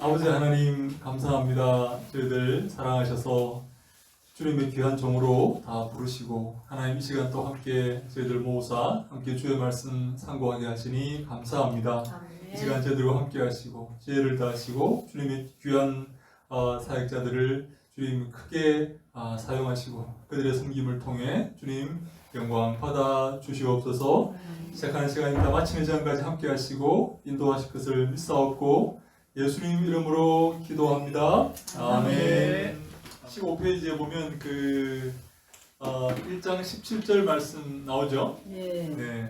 아버지 하나님 감사합니다. 저희들 사랑하셔서 주님의 귀한 종으로 다 부르시고 하나님 이 시간 또 함께 저희들 모으사 함께 주의 말씀 상고하게 하시니 감사합니다. 이 시간 저희들과 함께 하시고 지혜를 다하시고 주님의 귀한 사역자들을 주님 크게 사용하시고 그들의 섬김을 통해 주님 영광 받아 주시옵소서. 시작하는 시간입니다. 마치는 시간까지 함께 하시고 인도하실 것을 믿사옵고 예수님 이름으로 기도합니다. 아멘. 15페이지에 보면 1장 17절 말씀 나오죠? 네.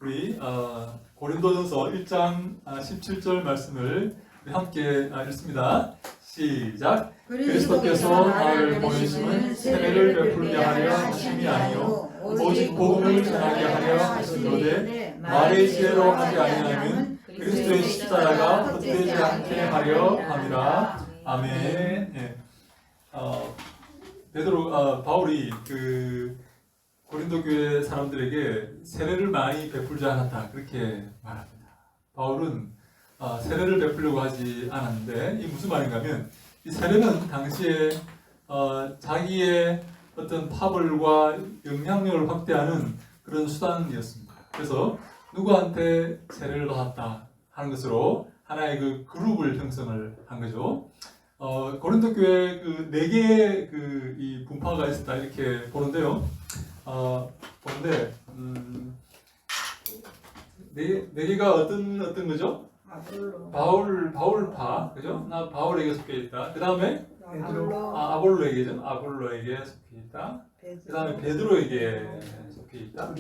우리 고린도전서 1장 17절 말씀을 함께 읽습니다. 시작. 그리스도께서 나를 보내심은 세례를 베풀게 하려 하심이 아니요 오직 복음을 전하게 하려 하심이로되 말의 지혜로 하지 아니하면 그리스도의 십자가가 헛되지 않게 하려 함이라. 아멘. 예. 바울이 고린도 교회 사람들에게 세례를 많이 베풀지 않았다 그렇게 말합니다. 바울은 세례를 베풀려고 하지 않았는데 이 무슨 말인가면 이 세례는 당시에 자기의 어떤 파벌과 영향력을 확대하는 그런 수단이었습니다. 그래서 누구한테 세례를 받았다 하는 것으로 하나의 그룹을 형성을 한 거죠. 고린도 교회 네 개의 이 분파가 있었다 이렇게 보는데요. 보는데 네 개가 어떤 거죠? 바울파, 그죠? 나 바울에게 속해 있다. 그 다음에 아볼로에게죠. 아볼로에게 속해 있다. 그 다음에 베드로에게 속해 있다.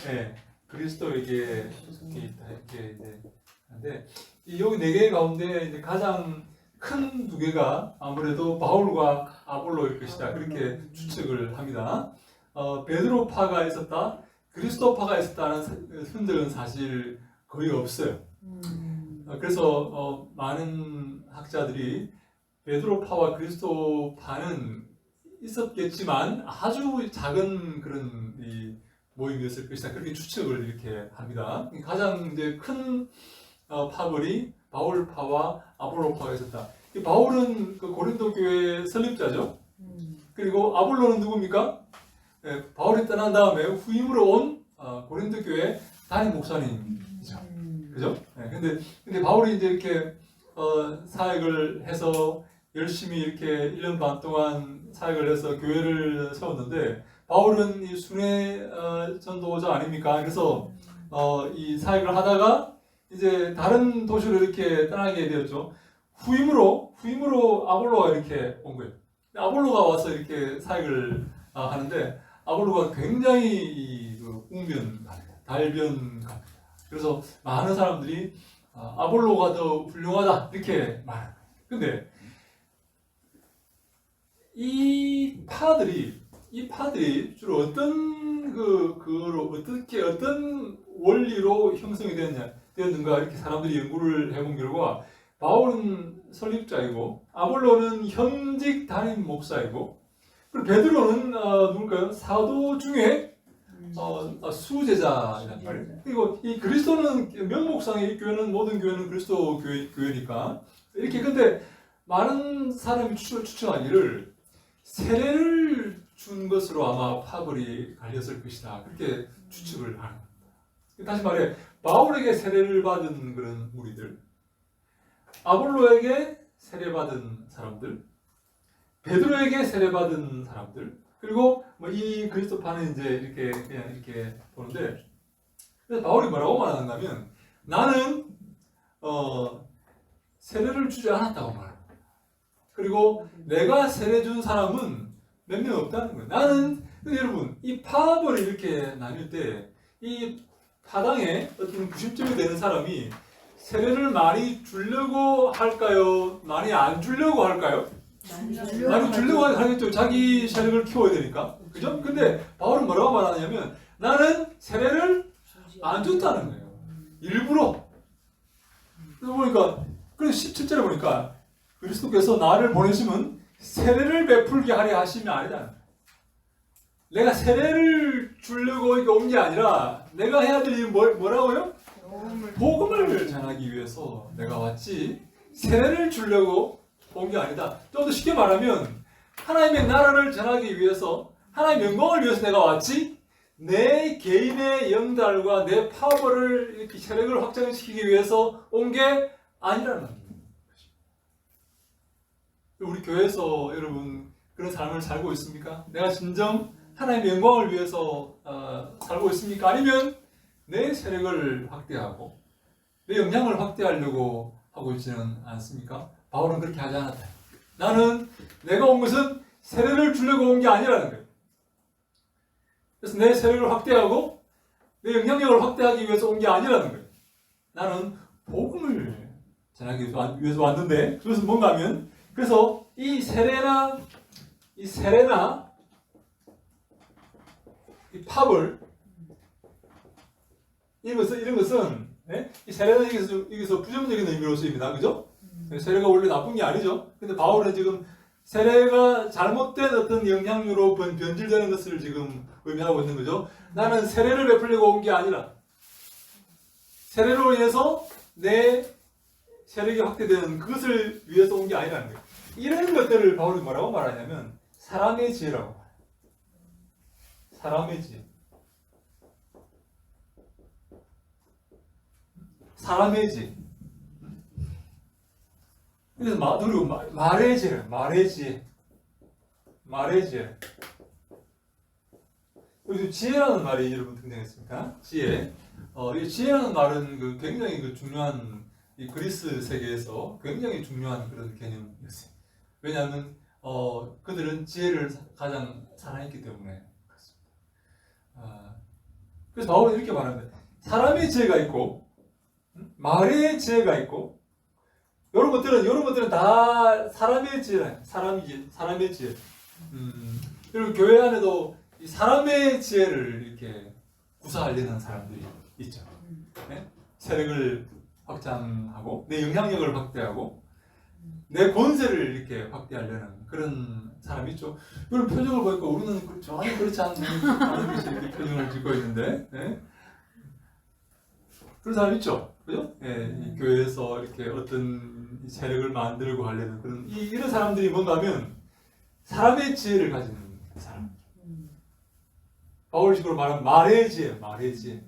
네, 그리스도에게 속해 있다. 이렇게 하는데 여기 네 개 가운데 이제 가장 큰 두 개가 아무래도 바울과 아볼로일 것이다. 그렇게 추측을 합니다. 베드로파가 있었다, 그리스도파가 있었다는 흔적은 사실 거의 없어요. 그래서 많은 학자들이 베드로파와 그리스도파는 있었겠지만 아주 작은 그런 이 모임이었을 것이다. 그렇게 추측을 이렇게 합니다. 가장 이제 큰 파벌이 바울파와 아볼로파가 있었다. 이 바울은 고린도 교회 설립자죠. 그리고 아볼로는 누굽니까? 바울이 떠난 다음에 후임으로 온 고린도 교회 담임 목사님이죠. 그죠? 근데 바울이 이제 이렇게 사역을 해서 열심히 이렇게 1년 반 동안 사역을 해서 교회를 세웠는데 바울은 이 순회 전도자 아닙니까? 그래서 이 사역을 하다가 이제 다른 도시로 이렇게 떠나게 되었죠. 후임으로 아볼로가 이렇게 온 거예요. 아볼로가 와서 이렇게 사역을 하는데 아볼로가 굉장히 웅변갑니다. 달변갑니다. 그래서 많은 사람들이 아볼로가 더 훌륭하다 이렇게 말합니다. 근데 이 파들이 주로 어떤 원리로 형성이 되었는가 이렇게 사람들이 연구를 해본 결과 바울은 설립자이고 아볼로는 현직 담임 목사이고 그리고 베드로는 누굴까요? 사도 중에 수제자이란 말이에요. 그리고 이 그리스도는 명목상의 이 교회는 모든 교회는 그리스도 교회니까 이렇게 근데 많은 사람이 추측하기를 세례를 준 것으로 아마 파벌이 갈렸을 것이다 그렇게 추측을 하는 겁니다. 다시 말해 바울에게 세례를 받은 그런 무리들, 아볼로에게 세례받은 사람들, 베드로에게 세례받은 사람들, 그리고 이 그리스도파는 이제 이렇게 그냥 이렇게 보는데, 그래서 바울이 뭐라고 말하는가면 나는 세례를 주지 않았다고 말합니다. 그리고 내가 세례 준 사람은 몇 명 없다는 거예요. 나는 근데 여러분 이 파벌이 이렇게 나뉠 때 이 파당에 어떤 구심점이 되는 사람이 세례를 많이 주려고 할까요? 많이 안 주려고 할까요? 많이 주려고 하겠죠. 자기 세력을 키워야 되니까. 그죠? 근데 바울은 뭐라고 말하냐면 나는 세례를 안 줬다는 거예요. 일부러. 그래서 보니까, 그래서 17절에 보니까 그리스도께서 나를 보내심은 세례를 베풀게 하려 하심이 아니다는 거예요. 내가 세례를 주려고 온 게 아니라 내가 해야 될 일은 뭐라고요? 복음을 전하기 위해서 내가 왔지 세례를 주려고 온 게 아니다. 좀 더 쉽게 말하면 하나님의 나라를 전하기 위해서 하나님의 영광을 위해서 내가 왔지 내 개인의 영달과 내 파워를 이렇게 세력을 확장시키기 위해서 온 게 아니라는 거죠. 우리 교회에서 여러분 그런 삶을 살고 있습니까? 내가 진정 하나님의 영광을 위해서 살고 있습니까? 아니면 내 세력을 확대하고 내 영향을 확대하려고 하고 있지는 않습니까? 바울은 그렇게 하지 않았다. 나는 내가 온 것은 세력을 주려고 온 게 아니라는 거예요. 그래서 내 세력을 확대하고 내 영향력을 확대하기 위해서 온 게 아니라는 거예요. 나는 복음을 전하기 위해서 왔는데 그것은 뭔가 하면 그래서 이 세례나 이 팝을 이런 것은 이 세례는 여기서 부정적인 의미로 쓰입니다. 그죠? 세례가 원래 나쁜 게 아니죠. 근데 바울은 지금 세례가 잘못된 어떤 영향으로 변질되는 것을 지금 의미하고 있는 거죠. 나는 세례를 베풀려고 온 게 아니라 세례로 인해서 내 세력이 확대되는 그것을 위해서 온 게 아니라는 거예요. 이런 것들을 바울이 뭐라고 말하냐면 사람의 지혜라고 말해요. 사람의 지혜. 사람의 지혜. 그래서 그리고 말의 지혜. 그리고 지혜라는 말이 여러분 등장했습니까? 지혜. 이 지혜라는 말은 굉장히 중요한 이 그리스 세계에서 굉장히 중요한 그런 개념이었어요. 왜냐하면 그들은 지혜를 가장 사랑했기 때문에 그렇습니다. 그래서 바울은 이렇게 말합니다. 사람의 지혜가 있고 말의 지혜가 있고 이런 것들은 다 사람의 지혜라. 사람의 지혜. 그리고 교회 안에도 이 사람의 지혜를 이렇게 구사하려는 사람들이 있죠. 네? 세력을 확장하고 내 영향력을 확대하고 내 권세를 이렇게 확대하려는 그런 사람이 있죠. 이런 표정을 보니까 우리는 전혀 그렇지 않은 것이 이렇게 표정을 짓고 있는데, 네? 그런 사람 있죠, 그죠? 네, 이 교회에서 이렇게 어떤 세력을 만들고 하려는 그런 이런 사람들이 뭔가 하면 사람의 지혜를 가진 사람. 바울식으로 말하면 말의 지혜, 말의 지혜,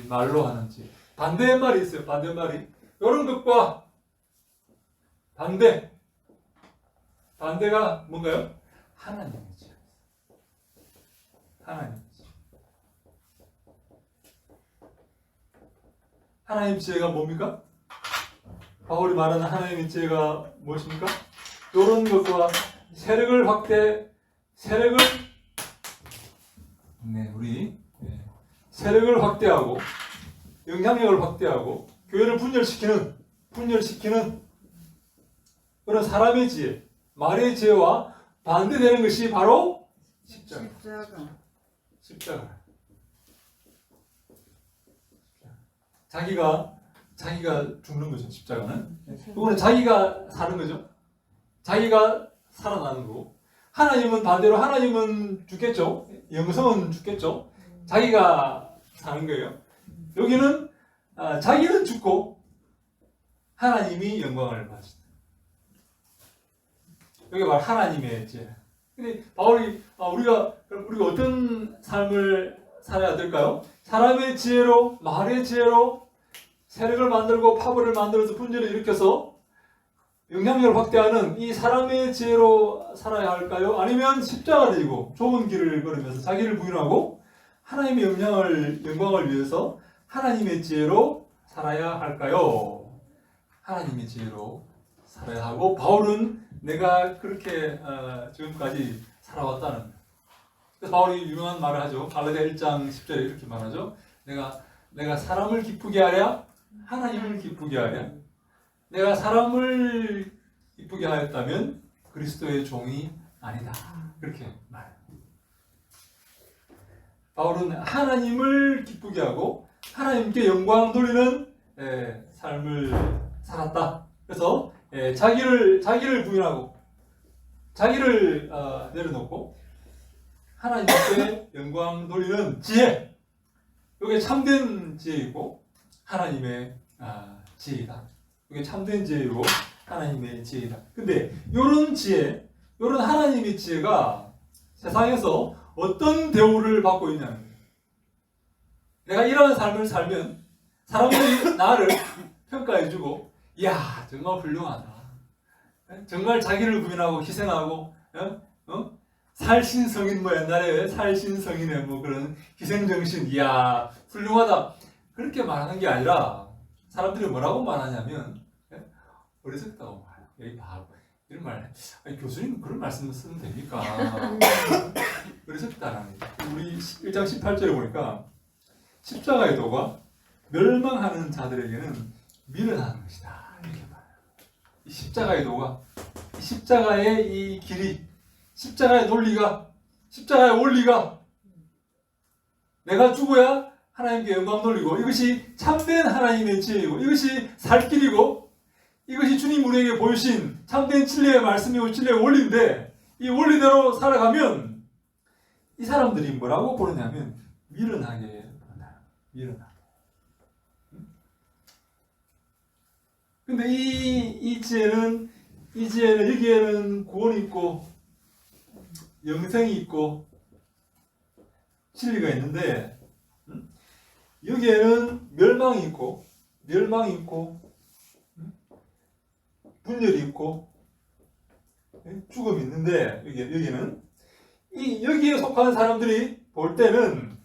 말로 하는 지혜. 반대말이 있어요. 반대말이 이런 것과 반대가 뭔가요? 하나님의 지혜. 하나님의 지혜. 하나님의 지혜가 뭡니까? 바울이 말하는 하나님의 지혜가 무엇입니까? 이런 것과 세력을 확대하고 영향력을 확대하고 교회를 분열시키는 그런 사람의 지혜, 말의 지혜와 반대되는 것이 바로 십자가. 자기가 죽는 거죠. 십자가는. 이거는 자기가 사는 거죠. 자기가 살아나는 거고. 하나님은 반대로 하나님은 죽겠죠. 영성은 죽겠죠. 자기가 사는 거예요. 여기는 자기는 죽고 하나님이 영광을 받으신다. 여기 말 하나님의 지혜. 근데 바울이 우리가 어떤 삶을 살아야 될까요? 사람의 지혜로, 말의 지혜로 세력을 만들고 파벌을 만들어서 분열을 일으켜서 영향력을 확대하는 이 사람의 지혜로 살아야 할까요? 아니면 십자가를 지고 좁은 길을 걸으면서 자기를 부인하고 하나님의 영광을 위해서 하나님의 지혜로 살아야 할까요? 하나님의 지혜로 살아야 하고 바울은 내가 그렇게 지금까지 살아왔다는. 그래서 바울이 유명한 말을 하죠. 갈라디아 1장 10절에 이렇게 말하죠. 내가 사람을 기쁘게 하랴 하나님을 기쁘게 하랴. 내가 사람을 기쁘게 하였다면 그리스도의 종이 아니다. 그렇게 말해요. 바울은 하나님을 기쁘게 하고 하나님께 영광 돌리는 삶을 살았다. 그래서 자기를 부인하고 자기를 내려놓고 하나님께 영광 돌리는 지혜. 이게 참된 지혜이고 하나님의 지혜이다. 이게 참된 지혜이고 하나님의 지혜이다. 근데 이런 지혜, 이런 하나님의 지혜가 세상에서 어떤 대우를 받고 있냐는 거예요. 내가 이런 삶을 살면 사람들이 나를 평가해주고, 이야 정말 훌륭하다. 정말 자기를 구인하고 희생하고, 살신성인, 뭐 옛날에 살신성인의 뭐 그런 희생정신, 이야 훌륭하다, 그렇게 말하는 게 아니라 사람들이 뭐라고 말하냐면 어리석다고 말해요. 여기 봐, 이런 말, 아니, 교수님 그런 말씀 쓰면 됩니까? 어리석다라는 거예요. 우리 1장 18절에 보니까 십자가의 도가 멸망하는 자들에게는 미련한 것이다, 이렇게 말해요. 이 십자가의 도가, 이 십자가의 이 길이, 십자가의 논리가, 십자가의 원리가, 내가 죽어야 하나님께 영광 돌리고, 이것이 참된 하나님의 지혜이고, 이것이 살 길이고, 이것이 주님 우리에게 보이신 참된 진리의 말씀이고 진리의 원리인데, 이 원리대로 살아가면 이 사람들이 뭐라고 보느냐면 미련하게 본다. 미련하게. 근데 이 지혜는 여기에는 구원이 있고 영생이 있고 진리가 있는데, 여기에는 멸망이 있고 분열이 있고 죽음이 있는데, 여기는 여기에 속한 사람들이 볼 때는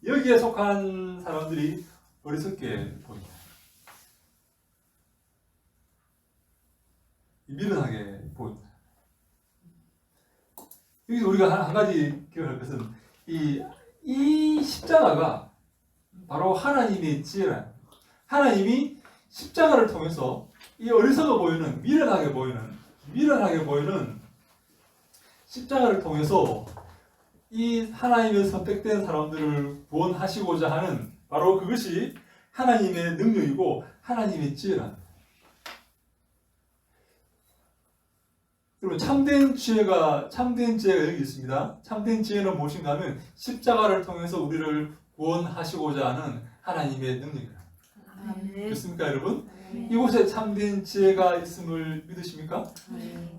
여기에 속한 사람들이 어리석게 보인다. 미련하게 보인다. 여기서 우리가 한 가지 기억할 것은 이 십자가가 바로 하나님의 지혜라. 하나님이 십자가를 통해서 이 어리석어 보이는, 미련하게 보이는 십자가를 통해서 이 하나님의 선택된 사람들을 구원하시고자 하는, 바로 그것이 하나님의 능력이고 하나님의 지혜라. 여러분, 참된 지혜가 여기 있습니다. 참된 지혜는 무엇인가 하면 십자가를 통해서 우리를 구원하시고자 하는 하나님의 능력이다. 그렇습니까, 여러분? 이곳에 참된 지혜가 있음을 믿으십니까?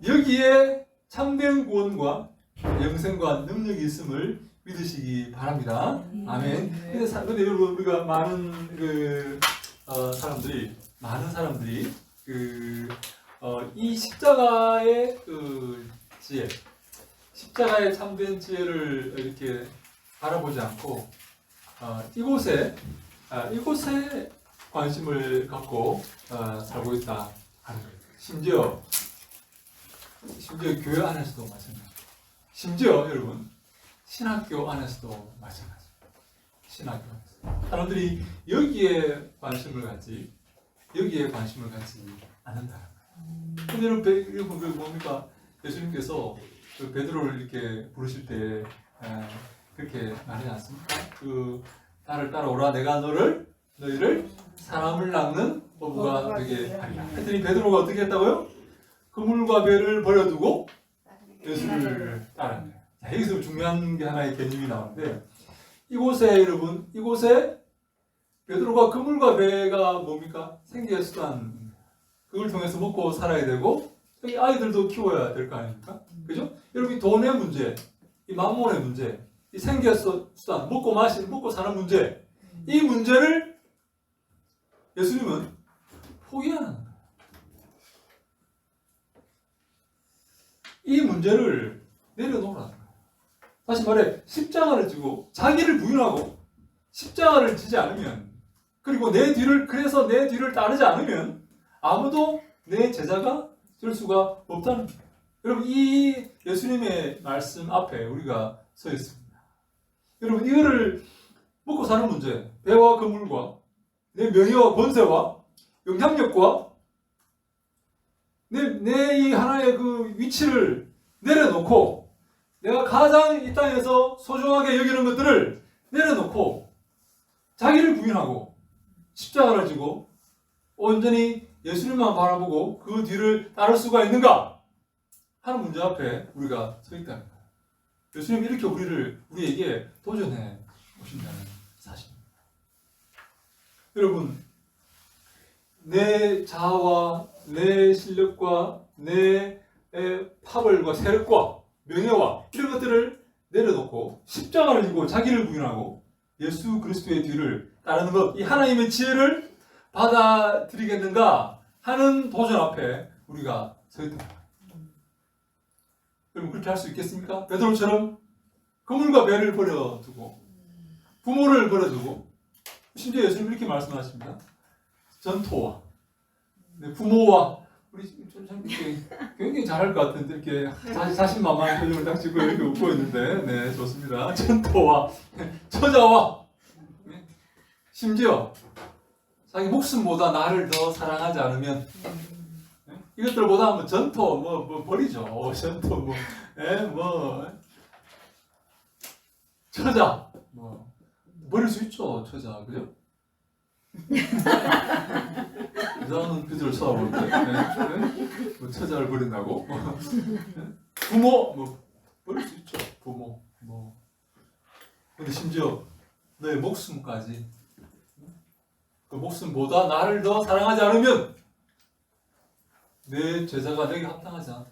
여기에 참된 구원과 영생과 능력이 있음을 믿으시기 바랍니다. 아멘. 근데 여러분, 우리가 많은 사람들이 이 십자가의 지혜, 십자가의 참된 지혜를 이렇게 바라보지 않고 이곳에 관심을 갖고 살고 있다 하는 거예요. 심지어 교회 안에서도 마찬가지입니다. 심지어 여러분, 신학교 안에서도 마찬가지입니다. 신학교 안에서 사람들이 여기에 관심을 갖지 않는다. 근데 여러분, 뭡니까? 예수님께서 베드로를 이렇게 부르실 때 그렇게 말하지 않습니까? 나를 따라오라, 내가 너희를 사람을 낚는 어부가 되게 하리라. 했더니 베드로가 어떻게 했다고요? 그물과 배를 버려두고 예수를 따르는 거예요. 자, 여기서 중요한 게 하나의 개념이 나오는데, 여러분, 이곳에 베드로가 그물과 배가 뭡니까? 생계의 수단, 그걸 통해서 먹고 살아야 되고, 여기 아이들도 키워야 될 거 아닙니까? 그죠? 여러분, 이 돈의 문제, 이 만몬의 문제, 이 생계 수단, 먹고 사는 문제, 이 문제를 예수님은 포기하는 거예요. 이 문제를 내려놓으라는 거예요. 다시 말해, 십자가를 지고 자기를 부인하고 십자가를 지지 않으면, 그리고 그래서 내 뒤를 따르지 않으면 아무도 내 제자가 될 수가 없다는 거예요. 여러분, 이 예수님의 말씀 앞에 우리가 서 있습니다. 여러분, 이거를 먹고 사는 문제, 배와 그물과 내 명예와 권세와 영향력과 내 이 하나의 그 위치를 내려놓고, 내가 가장 이 땅에서 소중하게 여기는 것들을 내려놓고 자기를 부인하고 십자가를 지고 온전히 예수님만 바라보고 그 뒤를 따를 수가 있는가 하는 문제 앞에 우리가 서 있다는 거예요. 예수님이 이렇게 우리에게 도전해 오신다는 사실입니다. 여러분, 내 자아와 내 실력과 내 파벌과 세력과 명예와 이런 것들을 내려놓고 십자가를 지고 자기를 부인하고 예수 그리스도의 뒤를 따르는 것, 이 하나님의 지혜를 받아들이겠는가 하는 도전 앞에 우리가 서 있다. 그럼 그렇게 할 수 있겠습니까? 베드로처럼 그물과 배를 버려두고 부모를 버려두고, 심지어 예수님 이렇게 말씀하십니다. 전토와 부모와 우리 참 이렇게 굉장히 잘할 것 같은데 이렇게 자신만만한 표정을 딱 짓고 이렇게 웃고 있는데, 네, 좋습니다. 전토와 처자와 심지어 자기 목숨보다 나를 더 사랑하지 않으면 이것들보다 뭐 전토 뭐 버리죠. 전토 처자 뭐 버릴 수 있죠. 처자, 그죠? 이상한 빛을 쳐다보는데, 뭐 처자를 버린다고? 부모 뭐 버릴 수 있죠. 부모 뭐. 근데 심지어 너의 목숨까지, 그 목숨보다 나를 더 사랑하지 않으면 내 제자가 내게 합당하지 않다.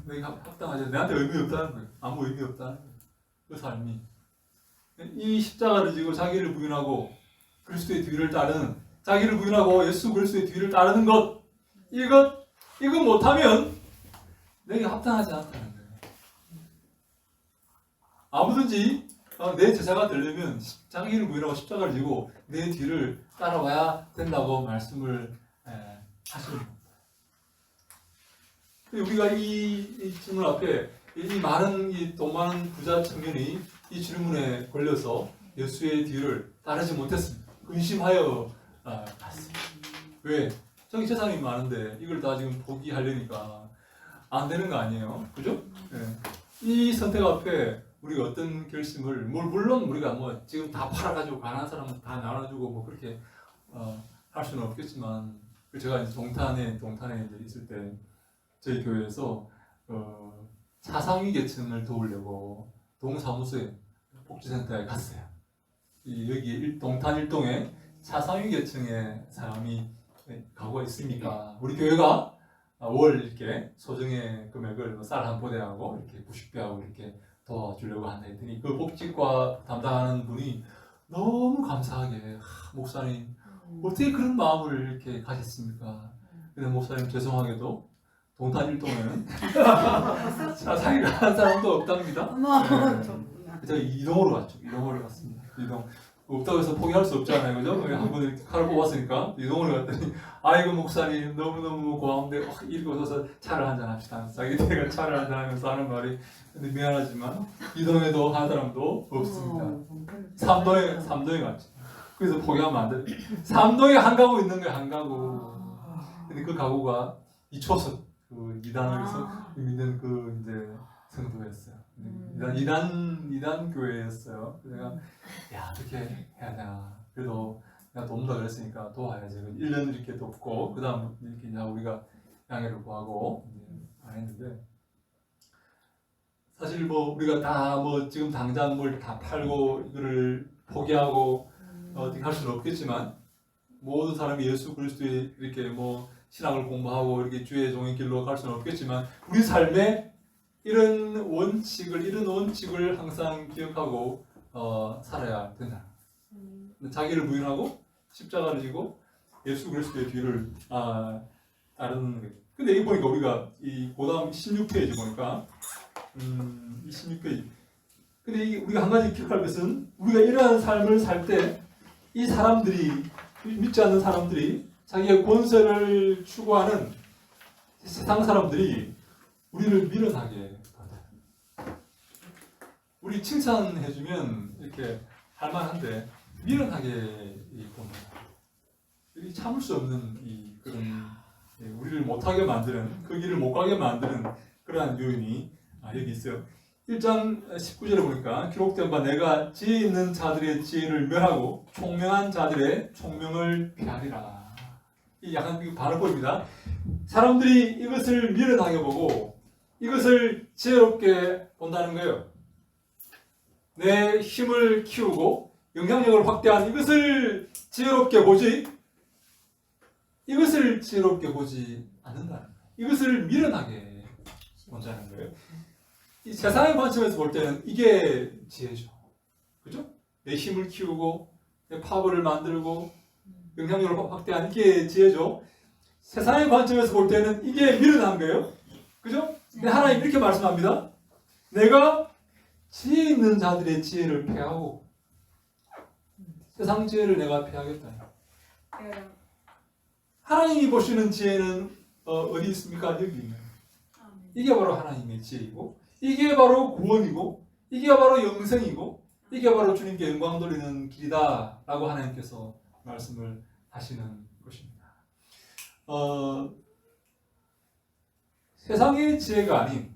내게 합당하지 않다. 내한테 의미 없다는 거예요. 아무 의미 없다는 거예요. 그 삶이. 이 십자가를 지고 자기를 부인하고 그리스도의 뒤를 따르는, 자기를 부인하고 예수 그리스도의 뒤를 따르는 것, 이거 못하면 내게 합당하지 않다는 거예요. 아무든지 내 제자가 되려면 자기를 부인하고 십자가를 지고 내 뒤를 따라와야 된다고 말씀을 하시는 겁니다. 우리가 이 질문 앞에 돈 많은 부자 청년이 이 질문에 걸려서 예수의 뒤를 따르지 못했습니다. 근심하여 갔습니다. 왜? 저기 재산이 많은데 이걸 다 지금 포기하려니까 안 되는 거 아니에요? 그죠? 네. 이 선택 앞에 우리가 어떤 결심을, 물론 우리가 뭐 지금 다 팔아가지고 가난한 사람은 다 나눠주고 뭐 그렇게 할 수는 없겠지만, 제가 이제 동탄에 이제 있을 때 저희 교회에서 차상위 계층을 도우려고 동사무소에 복지센터에 갔어요. 여기 동탄 일동에 차상위 계층의 사람이 가구가 있으니까 우리 교회가 월 이렇게 소정의 금액을 쌀 한 포대하고 이렇게 90배하고 이렇게 도와주려고 한다 했더니, 그 복지과 담당하는 분이 너무 감사하게, 목사님 어떻게 그런 마음을 이렇게 가졌습니까? 근데 목사님, 죄송하게도 동탄 일동에는 차상위가 한 사람도 없답니다. 네. 제가 이동으로 갔죠. 이동으로 갔습니다. 이동. 없다고 해서 포기할 수 없잖아요, 그죠? 한번 이렇게 칼을 뽑았으니까 이동을 갔더니, 아이고 목사님 너무너무 고마운데 이렇게 오셔서 차를 한잔 합시다. 자기네가 차를 한잔 하면서 하는 말이, 근데 미안하지만 이동에도 한 사람도 없습니다. 삼동에 갔죠. 그래서 포기하면 안 돼. 삼동에 한 가구 있는 거예요, 한 가구. 근데 그 가구가 2초선 그 이단에서 믿는 그 이제 성도였어요. 이단 교회였어요. 그래서 내가 어떻게 해야 되나. 그래도 내가 돕는다 그랬으니까 도와야지. 1년 이렇게 돕고, 그 다음 이렇게 이제 우리가 양해를 구하고 안 했는데, 사실 뭐 우리가 다 뭐 지금 당장 뭘 다 팔고 이거를 포기하고 어떻게 할 수는 없겠지만, 모든 사람이 예수 그리스도의 이렇게 뭐 신앙을 공부하고 이렇게 주의 종의 길로 갈 수는 없겠지만, 우리 삶에 이런 원칙을 항상 기억하고 살아야 된다. 자기를 부인하고 십자가를 지고 예수 그리스도의 뒤를 따르는 거예요. 근데 여기 보니까 우리가 이 고다음 16페이지 보니까 이 16페이지. 근데 우리가 한 가지 기억할 것은, 우리가 이러한 삶을 살 때 이 사람들이, 믿지 않는 사람들이, 자기의 권세를 추구하는 세상 사람들이 우리를 미련하게 받아요. 우리 칭찬해주면 이렇게 할만한데 미련하게 봅니다. 참을 수 없는 그런 우리를 못하게 만드는, 그 길을 못 가게 만드는 그러한 요인이 여기 있어요. 1장 19절에 보니까, 기록된 바 내가 지혜 있는 자들의 지혜를 멸하고 총명한 자들의 총명을 피하리라. 이 약간 반어법입니다. 사람들이 이것을 미련하게 보고 이것을 지혜롭게 본다는 거예요. 내 힘을 키우고 영향력을 확대한 이것을 지혜롭게 보지, 이것을 지혜롭게 보지 않는다는 거예요. 이것을 미련하게 본다는 거예요. 이 세상의 관점에서 볼 때는 이게 지혜죠. 그죠? 내 힘을 키우고 내 파워를 만들고 영향력을 확대하는 게 지혜죠. 세상의 관점에서 볼 때는 이게 미련한 거예요. 그죠? 근데 하나님 이렇게 말씀합니다. 내가 지혜 있는 자들의 지혜를 폐하고 세상 지혜를 내가 폐하겠다. 하나님이 보시는 지혜는 어디 있습니까? 여기 있는. 이게 바로 하나님의 지혜이고, 이게 바로 구원이고, 이게 바로 영생이고, 이게 바로 주님께 영광 돌리는 길이다라고 하나님께서 말씀을 하시는 것입니다. 세상의 지혜가 아닌,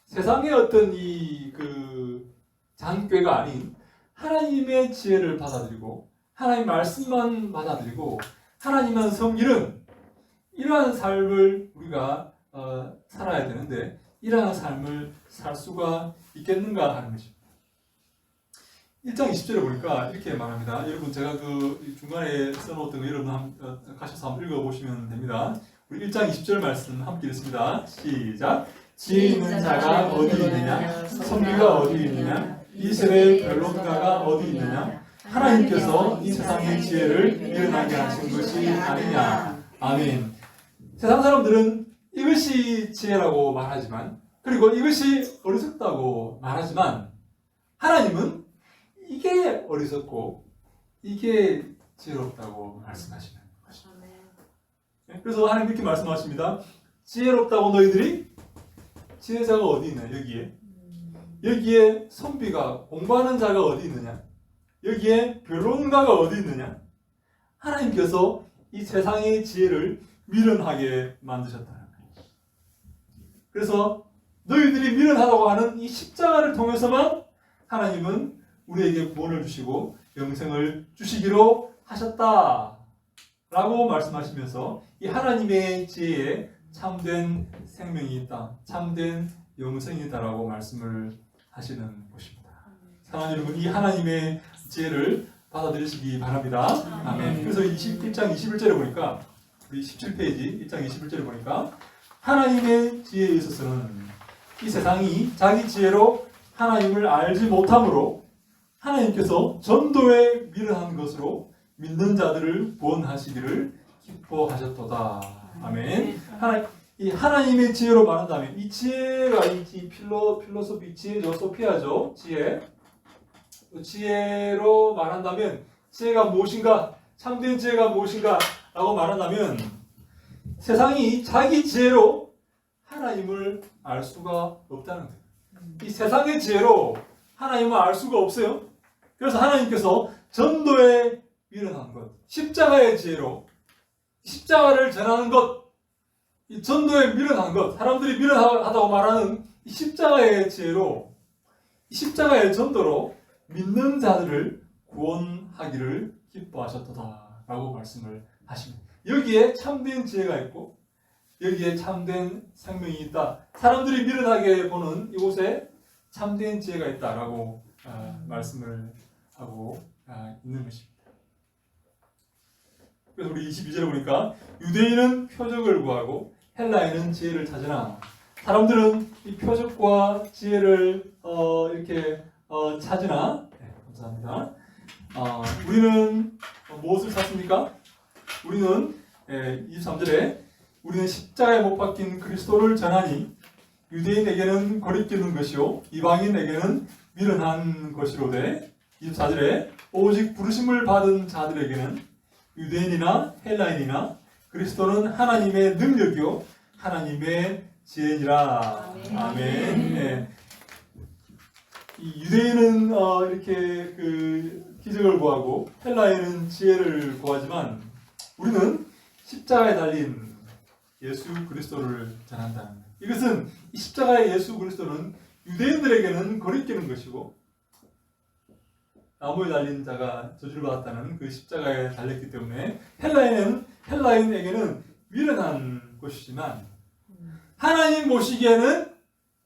세상의 어떤 장꾀가 아닌 하나님의 지혜를 받아들이고 하나님 말씀만 받아들이고 하나님만 섬기는 이러한 삶을 우리가 살아야 되는데 이러한 삶을 살 수가 있겠는가 하는 것입니다. 1장 20절에 보니까 이렇게 말합니다. 여러분 제가 그 중간에 써놓았던 거 여러분 가셔서 한번 읽어보시면 됩니다. 우리 1장 20절 말씀 함께 읽습니다. 시작. 지혜 있는 자가 어디 있느냐? 선비가 어디 있느냐? 이 세대의 변론가가 어디 있느냐? 하나님께서 이 세상의 지혜를 미련하게 하신 것이 아니냐. 아멘. 세상 사람들은 이것이 지혜라고 말하지만, 그리고 이것이 어리석다고 말하지만, 하나님은 이게 어리석고 이게 지혜롭다고 말씀하시는 것입니다. 그래서 하나님 이렇게 말씀하십니다. 지혜롭다고 너희들이 지혜자가 어디 있냐? 여기에 선비가 공부하는 자가 어디 있느냐? 여기에 변론가가 어디 있느냐? 하나님께서 이 세상의 지혜를 미련하게 만드셨다는 거예요. 그래서 너희들이 미련하다고 하는 이 십자가를 통해서만 하나님은 우리에게 구원을 주시고 영생을 주시기로 하셨다 라고 말씀하시면서 이 하나님의 지혜에 참된 생명이 있다, 참된 영생이 있다라고 말씀을 하시는 것입니다. 사랑하는 여러분, 이 하나님의 지혜를 받아들이시기 바랍니다. 아멘. 그래서 1장 21절에 보니까 우리 17페이지 1장 21절에 보니까 하나님의 지혜에 있어서는 이 세상이 자기 지혜로 하나님을 알지 못함으로 하나님께서 전도에 미련한 것으로 믿는 자들을 구원하시기를 기뻐하셨도다. 아멘. 이 하나님의 지혜로 말한다면 이 지혜가 이 필로소피 지혜죠. 소피아죠. 지혜로 말한다면 지혜가 무엇인가? 참된 지혜가 무엇인가? 라고 말한다면 세상이 자기 지혜로 하나님을 알 수가 없다는 거예요. 이 세상의 지혜로 하나님을 알 수가 없어요. 그래서 하나님께서 전도에 미련한 것, 십자가의 지혜로 십자가를 전하는 것, 이 전도에 미련한 것, 사람들이 미련하다고 말하는 이 십자가의 지혜로, 이 십자가의 전도로 믿는 자들을 구원하기를 기뻐하셨도다라고 말씀을 하십니다. 여기에 참된 지혜가 있고 여기에 참된 생명이 있다. 사람들이 미련하게 보는 이곳에 참된 지혜가 있다라고 말씀을 하고 있는 것입니다. 그래서 우리 22절에 보니까 유대인은 표적을 구하고 헬라인은 지혜를 찾으나 사람들은 이 표적과 지혜를 이렇게 찾으나 감사합니다. 우리는 무엇을 찾습니까? 우리는 23절에 우리는 십자가에 못 박힌 그리스도를 전하니 유대인에게는 거리끼는 것이요 이방인에게는 미련한 것이로되 24절에 오직 부르심을 받은 자들에게는 유대인이나 헬라인이나 그리스도는 하나님의 능력이요 하나님의 지혜니라. 아멘. 네. 이 유대인은 이렇게 그 기적을 구하고 헬라인은 지혜를 구하지만 우리는 십자가에 달린 예수 그리스도를 전한다는 거예요. 이것은 이 십자가의 예수 그리스도는 유대인들에게는 거리끼는 것이고 나무에 달린 자가 저주를 받았다는 그 십자가에 달렸기 때문에 헬라인에게는 미련한 것이지만 하나님 보시기에는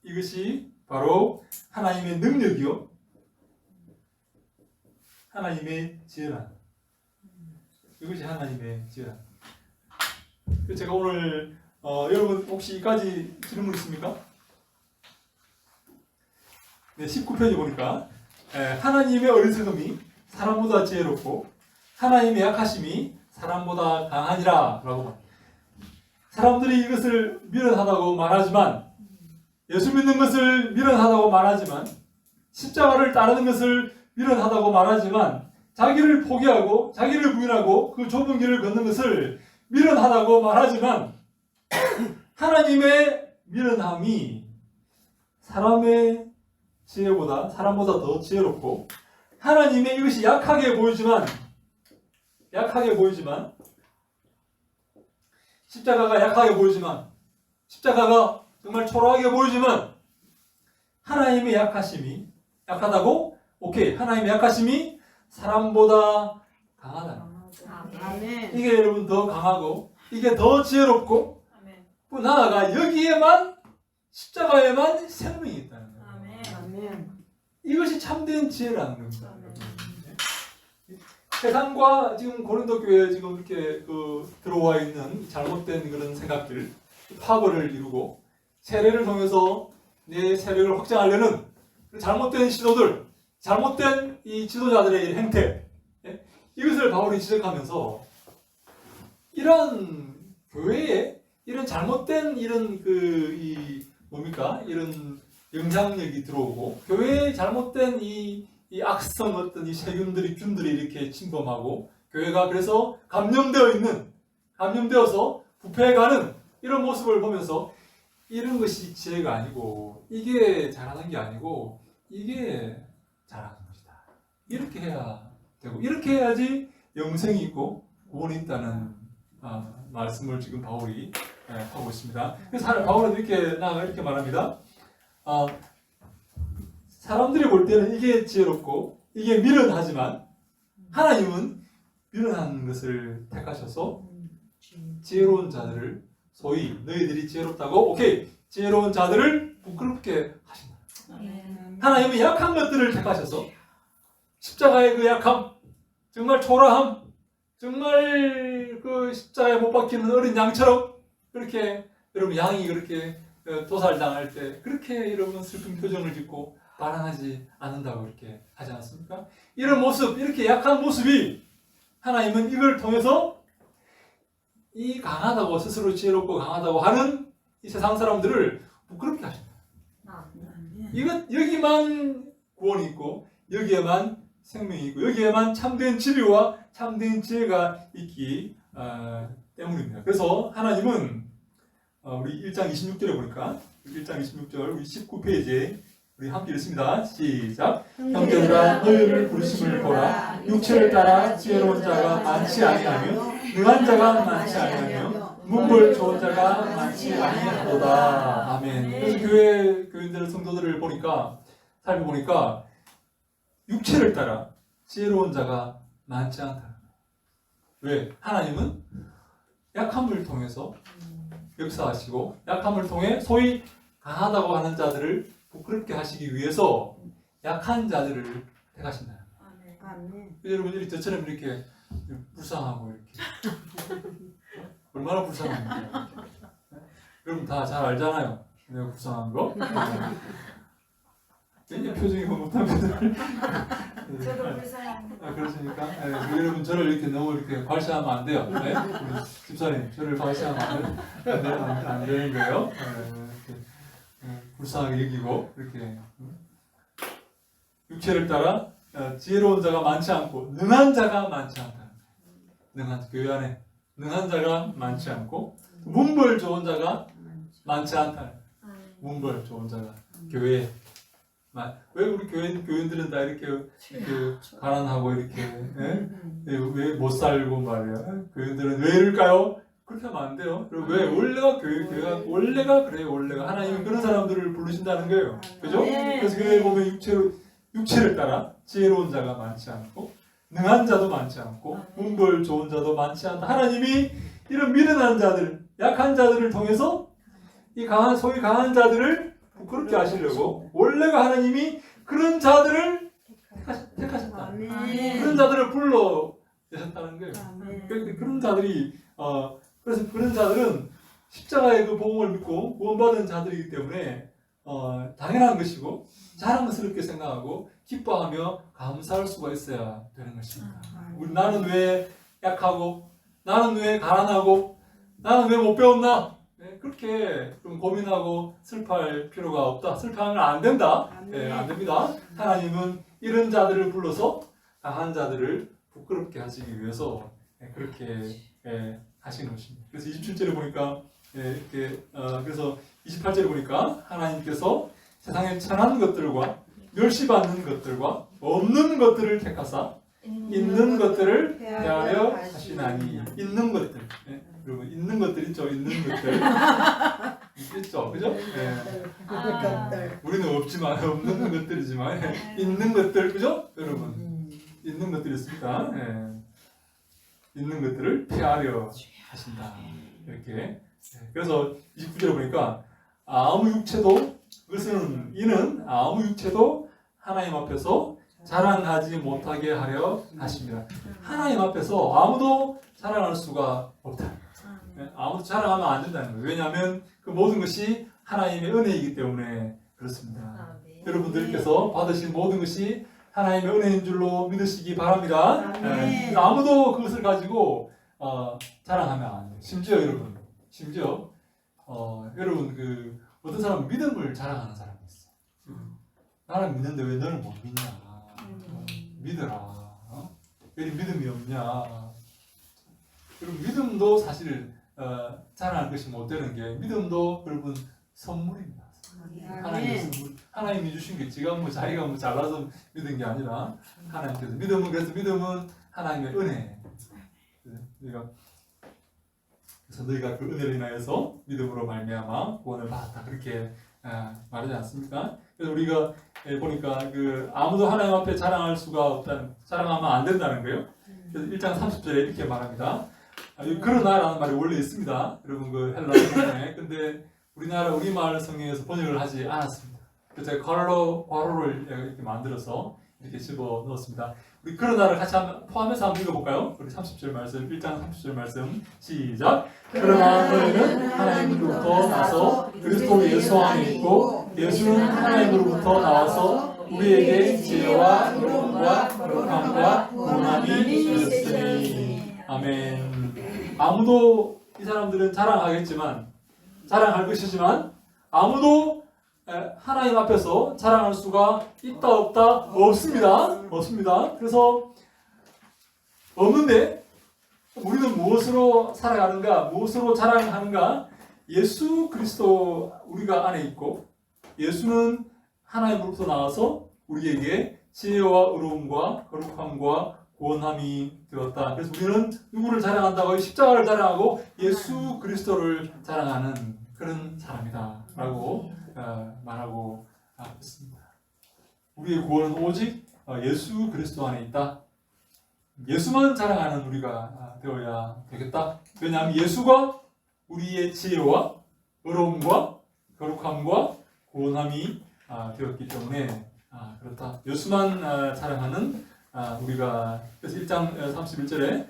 이것이 바로 하나님의 능력이요 하나님의 지혜라. 이것이 하나님의 지혜라. 제가 오늘 여러분 혹시 이까지 질문 있습니까? 네, 19페이지 보니까 하나님의 어리석음이 사람보다 지혜롭고 하나님의 약하심이 사람보다 강하니라 라고 말합니다. 사람들이 이것을 미련하다고 말하지만, 예수 믿는 것을 미련하다고 말하지만, 십자가를 따르는 것을 미련하다고 말하지만, 자기를 포기하고 자기를 부인하고 그 좁은 길을 걷는 것을 미련하다고 말하지만, 하나님의 미련함이 사람의 지혜보다, 사람보다 더 지혜롭고, 하나님의 이것이 약하게 보이지만, 십자가가 약하게 보이지만, 십자가가 정말 초라하게 보이지만, 하나님의 약하심이, 약하다고? 오케이. 하나님의 약하심이 사람보다 강하다. 아멘. 이게 여러분 더 강하고, 이게 더 지혜롭고, 또 나아가 여기에만, 십자가에만 생명이 있다는 거예요. 아멘. 이것이 참된 지혜라는 겁니다. 세상과 지금 고린도 교회에 지금 이렇게 들어와 있는 잘못된 그런 생각들, 파벌을 이루고 세례를 통해서 내 세력을 확장하려는 잘못된 시도들, 잘못된 이 지도자들의 행태, 이것을 바울이 지적하면서 이런 교회에 이런 잘못된 이런 이런 영향력이 들어오고 교회에 잘못된 이 악성 어떤 이 세균들이 균들이 이렇게 침범하고 교회가 그래서 감염되어서 부패해가는 이런 모습을 보면서 이런 것이 지혜가 아니고 이게 잘하는 게 아니고 이게 잘하는 것이다. 이렇게 해야 되고 이렇게 해야지 영생이 있고 구원이 있다는 말씀을 지금 바울이 하고 있습니다. 그래서 바울은 이렇게 말합니다. 사람들이 볼 때는 이게 지혜롭고 이게 미련하지만 하나님은 미련한 것을 택하셔서 지혜로운 자들을 소위 너희들이 지혜롭다고 오케이 지혜로운 자들을 부끄럽게 하신다. 하나님은 약한 것들을 택하셔서 십자가의 그 약함, 정말 초라함, 정말 그 십자가에 못 박히는 어린 양처럼 그렇게 여러분 양이 그렇게 도살당할 때 그렇게 여러분 슬픈 표정을 짓고 반항하지 않는다고 이렇게 하지 않습니까? 이런 모습, 이렇게 약한 모습이 하나님은 이걸 통해서 이 강하다고 스스로 지혜롭고 강하다고 하는 이 세상 사람들을 부끄럽게 하신다. 여기만 구원이 있고 여기에만 생명이 있고 여기에만 참된 진리와 참된 지혜가 있기 때문입니다. 그래서 하나님은 우리 1장 26절에 보니까 1장 26절 우리 19페이지에 우리 함께 읽습니다. 시작. 형제들아 너희를 부르심을 보라. 육체를 따라 지혜로운 자가 많지 아니하며 능한 자가 많지 아니하며 문벌 좋은 자가 많지 아니하도다. 아멘. 그래서 교인들 성도들을 보니까 살펴보니까 육체를 따라 지혜로운 자가 많지 않다. 왜? 하나님은 약함을 통해서 역사하시고 약함을 통해 소위 강하다고 하는 자들을 부끄럽게 하시기 위해서 약한 자들을 택하신다. 아멘. 여러분들이 저처럼 이렇게 불쌍하고 이렇게 얼마나 불쌍합니까? 여러분 다 잘 알잖아요. 내가 불쌍한 거. 굉장히 표정이 못하면 저도 불쌍합니다. 그렇습니까? 여러분 저를 이렇게 너무 이렇게 발시하면 안 돼요. 네? 집사님 저를 발시하면 안 되는 거예요. 불쌍하게 여기고 이렇게 육체를 따라 지혜로운 자가 많지 않고 능한 자가 많지 않다. 교회 안에 능한 자가 많지 않고 문벌 좋은 자가 많지 않다. 문벌 좋은 자가 교회에 왜 우리 교인들은 다 이렇게 가난하고 이렇게 왜 못 살고 말이야. 교인들은 왜 이럴까요? 그렇게 하면 안 돼요. 왜? 원래가 교회가 원래가 그래요. 원래가 하나님이 그런 사람들을 부르신다는 거예요. 그죠? 그래서 교회에 보면 육체를 따라 지혜로운 자가 많지 않고 능한 자도 많지 않고 문벌 좋은 자도 많지 않다. 하나님이 이런 미련한 자들, 약한 자들을 통해서 이 소위 강한 자들을 부끄럽게 하시려고 원래가 하나님이 그런 자들을 택하셨다. 그런 자들을 불러 내셨다는 거예요. 그런 자들이 그래서 그런 자들은 십자가의 그 복음을 믿고 구원받은 자들이기 때문에 당연한 것이고 자랑스럽게 생각하고 기뻐하며 감사할 수가 있어야 되는 것입니다. 나는 왜 약하고 나는 왜 가난하고 나는 왜 못 배웠나? 네, 그렇게 좀 고민하고 슬퍼할 필요가 없다. 슬퍼하면 안 된다. 네, 안 됩니다. 하나님은 이런 자들을 불러서 강한 자들을 부끄럽게 하시기 위해서 그렇게 하시는 것입니다. 그래서 27절에 보니까 이렇게 그래서 28절에 보니까 하나님께서 세상에 천한 것들과 멸시받는 것들과 없는 것들을 택하사 있는 것들을 대하려 하시나니. 있는 것들. 여러분 있는 것들 있죠? 있는 것들 있죠? 그죠? 우리는 없지만 없는 것들이지만 있는 것들 그죠? 여러분 있는 것들이 있습니다. 있는 것들을 피하려 하신다. 이렇게. 그래서 29절에 보니까 아무 육체도 그것은 이는 아무 육체도 하나님 앞에서 자랑하지 못하게 하려 하십니다. 하나님 앞에서 아무도 자랑할 수가 없다. 아무도 자랑하면 안 된다는 거예요. 왜냐하면 그 모든 것이 하나님의 은혜이기 때문에 그렇습니다. 여러분들께서 받으신 모든 것이 하나님의 은혜인 줄로 믿으시기 바랍니다. 아무도 그것을 가지고 자랑하면 안 돼요. 심지어 여러분 그 어떤 사람은 믿음을 자랑하는 사람이 있어. 나는 믿는데 왜 너는 못 믿냐? 믿어라. 왜 믿음이 없냐? 그리고 믿음도 사실 자랑할 것이 못 되는 게 믿음도 여러분 선물입니다. 하나님의 선물. 하나님이 주신 게 자기가 뭐 잘나서 믿은 게 아니라 하나님께서 믿음은 하나님의 은혜. 그래서 너희가 그 은혜를 인하여서 믿음으로 말미암아 구원을 받았다. 그렇게 말하지 않습니까? 그래서 우리가 보니까 그 아무도 하나님 앞에 자랑할 수가 없다는, 자랑하면 안 된다는 거예요. 그래서 1장 30절에 이렇게 말합니다. 그러나라는 말이 원래 있습니다. 여러분 그 헬라어 성경에. 근데 우리말 성경에서 번역을 하지 않았습니다. 그래서 제가 괄호를 이렇게 만들어서 이렇게 집어 넣었습니다. 우리 그러나를 같이 포함해서 한번 읽어볼까요? 우리 30절 말씀, 1장 30절 말씀 시작. 그러나 너희는 하나님으로부터 나서 그리스도 예수 안에 있고 예수는 하나님으로부터 나와서 우리에게 지혜와 의로움과 거룩함과 구원함이 되었으니. 아멘. 아무도 이 사람들은 자랑할 것이지만 아무도 하나님 앞에서 자랑할 수가 있다 없다 없습니다. 그래서 없는데 우리는 무엇으로 살아가는가, 무엇으로 자랑하는가? 예수 그리스도 우리가 안에 있고 예수는 하나님으로부터 나와서 우리에게 지혜와 의로움과 거룩함과 구원함이 되었다. 그래서 우리는 누구를 자랑한다고? 십자가를 자랑하고 예수 그리스도를 자랑하는 그런 사람이다 라고 말하고 있습니다. 우리의 구원은 오직 예수 그리스도 안에 있다. 예수만 자랑하는 우리가 되어야 되겠다. 왜냐하면 예수가 우리의 지혜와 의로움과 거룩함과 구원함이 되었기 때문에 그렇다. 예수만 자랑하는 우리가, 그래서 1장 31절에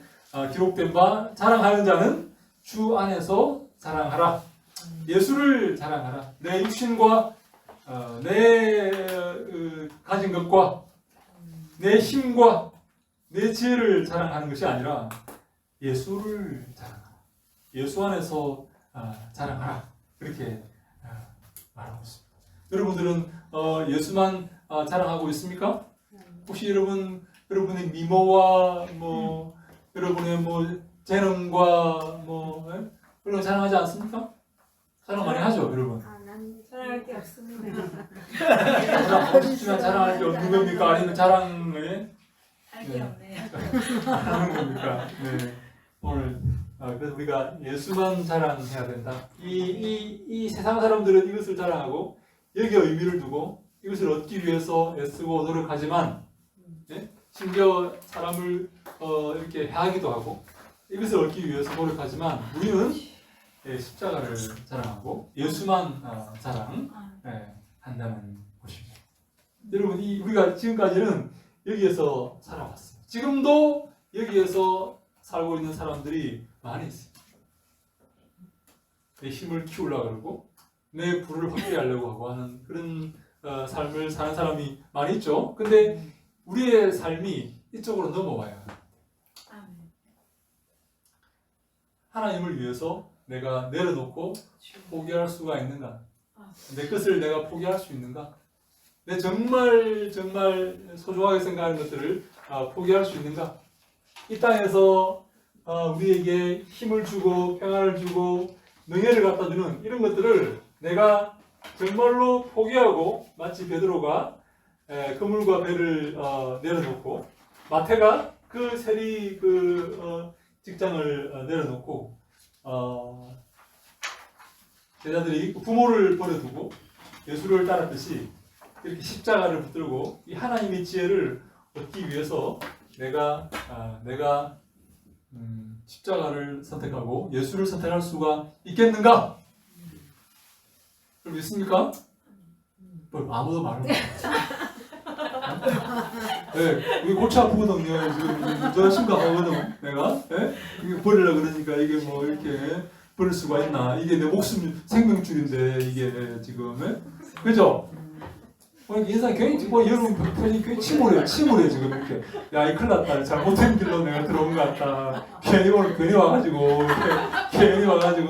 기록된 바 자랑하는 자는 주 안에서 자랑하라. 예수를 자랑하라. 내 육신과 내 가진 것과 내 힘과 내 지혜를 자랑하는 것이 아니라 예수를 자랑하라. 예수 안에서 자랑하라. 그렇게 말하고 있습니다. 여러분들은 예수만 자랑하고 있습니까? 혹시 여러분의 미모와 여러분의 재능과 그런 거 자랑하지 않습니까? 자랑 많이 하죠, 여러분. 자랑할 게 없습니다. 자랑하고 싶지만 자랑할 게 없는 겁니까? 아니면 자랑을 할 게 없네요. 하는 겁니까? 네. 오늘 그래서 우리가 예수만 자랑해야 된다. 이 세상 사람들은 이것을 자랑하고 여기에 의미를 두고 이것을 얻기 위해서 애쓰고 노력하지만, 네? 심지어 사람을 이렇게 해하기도 하고 이것을 얻기 위해서 노력하지만 우리는 십자가를 자랑하고 예수만 자랑한다는 것입니다. 여러분, 우리가 지금까지는 여기에서 살아왔어요. 지금도 여기에서 살고 있는 사람들이 많이 있습니다. 내 힘을 키우려고 그러고 내 부를 확대하려고 하고 하는 그런 삶을 사는 사람이 많이 있죠. 근데 우리의 삶이 이쪽으로 넘어와야 해요. 아멘. 하나님을 위해서 내가 내려놓고 포기할 수가 있는가? 내 것을 내가 포기할 수 있는가? 내 정말 소중하게 생각하는 것들을 포기할 수 있는가? 이 땅에서 우리에게 힘을 주고 평안을 주고 능애를 갖다 주는 이런 것들을 내가 정말로 포기하고 마치 베드로가 그물과 배를 내려놓고 마태가 그 세리 직장을 내려놓고 제자들이 부모를 버려두고 예수를 따랐듯이 이렇게 십자가를 붙들고 이 하나님의 지혜를 얻기 위해서 내가 십자가를 선택하고 예수를 선택할 수가 있겠는가? 그럼 믿습니까? 아무도 말을 못해요. 네, 이게 골치 아프거든요. 지금 저 심각하거든. 내가 이게 버리려 그러니까 이게 뭐 이렇게 버릴 수가 있나? 이게 내 목숨 생명줄인데 이게 지금 그죠? 인상 괜히 여러분 편이 괜히 침울해 지금 이렇게. 야, 이 큰일 났다. 잘못된 길로 내가 들어온 것 같다. 괜히 와가지고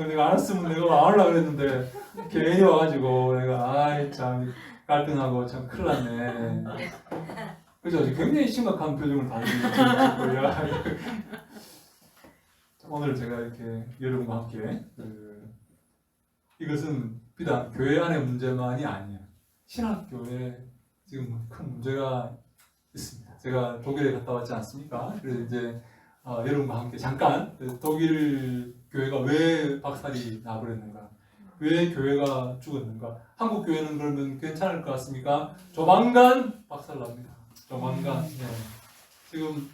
내가 알았으면 내가 안 하려고 그랬는데 괜히 와가지고 내가 아이 참 갈등하고 참 큰일 났네. 그죠? 굉장히 심각한 표정을 받는 거예요. 오늘 제가 이렇게 여러분과 함께 이것은 비단 교회 안의 문제만이 아니에요. 신학교에 지금 큰 문제가 있습니다. 제가 독일에 갔다 왔지 않습니까? 그래서 이제 여러분과 함께 잠깐 독일 교회가 왜 박살이 나버렸는가? 왜 교회가 죽었는가? 한국 교회는 그러면 괜찮을 것 같습니까? 조만간 박살납니다. 조만간. 네. 지금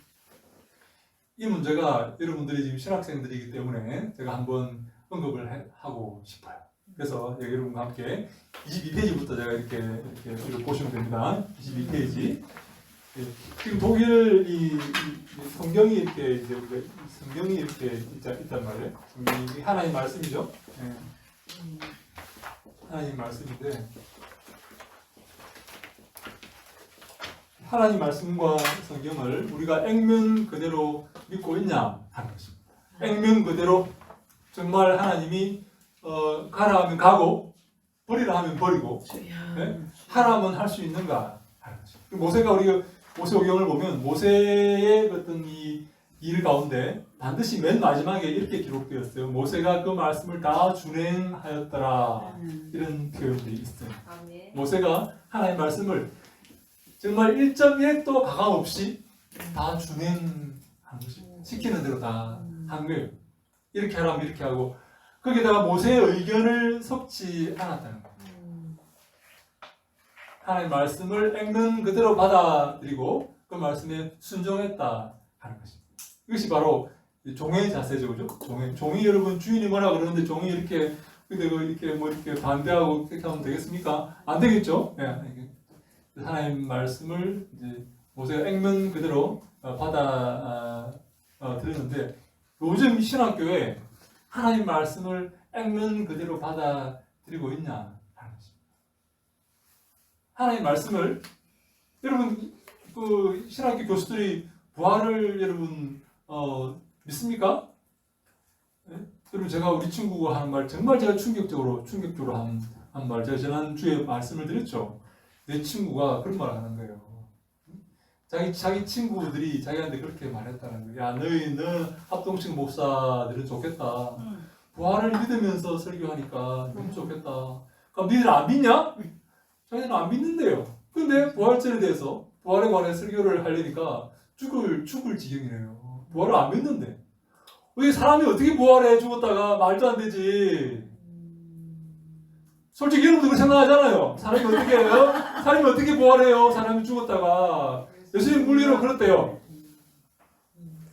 이 문제가 여러분들이 지금 신학생들이기 때문에 제가 한번 언급을 하고 싶어요. 그래서 여러분과 함께 22페이지부터 제가 이렇게 보시면 됩니다. 22페이지. 지금 독일 이 성경이 이렇게 성경이 이렇게 있단 말이에요. 성경이 하나님 말씀이죠. 네. 하나님 말씀인데 하나님 말씀과 성경을 우리가 액면 그대로 믿고 있냐 하는 것입니다. 액면 그대로 정말 하나님이 가라 하면 가고 버리라 하면 버리고 네? 하라 하면 할 수 있는가 하는 것입니다. 모세가 우리가 모세오경을 보면 모세의 어떤 이 일 가운데 반드시 맨 마지막에 이렇게 기록되었어요. 모세가 그 말씀을 다 준행하였더라. 이런 표현들이 있어요. 아멘. 모세가 하나님 말씀을 정말 1.1도 가감 없이 다 준행한 것입니다. 시키는 대로 다 한 거예요. 이렇게 하라면 이렇게 하고 거기다가 모세의 의견을 섞지 않았다는 거예요. 하나님 말씀을 액면 그대로 받아들이고 그 말씀에 순종했다 하는 것입니다. 이것이 바로 종의 자세죠, 그죠? 종이 여러분 주인이 뭐라 그러는데 종이 이렇게 이렇게 반대하고 이렇게 하면 되겠습니까? 안 되겠죠? 네. 하나님 말씀을 이제 모세가 액면 그대로 들었는데 요즘 신학교에 하나님 말씀을 액면 그대로 받아들이고 있냐 하는 것입니다. 하나님 말씀을 여러분 그 신학교 교수들이 부활을 여러분 믿습니까? 네? 여러분 제가 우리 친구가 하는 말 정말 제가 충격적으로 한 말 제가 지난주에 말씀을 드렸죠. 내 친구가 그런 말을 하는 거예요. 자기 친구들이 자기한테 그렇게 말했다는 거예요. 야, 너 합동식 목사들은 좋겠다. 부활을 믿으면서 설교하니까 너무 좋겠다. 그럼 니들 안 믿냐? 자기는 안 믿는데요. 근데 부활절에 대해서 부활에 관해 설교를 하려니까 죽을 지경이래요. 부활을 안 믿는데. 이 사람이 어떻게 부활해 죽었다가 말도 안 되지. 솔직히 여러분들 그렇게 생각하잖아요. 사람이 어떻게 해요? 사람이 어떻게 부활해요? 사람이 죽었다가. 예수님 물리로 그랬대요.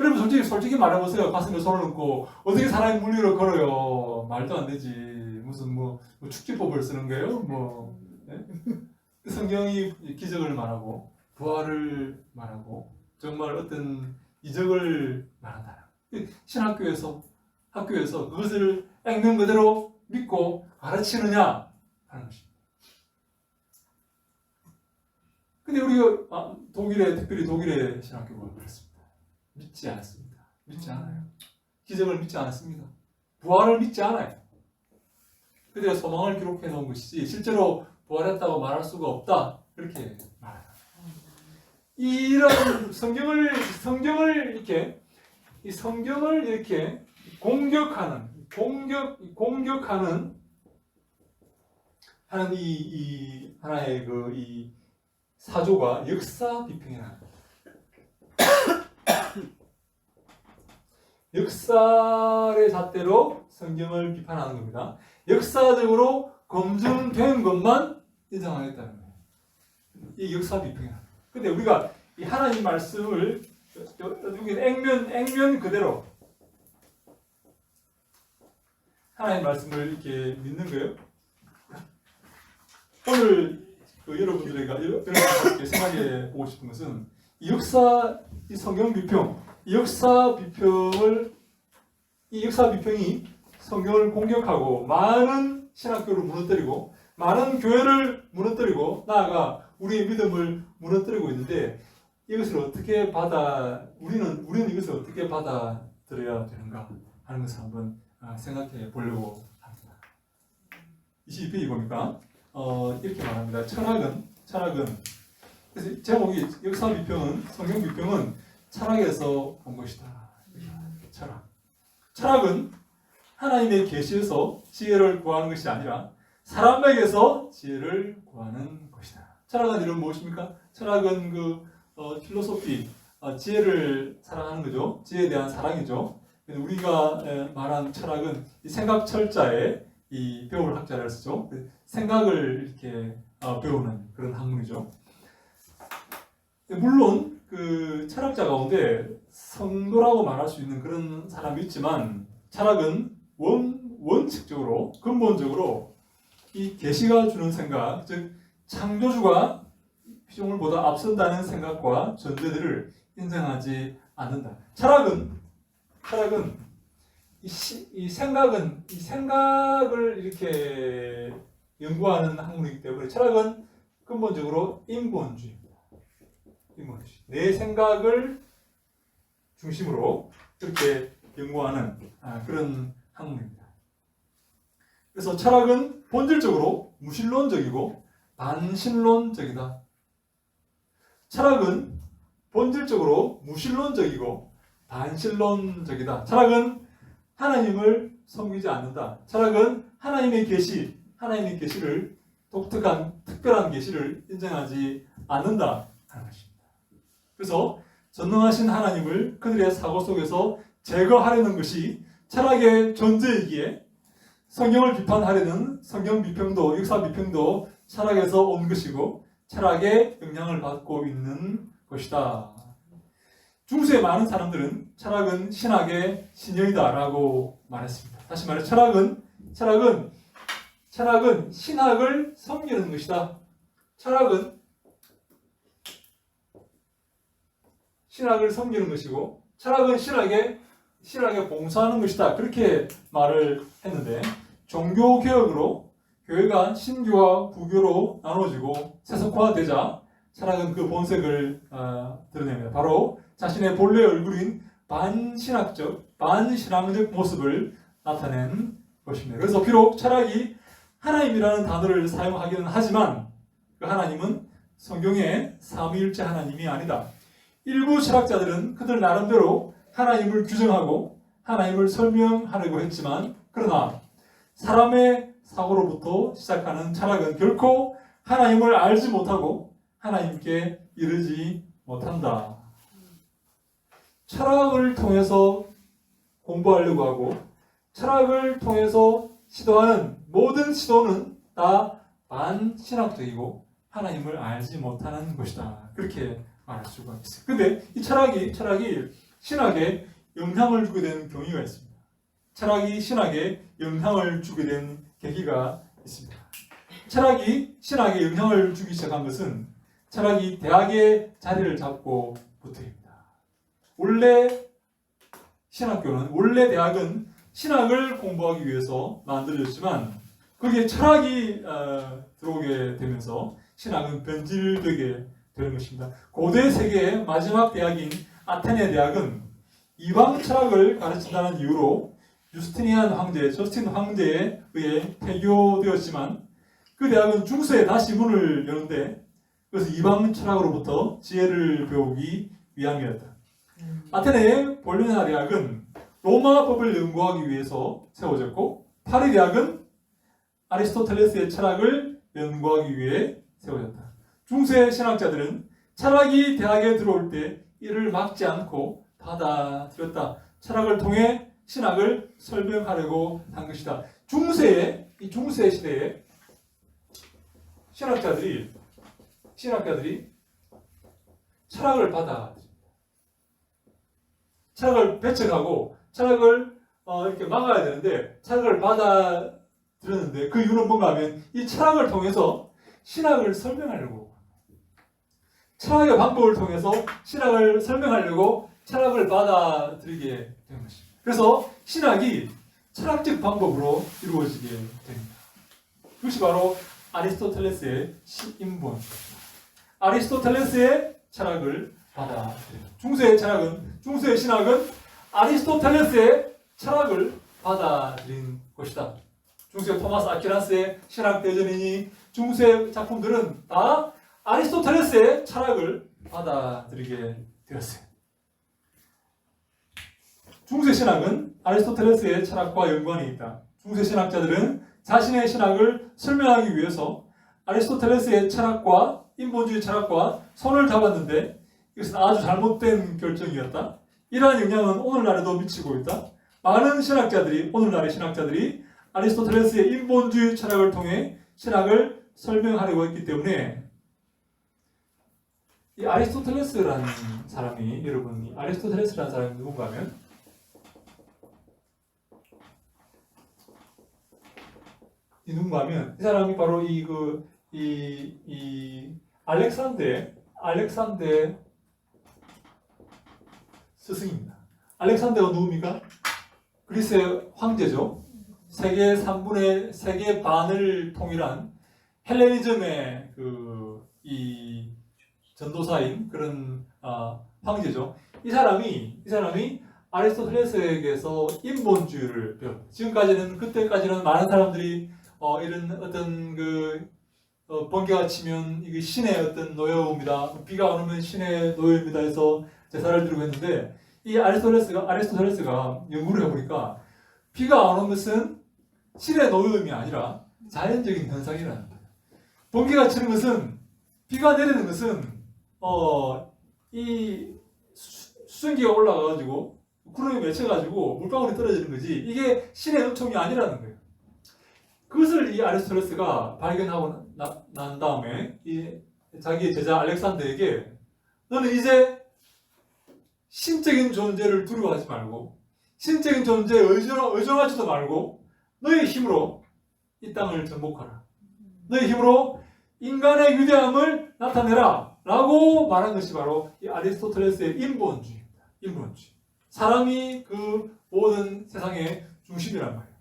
여러분 솔직히 말해보세요. 가슴에 손을 얹고 어떻게 사람이 물리로 걸어요? 말도 안 되지. 무슨 뭐 축지법을 쓰는 거예요? 네? 성경이 기적을 말하고 부활을 말하고 정말 어떤 이적을 말한다. 신학교에서 학교에서 그것을 액면 그대로 믿고 가르치느냐 하는 것입니다. 근데 우리가 특별히 독일의 신학교가 그렇습니다. 믿지 않습니다. 믿지 않아요. 기적을 믿지 않습니다. 부활을 믿지 않아요. 그들의 소망을 기록해 놓은 것이지 실제로 부활했다고 말할 수가 없다. 그렇게 말합니다. 이런 성경을 이렇게 공격하는 하는 이 하나의 이 사조가 역사 비평이라는 거예요. 역사의 잣대로 성경을 비판하는 겁니다. 역사적으로 검증된 것만 인정하겠다는 거예요. 이 역사 비평이라는 거예요. 근데 우리가 이 하나님 말씀을 여기 액면 그대로 하나님 말씀을 이렇게 믿는 거예요. 오늘 여러분들에게 생각해 보고 싶은 것은 이 성경 비평, 이 역사 비평이 성경을 공격하고 많은 신학교를 무너뜨리고 많은 교회를 무너뜨리고 나아가 우리의 믿음을 무너뜨리고 있는데 이것을 어떻게 우리는 이것을 어떻게 받아들여야 되는가 하는 것을 한번 생각해 보려고 합니다. 22페이지 보니까 이렇게 말합니다. 철학은 그래서 제목이 역사 비평은 성경 비평은 철학에서 온 것이다. 철학은 하나님의 계시에서 지혜를 구하는 것이 아니라 사람에게서 지혜를 구하는 것이다. 철학은 이런 무엇입니까? 철학은 필로소피, 지혜를 사랑하는 거죠. 지혜에 대한 사랑이죠. 우리가 말한 철학은 이 생각 철자에 이 배울 학자를 쓰죠. 생각을 이렇게 배우는 그런 학문이죠. 물론 그 철학자 가운데 성도라고 말할 수 있는 그런 사람이 있지만 철학은 원칙적으로 근본적으로 이 계시가 주는 생각, 즉 창조주가 피조물보다 앞선다는 생각과 전제들을 인정하지 않는다. 철학은 이 생각을 이렇게 연구하는 학문이기 때문에 철학은 근본적으로 인본주의입니다. 내 생각을 중심으로 그렇게 연구하는 그런 학문입니다. 그래서 철학은 본질적으로 무신론적이고 반신론적이다. 철학은 본질적으로 무신론적이고 반신론적이다. 철학은 하나님을 섬기지 않는다. 철학은 하나님의 계시를 특별한 계시를 인정하지 않는다 하는 것입니다. 그래서 전능하신 하나님을 그들의 사고 속에서 제거하려는 것이 철학의 존재이기에 성경을 비판하려는 성경 비평도 역사 비평도 철학에서 온 것이고 철학의 영향을 받고 있는 것이다. 중세의 많은 사람들은 철학은 신학의 신형이다라고 말했습니다. 다시 말해 철학은 신학을 섬기는 것이다. 철학은 신학을 섬기는 것이고 철학은 신학에 봉사하는 것이다. 그렇게 말을 했는데 종교개혁으로 교회가 신교와 부교로 나눠지고 세속화되자 철학은 그 본색을 드러냅니다. 바로 자신의 본래 얼굴인 반신앙적 모습을 나타낸 것입니다. 그래서 비록 철학이 하나님이라는 단어를 사용하기는 하지만 그 하나님은 성경의 삼위일체 하나님이 아니다. 일부 철학자들은 그들 나름대로 하나님을 규정하고 하나님을 설명하려고 했지만 그러나 사람의 사고로부터 시작하는 철학은 결코 하나님을 알지 못하고 하나님께 이르지 못한다. 철학을 통해서 공부하려고 하고 철학을 통해서 시도하는 모든 시도는 다 반신학적이고 하나님을 알지 못하는 것이다. 그렇게 말할 수가 있어요. 근데 이 철학이 신학에 영향을 주게 된 경위가 있습니다. 철학이 신학에 영향을 주게 된 계기가 있습니다. 철학이 신학에 영향을 주기 시작한 것은 철학이 대학의 자리를 잡고부터입니다. 원래 대학은 신학을 공부하기 위해서 만들어졌지만 거기에 철학이 들어오게 되면서 신학은 변질되게 되는 것입니다. 고대 세계의 마지막 대학인 아테네 대학은 이방 철학을 가르친다는 이유로 유스티니안 황제, 저스틴 황제에 의해 폐교되었지만 그 대학은 중세에 다시 문을 여는데 그래서 이방 철학으로부터 지혜를 배우기 위함이었다. 아테네의 볼로냐 대학은 로마법을 연구하기 위해서 세워졌고 파리 대학은 아리스토텔레스의 철학을 연구하기 위해 세워졌다. 중세 신학자들은 철학이 대학에 들어올 때 이를 막지 않고 받아들였다. 철학을 통해 신학을 설명하려고 한 것이다. 중세 시대에 신학자들이 철학을 철학을 배척하고 철학을 이렇게 막아야 되는데 철학을 받아들였는데 그 이유는 뭔가 하면 이 철학을 통해서 신학을 설명하려고 철학의 방법을 통해서 신학을 설명하려고 철학을 받아들이게 된 것입니다. 그래서 신학이 철학적 방법으로 이루어지게 됩니다. 그것이 바로 아리스토텔레스의 인본, 아리스토텔레스의 철학을 받아들여요. 중세의 신학은 아리스토텔레스의 철학을 받아들인 것이다. 중세 토마스 아퀴나스의 신학 대전이니 중세 작품들은 다 아리스토텔레스의 철학을 받아들이게 되었어요. 중세 신학은 아리스토텔레스의 철학과 연관이 있다. 중세 신학자들은 자신의 신학을 설명하기 위해서 아리스토텔레스의 철학과 인본주의 철학과 손을 잡았는데 이것은 아주 잘못된 결정이었다. 이러한 영향은 오늘날에도 미치고 있다. 많은 신학자들이, 오늘날의 신학자들이 아리스토텔레스의 인본주의 철학을 통해 신학을 설명하려고 했기 때문에 이 아리스토텔레스라는 사람이, 여러분, 아리스토텔레스라는 사람이 누군가 하면 이 사람이 바로 알렉산데 스승입니다. 알렉산데가 누굽니까? 그리스의 황제죠. 세계 반을 통일한 헬레니즘의 이 전도사인 그런 황제죠. 이 사람이 아리스토텔레스에게서 인본주의를 배웠어요. 그때까지는 많은 사람들이 이런 어떤 번개가 치면 이게 신의 어떤 노여움이다. 비가 오면 신의 노여움이다 해서 제사를 드리고 했는데 이 아리스토텔레스가 연구를 해보니까 비가 안 오는 것은 신의 노여움이 아니라 자연적인 현상이라는 거예요. 번개가 치는 것은, 비가 내리는 것은 이 수증기가 올라가가지고 구름이 맺혀가지고 물방울이 떨어지는 거지 이게 신의 은총이 아니라는 거예요. 그것을 이 아리스토텔레스가 발견하고 난 다음에 자기의 제자 알렉산더에게 너는 이제 신적인 존재를 두려워하지 말고 신적인 존재에 의존하지도 말고 너의 힘으로 이 땅을 정복하라. 너의 힘으로 인간의 위대함을 나타내라 라고 말한 것이 바로 이 아리스토텔레스의 인본주의입니다. 인본주의. 사람이 그 모든 세상의 중심이란 말이에요.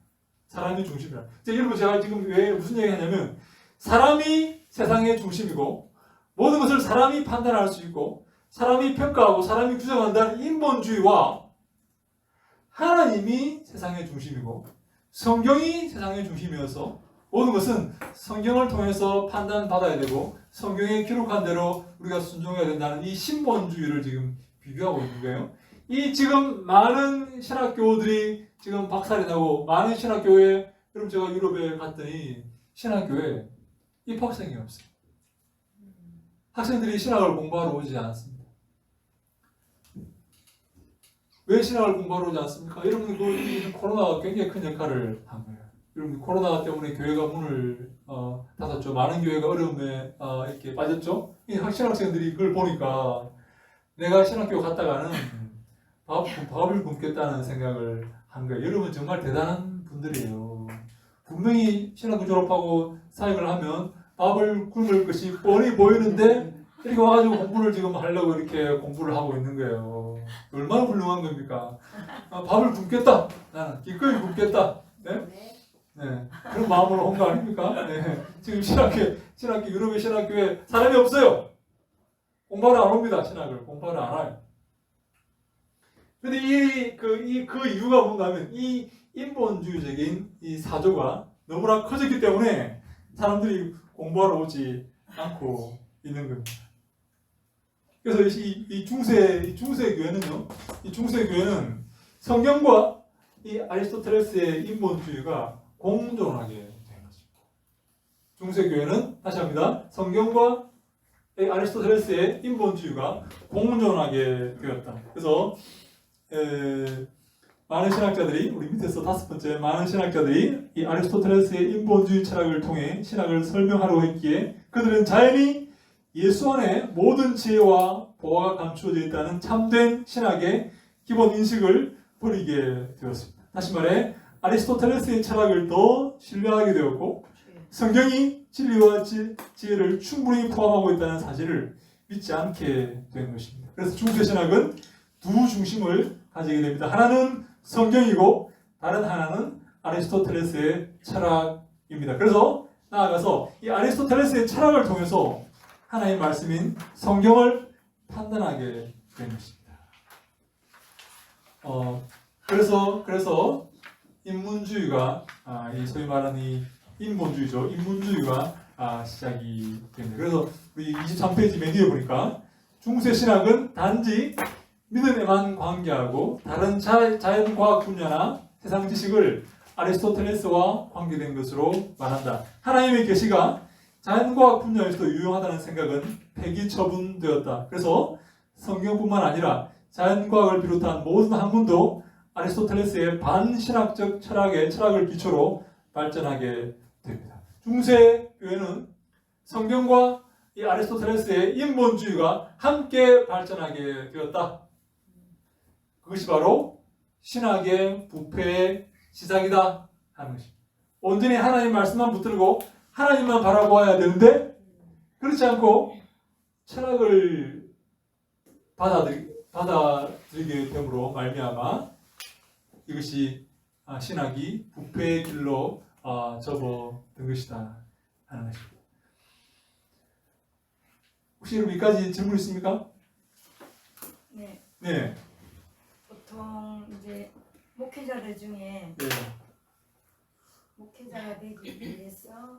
사람이 중심이란. 여러분 제가 지금 왜 무슨 얘기 하냐면 사람이 세상의 중심이고 모든 것을 사람이 판단할 수 있고 사람이 평가하고 사람이 규정한다는 인본주의와 하나님이 세상의 중심이고 성경이 세상의 중심이어서 모든 것은 성경을 통해서 판단받아야 되고 성경에 기록한 대로 우리가 순종해야 된다는 이 신본주의를 지금 비교하고 있는 거예요. 이 지금 많은 신학교들이 지금 박살이 나고 많은 신학교에, 여러분 제가 유럽에 갔더니 신학교에 입학생이 없어요. 학생들이 신학을 공부하러 오지 않습니다. 왜 신학을 공부하러 오지 않습니까? 여러분 코로나가 굉장히 큰 역할을 한 거예요. 여러분 코로나 때문에 교회가 문을 닫았죠. 많은 교회가 어려움에 이렇게 빠졌죠. 이 신학생들이 그걸 보니까 내가 신학교 갔다가는 밥을 굶겠다는 생각을 한 거예요. 여러분 정말 대단한 분들이에요. 분명히 신학교 졸업하고 사역을 하면 밥을 굶을 것이 뻔히 보이는데 이렇게 와가지고 공부를 지금 하려고 이렇게 공부를 하고 있는 거예요. 얼마나 훌륭한 겁니까? 밥을 굶겠다. 나는 기꺼이 굶겠다. 네? 네. 그런 마음으로 온 거 아닙니까? 네. 지금 신학교 유럽의 신학교에 사람이 없어요. 공부하러 안 옵니다. 신학을 공부하러 안 와요. 근데 그 이유가 뭔가 하면 이 인본주의적인 이 사조가 너무나 커졌기 때문에 사람들이 공부하러 오지 않고 있는 겁니다. 그래서 이 중세 교회는요, 이 중세 교회는 성경과 이 아리스토텔레스의 인본주의가 공존하게 된 것입니다. 중세 교회는 다시 합니다. 성경과 이 아리스토텔레스의 인본주의가 공존하게 되었다. 그래서 많은 신학자들이 우리 밑에서 5번째 많은 신학자들이 이 아리스토텔레스의 인본주의 철학을 통해 신학을 설명하려고 했기에 그들은 자연히 예수 안에 모든 지혜와 보화가 감추어져 있다는 참된 신학의 기본 인식을 버리게 되었습니다. 다시 말해 아리스토텔레스의 철학을 더 신뢰하게 되었고 성경이 진리와 지혜를 충분히 포함하고 있다는 사실을 믿지 않게 된 것입니다. 그래서 중세 신학은 두 중심을 가지게 됩니다. 하나는 성경이고 다른 하나는 아리스토텔레스의 철학입니다. 그래서 나아가서 이 아리스토텔레스의 철학을 통해서 하나님의 말씀인 성경을 판단하게 된 것입니다. 그래서 인문주의가 이 소위 말하는 이 인본주의죠. 인문주의가 시작이 됩니다. 그래서 우리 23페이지 맨 뒤에 보니까 중세 신학은 단지 믿음에만 관계하고 다른 자연과학 분야나 세상 지식을 아리스토텔레스와 관계된 것으로 말한다. 하나님의 계시가 자연과학 분야에서도 유용하다는 생각은 폐기 처분되었다. 그래서 성경뿐만 아니라 자연과학을 비롯한 모든 학문도 아리스토텔레스의 반신학적 철학을 기초로 발전하게 됩니다. 중세 교회는 성경과 이 아리스토텔레스의 인본주의가 함께 발전하게 되었다. 그것이 바로 신학의 부패의 시작이다 하는 것입니다. 온전히 하나님 말씀만 붙들고 하나님만 바라보아야 되는데 그렇지 않고 철학을 받아들이게 됨으로 말미암아 이것이 신학이 부패의 길로 접어든 것이다 하는 것입니다. 혹시 여기까지 질문 있습니까? 네. 네. 보통 이제 목회자들 중에 네. 목회자가 되기 위해서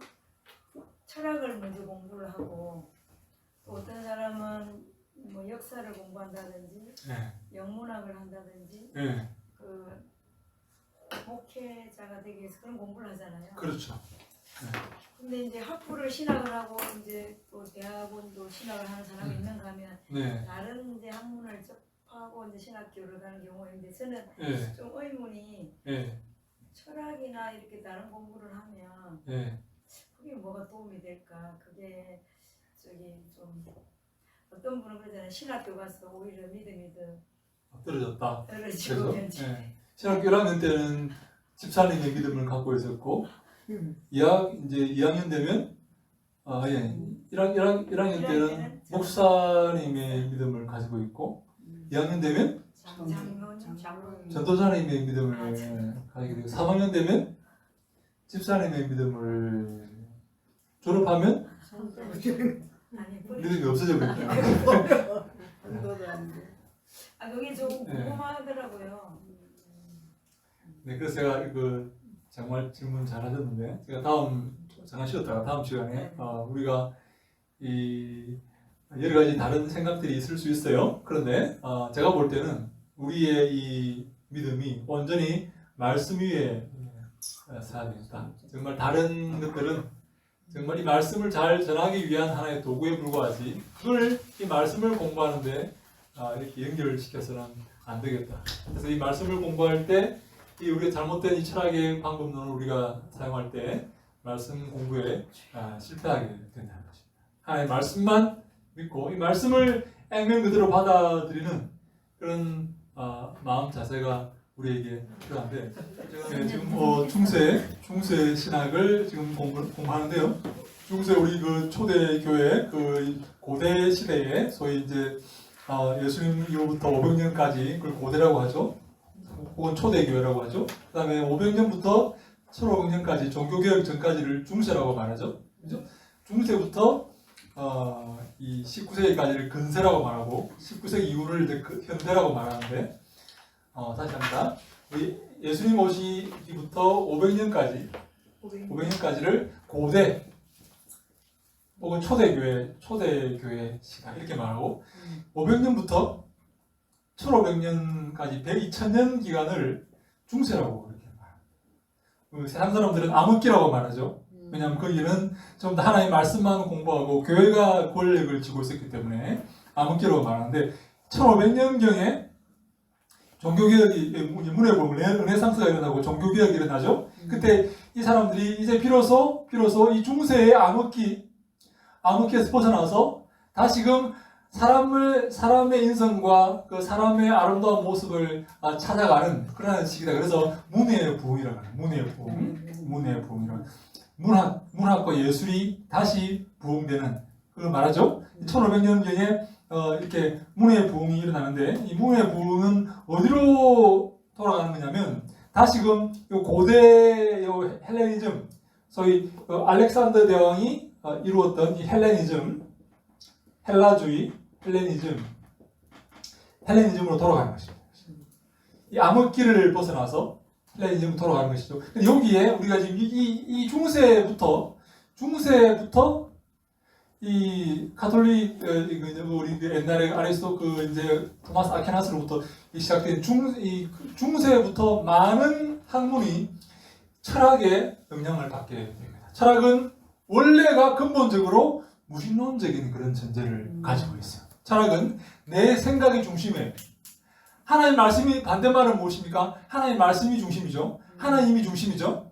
철학을 먼저 공부를 하고 또 어떤 사람은 뭐 역사를 공부한다든지 네. 영문학을 한다든지 네. 그 목회자가 되기 위해서 그런 공부를 하잖아요. 그렇죠. 근데 이제 학부를 신학을 하고 이제 또 대학원도 신학을 하는 사람이 있는가 하면 네. 다른 이제 학문을 접하고 이제 신학교를 가는 경우가 있는데 저는 네. 좀 의문이 네. 철학이나 이렇게 다른 공부를 하면 네. 그게 뭐가 도움이 될까? 그게 저기 좀 어떤 분은 그러잖아요. 신학교 가서 오히려 믿음이 더 떨어졌다. 떨어지고 그래서 신학교 1학년 때는 집사님의 믿음을 갖고 있었고 2학년 되면 1학년 때는 목사님의 믿음을 가지고 있고 2학년 되면 전도사님의 믿음을 가지게 되고 3학년 되면 집사님의 믿음을 졸업하면 믿음이 없어져 버린다. 그게 좀 궁금하더라고요. 네, 그래서 제가 정말 질문 잘하셨는데 제가 잠깐 쉬었다가 다음 시간에 우리가 이 여러 가지 다른 생각들이 있을 수 있어요. 그런데 제가 볼 때는 우리의 이 믿음이 온전히 말씀 위에 서야 되겠다. 정말 다른 것들은 정말 이 말씀을 잘 전하기 위한 하나의 도구에 불과하지 그걸 이 말씀을 공부하는데 이렇게 연결시켜서는 안 되겠다. 그래서 이 말씀을 공부할 때 이 우리가 잘못된 이 철학의 방법론을 우리가 사용할 때 말씀 공부에 실패하게 된다는 것입니다. 하나님의 말씀만 믿고 이 말씀을 액면 그대로 받아들이는 그런 마음 자세가 우리에게 필요한데 제가 지금 중세 신학을 지금 공부하는데요. 중세 우리 그 초대 교회 그 고대 시대에 소위 이제 예수님 이후부터 500년까지 그걸 고대라고 하죠. 혹은 초대교회라고 하죠. 그 다음에 500년부터 1500년까지 종교개혁 전까지를 중세라고 말하죠. 그죠? 중세부터 이 19세기까지를 근세라고 말하고 19세기 이후를 이제 현대라고 말하는데 다시 합니다. 예수님 오시기부터 500년까지를 고대 혹은 초대교회 시간 이렇게 말하고 500년부터 1500년까지 2000년 기간을 중세라고 이렇게 말합니다. 세상 사람들은 암흑기라고 말하죠. 왜냐하면 거기는 좀 더 하나님의 말씀만 공부하고 교회가 권력을 쥐고 있었기 때문에 암흑기라고 말하는데 1500년경에 종교개혁이 문에 보면 르네상스가 일어나고 종교개혁이 일어나죠. 그때 이 사람들이 이제 비로소 이 중세의 암흑기에서 벗어나서 다시금 사람의 인성과 그 사람의 아름다운 모습을 찾아가는 그런 시기다. 그래서 문해의 부흥이라고 해요. 문해의 부흥이라고. 문학과 예술이 다시 부흥되는 그걸 말하죠. 1500년경에 이렇게 문해의 부흥이 일어나는데 이 문해의 부흥은 어디로 돌아가는 거냐면 다시금 고대 헬레니즘, 소위 알렉산더 대왕이 이루었던 이 헬라주의, 헬레니즘으로 돌아가는 것입니다. 이 암흑기를 벗어나서 헬레니즘으로 돌아가는 것이죠. 근데 여기에 우리가 지금 이 중세부터 이 가톨릭 우리 옛날에 아리스토 이제 토마스 아퀴나스로부터 시작된 중세부터 많은 학문이 철학의 영향을 받게 됩니다. 철학은 원래가 근본적으로 무신론적인 그런 전제를 가지고 있어요. 철학은 내 생각이 중심에 하나님 말씀이 반대말은 무엇입니까? 하나님 말씀이 중심이죠. 하나님이 중심이죠.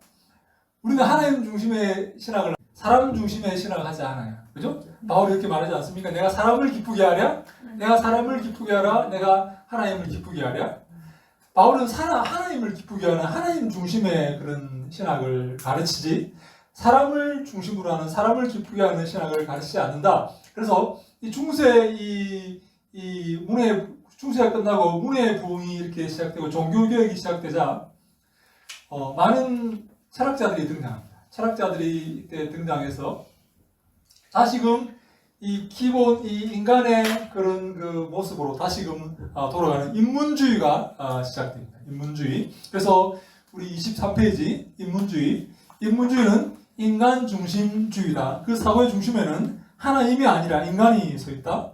우리는 하나님 중심의 신학을 사람 중심의 신학을 하지 않아요. 그죠? 바울이 이렇게 말하지 않습니까? 내가 사람을 기쁘게 하랴? 내가 사람을 기쁘게 하라? 내가 하나님을 기쁘게 하랴? 바울은 하나님을 기쁘게 하는 하나님 중심의 그런 신학을 가르치지 사람을 중심으로 하는 사람을 기쁘게 하는 신학을 가르치지 않는다. 그래서 이 중세가 끝나고 문해의 부흥이 이렇게 시작되고 종교개혁이 시작되자 많은 철학자들이 등장합니다. 철학자들이 이때 등장해서 다시금 이 기본 이 인간의 그런 그 모습으로 다시금 돌아가는 인문주의가 시작됩니다. 인문주의. 그래서 우리 23페이지 인문주의는 인간 중심주의다. 그 사고의 중심에는 하나님이 아니라 인간이 서 있다.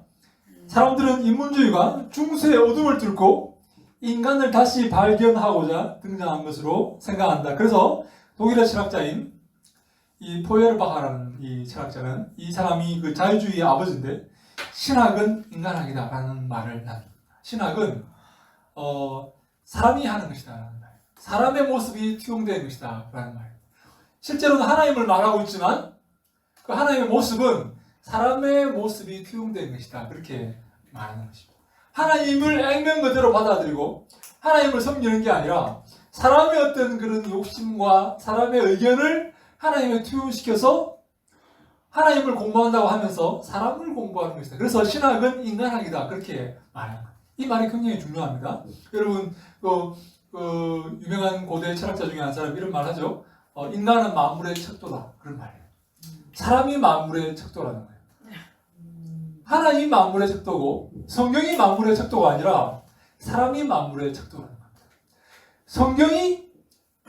사람들은 인문주의가 중세의 어둠을 뚫고 인간을 다시 발견하고자 등장한 것으로 생각한다. 그래서 독일의 철학자인 이 포에르바흐라는 이 철학자는 이 사람이 그 자유주의의 아버지인데 신학은 인간학이다라는 말을 납니다. 신학은 사람이 하는 것이다라는 말. 사람의 모습이 투영된 것이다라는 말. 실제로는 하나님을 말하고 있지만 그 하나님의 모습은 사람의 모습이 투영된 것이다. 그렇게 말하는 것입니다. 하나님을 액면 그대로 받아들이고 하나님을 섬기는 게 아니라 사람의 어떤 그런 욕심과 사람의 의견을 하나님에 투영시켜서 하나님을 공부한다고 하면서 사람을 공부하는 것이다. 그래서 신학은 인간학이다. 그렇게 말하는 거예요. 이 말이 굉장히 중요합니다. 여러분 유명한 고대 철학자 중에 한 사람이 이런 말 하죠. 인간은 만물의 척도다. 그런 말이에요. 사람이 만물의 척도라는 거예요. 하나님이 만물의 척도고 성경이 만물의 척도가 아니라 사람이 만물의 척도라는 겁니다. 성경이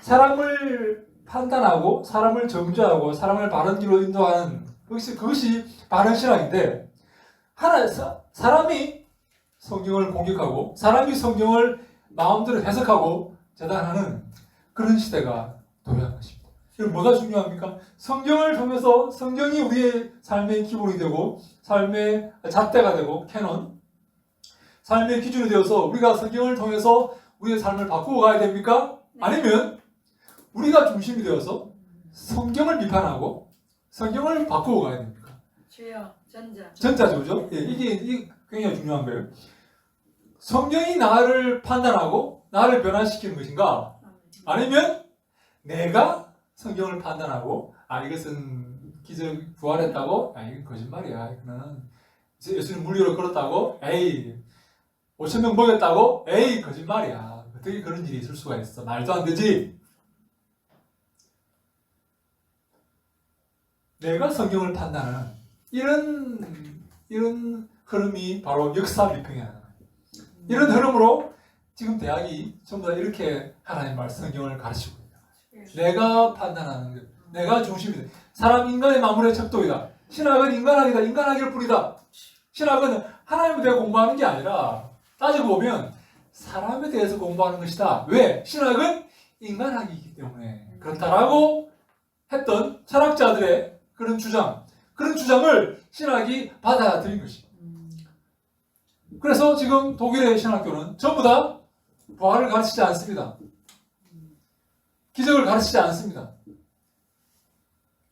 사람을 판단하고 사람을 정죄하고 사람을 바른 길로 인도하는 그것이 바른 신학인데 사람이 성경을 공격하고 사람이 성경을 마음대로 해석하고 재단하는 그런 시대가 도래한 것입니다. 그럼 뭐가 중요합니까? 성경을 통해서 성경이 우리의 삶의 기본이 되고 삶의 잣대가 되고 캐논 삶의 기준이 되어서 우리가 성경을 통해서 우리의 삶을 바꾸고 가야 됩니까? 아니면 우리가 중심이 되어서 성경을 비판하고 성경을 바꾸고 가야 됩니까? 주여 전자죠, 그죠? 예, 이게 굉장히 중요한 거예요. 성경이 나를 판단하고 나를 변화시키는 것인가? 아니면 내가 성경을 판단하고 이것은 기적 부활했다고? 이건 거짓말이야. 이거는 예수님 물리로 걸었다고? 에이. 5,000명 먹였다고? 에이, 거짓말이야. 어떻게 그런 일이 있을 수가 있어? 말도 안 되지? 내가 성경을 판단하는 이런 흐름이 바로 역사 비평이야. 이런 흐름으로 지금 대학이 전부 다 이렇게 하나님 말씀 성경을 가르치고 있다. 내가 판단하는 것, 내가 중심이다. 사람 인간의 만물의 척도이다. 신학은 인간학이다. 인간학일 뿐이다. 신학은 하나님에 대해 공부하는 게 아니라 따지고 보면 사람에 대해서 공부하는 것이다. 왜? 신학은 인간학이기 때문에 그렇다라고 했던 철학자들의 그런 주장을 신학이 받아들인 것이. 그래서 지금 독일의 신학교는 전부 다 부활을 가르치지 않습니다. 기적을 가르치지 않습니다.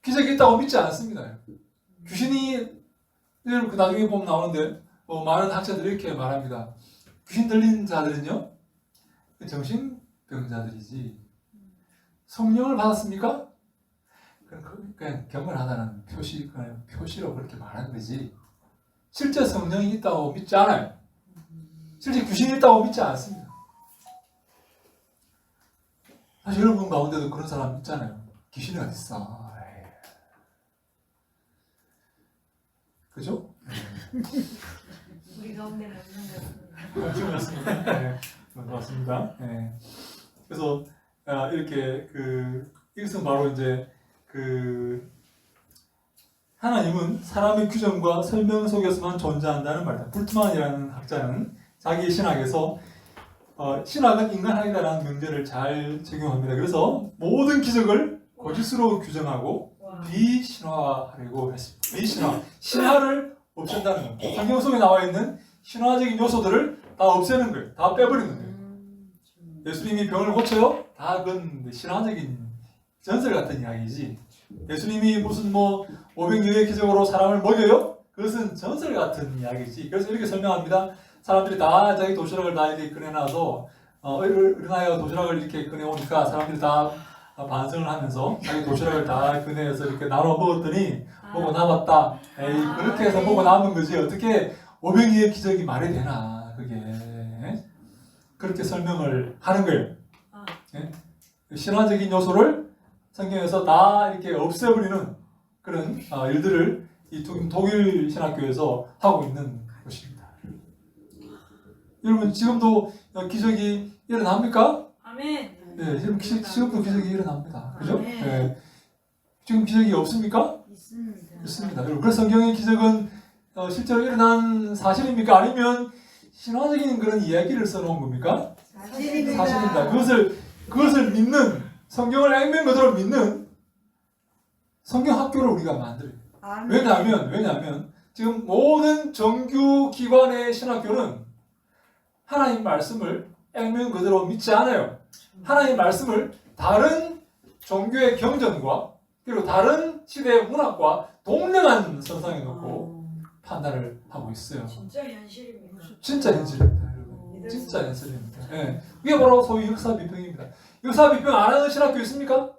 기적이 있다고 믿지 않습니다. 귀신이 나중에 보면 나오는데 많은 학자들이 이렇게 말합니다. 귀신 들린 자들은요 정신병자들이지 성령을 받았습니까? 그냥 경건하다는 표시로 그렇게 말하는 거지 실제 성령이 있다고 믿지 않아요. 실제 귀신이 있다고 믿지 않습니다. 사실 여러분 가운데도 그런 사람 있잖아요. 귀신이 어딨어. 그죠? 우리 가운데는 없는 것 같습니다. 지금 맞습니다. 네, 맞습니다. 네. 그래서 이렇게 이것은 바로 이제 하나님은 사람의 규정과 설명 속에서만 존재한다는 말이다. 불트만이라는 학자는 자기 신학에서 신학은 인간학이다라는 명제를 잘 적용합니다. 그래서 모든 기적을 거짓으로 규정하고 비신화하려고 했습니다. 비신화, 신화를 없앤다는 겁니다. 성경 속에 나와 있는 신화적인 요소들을 다 없애는 거예요. 다 빼버리는 거예요. 예수님이 병을 고쳐요? 다 그건 신화적인 전설 같은 이야기지. 예수님이 무슨 500여의 기적으로 사람을 먹여요? 그것은 전설 같은 이야기지. 그래서 이렇게 설명합니다. 사람들이 다 자기 도시락을 다 이렇게 꺼내놔서 어린아이가 도시락을 이렇게 꺼내오니까 사람들이 다 반성을 하면서 자기 도시락을 다 꺼내서 이렇게 나눠 먹었더니 먹고 남았다. 에이 그렇게 해서 먹고 남은 거지. 어떻게 500여의 기적이 말이 되나 그게. 그렇게 설명을 하는 거예요. 예? 신화적인 요소를 성경에서 다 이렇게 없애버리는 그런 일들을 이 독일 신학교에서 하고 있는 것입니다. 여러분 지금도 기적이 일어납니까? 아멘. 네, 지금도 기적이 일어납니다. 그죠? 아멘. 네. 지금 기적이 없습니까? 있습니다. 있습니다. 그래서 성경의 기적은 실제로 일어난 사실입니까? 아니면 신화적인 그런 이야기를 써놓은 겁니까? 사실입니다. 사실입니다. 그것을 믿는 성경을 액면 그대로 믿는 성경 학교를 우리가 만들어요. 왜냐하면 지금 모든 정규 기관의 신학교는 하나님 말씀을 액면 그대로 믿지 않아요. 하나님 말씀을 다른 종교의 경전과 그리고 다른 시대의 문학과 동등한 선상에 놓고 판단을 하고 있어요. 진짜 현실입니다. 진짜 현실입니다, 여러분. 진짜 현실입니다. 예. 이게 바로 소위 역사 비평입니다. 역사 비평 안 하는 신학교 있습니까?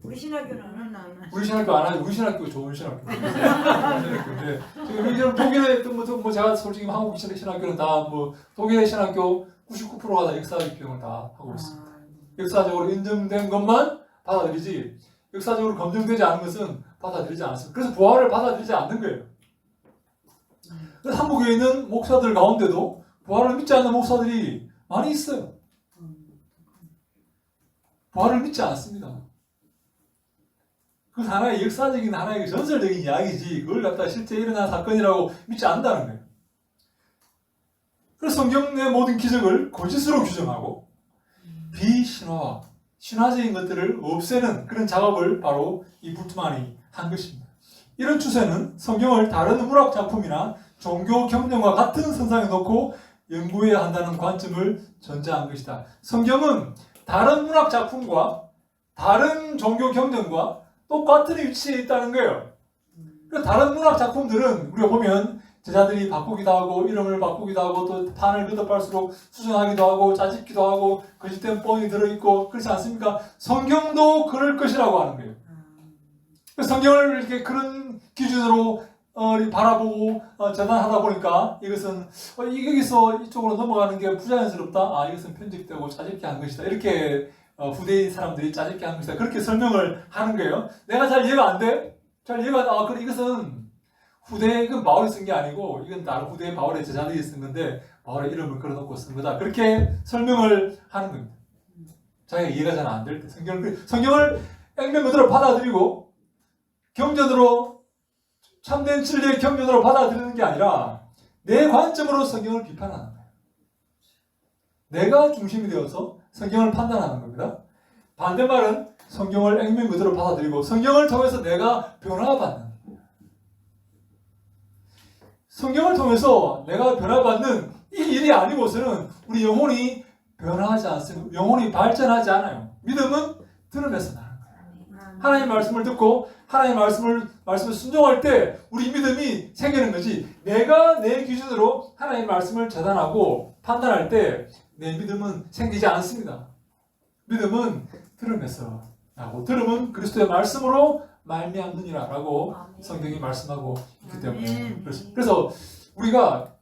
우리 신학교는 안 하나. 우리 신학교 안 하죠. 우리 신학교 좋은 신학교. 신학교인데 지금 독일의 제가 솔직히 한국 신학교는 다 독일의 신학교 99%가 다 역사 비평을 다 하고 있습니다. 역사적으로 인정된 것만 받아들이지 역사적으로 검증되지 않은 것은 받아들이지 않습니다. 그래서 부활을 받아들이지 않는 거예요. 그래서 한국에 있는 목사들 가운데도 부활을 믿지 않는 목사들이 많이 있어요. 부활을 믿지 않습니다. 그건 하나의 역사적인 하나의 전설적인 이야기지 그걸 갖다 실제 일어난 사건이라고 믿지 않는다는 거예요. 그래서 성경의 모든 기적을 거짓으로 규정하고 비신화와 신화적인 것들을 없애는 그런 작업을 바로 이 불트만이 한 것입니다. 이런 추세는 성경을 다른 문학 작품이나 종교 경전과 같은 선상에 놓고 연구해야 한다는 관점을 전제한 것이다. 성경은 다른 문학 작품과 다른 종교 경전과 똑같은 위치에 있다는 거예요. 다른 문학 작품들은 우리가 보면 제자들이 바꾸기도 하고 이름을 바꾸기도 하고 또 판을 거듭할수록 수정하기도 하고 짜집기도 하고 거짓된 뻥이 들어있고 그렇지 않습니까? 성경도 그럴 것이라고 하는 거예요. 성경을 이렇게 그런 기준으로 바라보고 재단하다 보니까 이것은 여기서 이쪽으로 넘어가는 게 부자연스럽다. 아, 이것은 편집되고 짜집게 한 것이다. 이렇게 후대인 사람들이 짜집게 한 것이다. 그렇게 설명을 하는 거예요. 내가 잘 이해가 안 돼? 잘 이해가 안 돼? 아, 그래, 이것은 이건 바울이 쓴 게 아니고 이건 다른 후대 바울의 제자들이 쓴 건데 바울의 이름을 걸어놓고 쓴 거다. 그렇게 설명을 하는 겁니다. 자기가 이해가 잘 안 될 때 성경을 액면 그대로 받아들이고 경전으로 참된 진리의 경전으로 받아들이는 게 아니라 내 관점으로 성경을 비판하는 거예요. 내가 중심이 되어서 성경을 판단하는 겁니다. 반대말은 성경을 액면 그대로 받아들이고 성경을 통해서 내가 변화받는 거예요. 성경을 통해서 내가 변화받는 이 일이 아니고서는 우리 영혼이 변화하지 않습니다. 영혼이 발전하지 않아요. 믿음은 들음에서 나는 거예요. 하나님의 말씀을 듣고 하나님의 말씀을 순종할 때 우리 믿음이 생기는 거지. 내가 내 기준으로 하나님의 말씀을 재단하고 판단할 때 내 믿음은 생기지 않습니다. 믿음은 들음에서 나고 들음은 그리스도의 말씀으로 말미암느니라라고 성경이 말씀하고 있기 때문에 그래서 우리가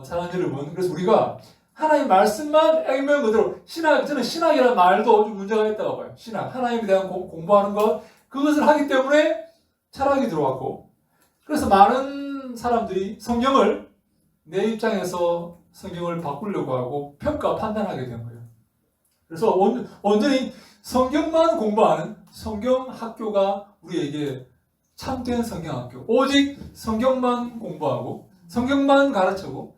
사랑하는 여러분, 그래서 우리가 하나님 말씀만 액면 그대로 저는 신학이라는 말도 좀 문제가 있다고 봐요. 신학, 하나님에 대한 공부하는 것, 그것을 하기 때문에 철학이 들어왔고, 그래서 많은 사람들이 성경을 내 입장에서 성경을 바꾸려고 하고 평가, 판단하게 된 거예요. 그래서 온전히 성경만 공부하는 성경학교가 우리에게 참된 성경학교, 오직 성경만 공부하고 성경만 가르치고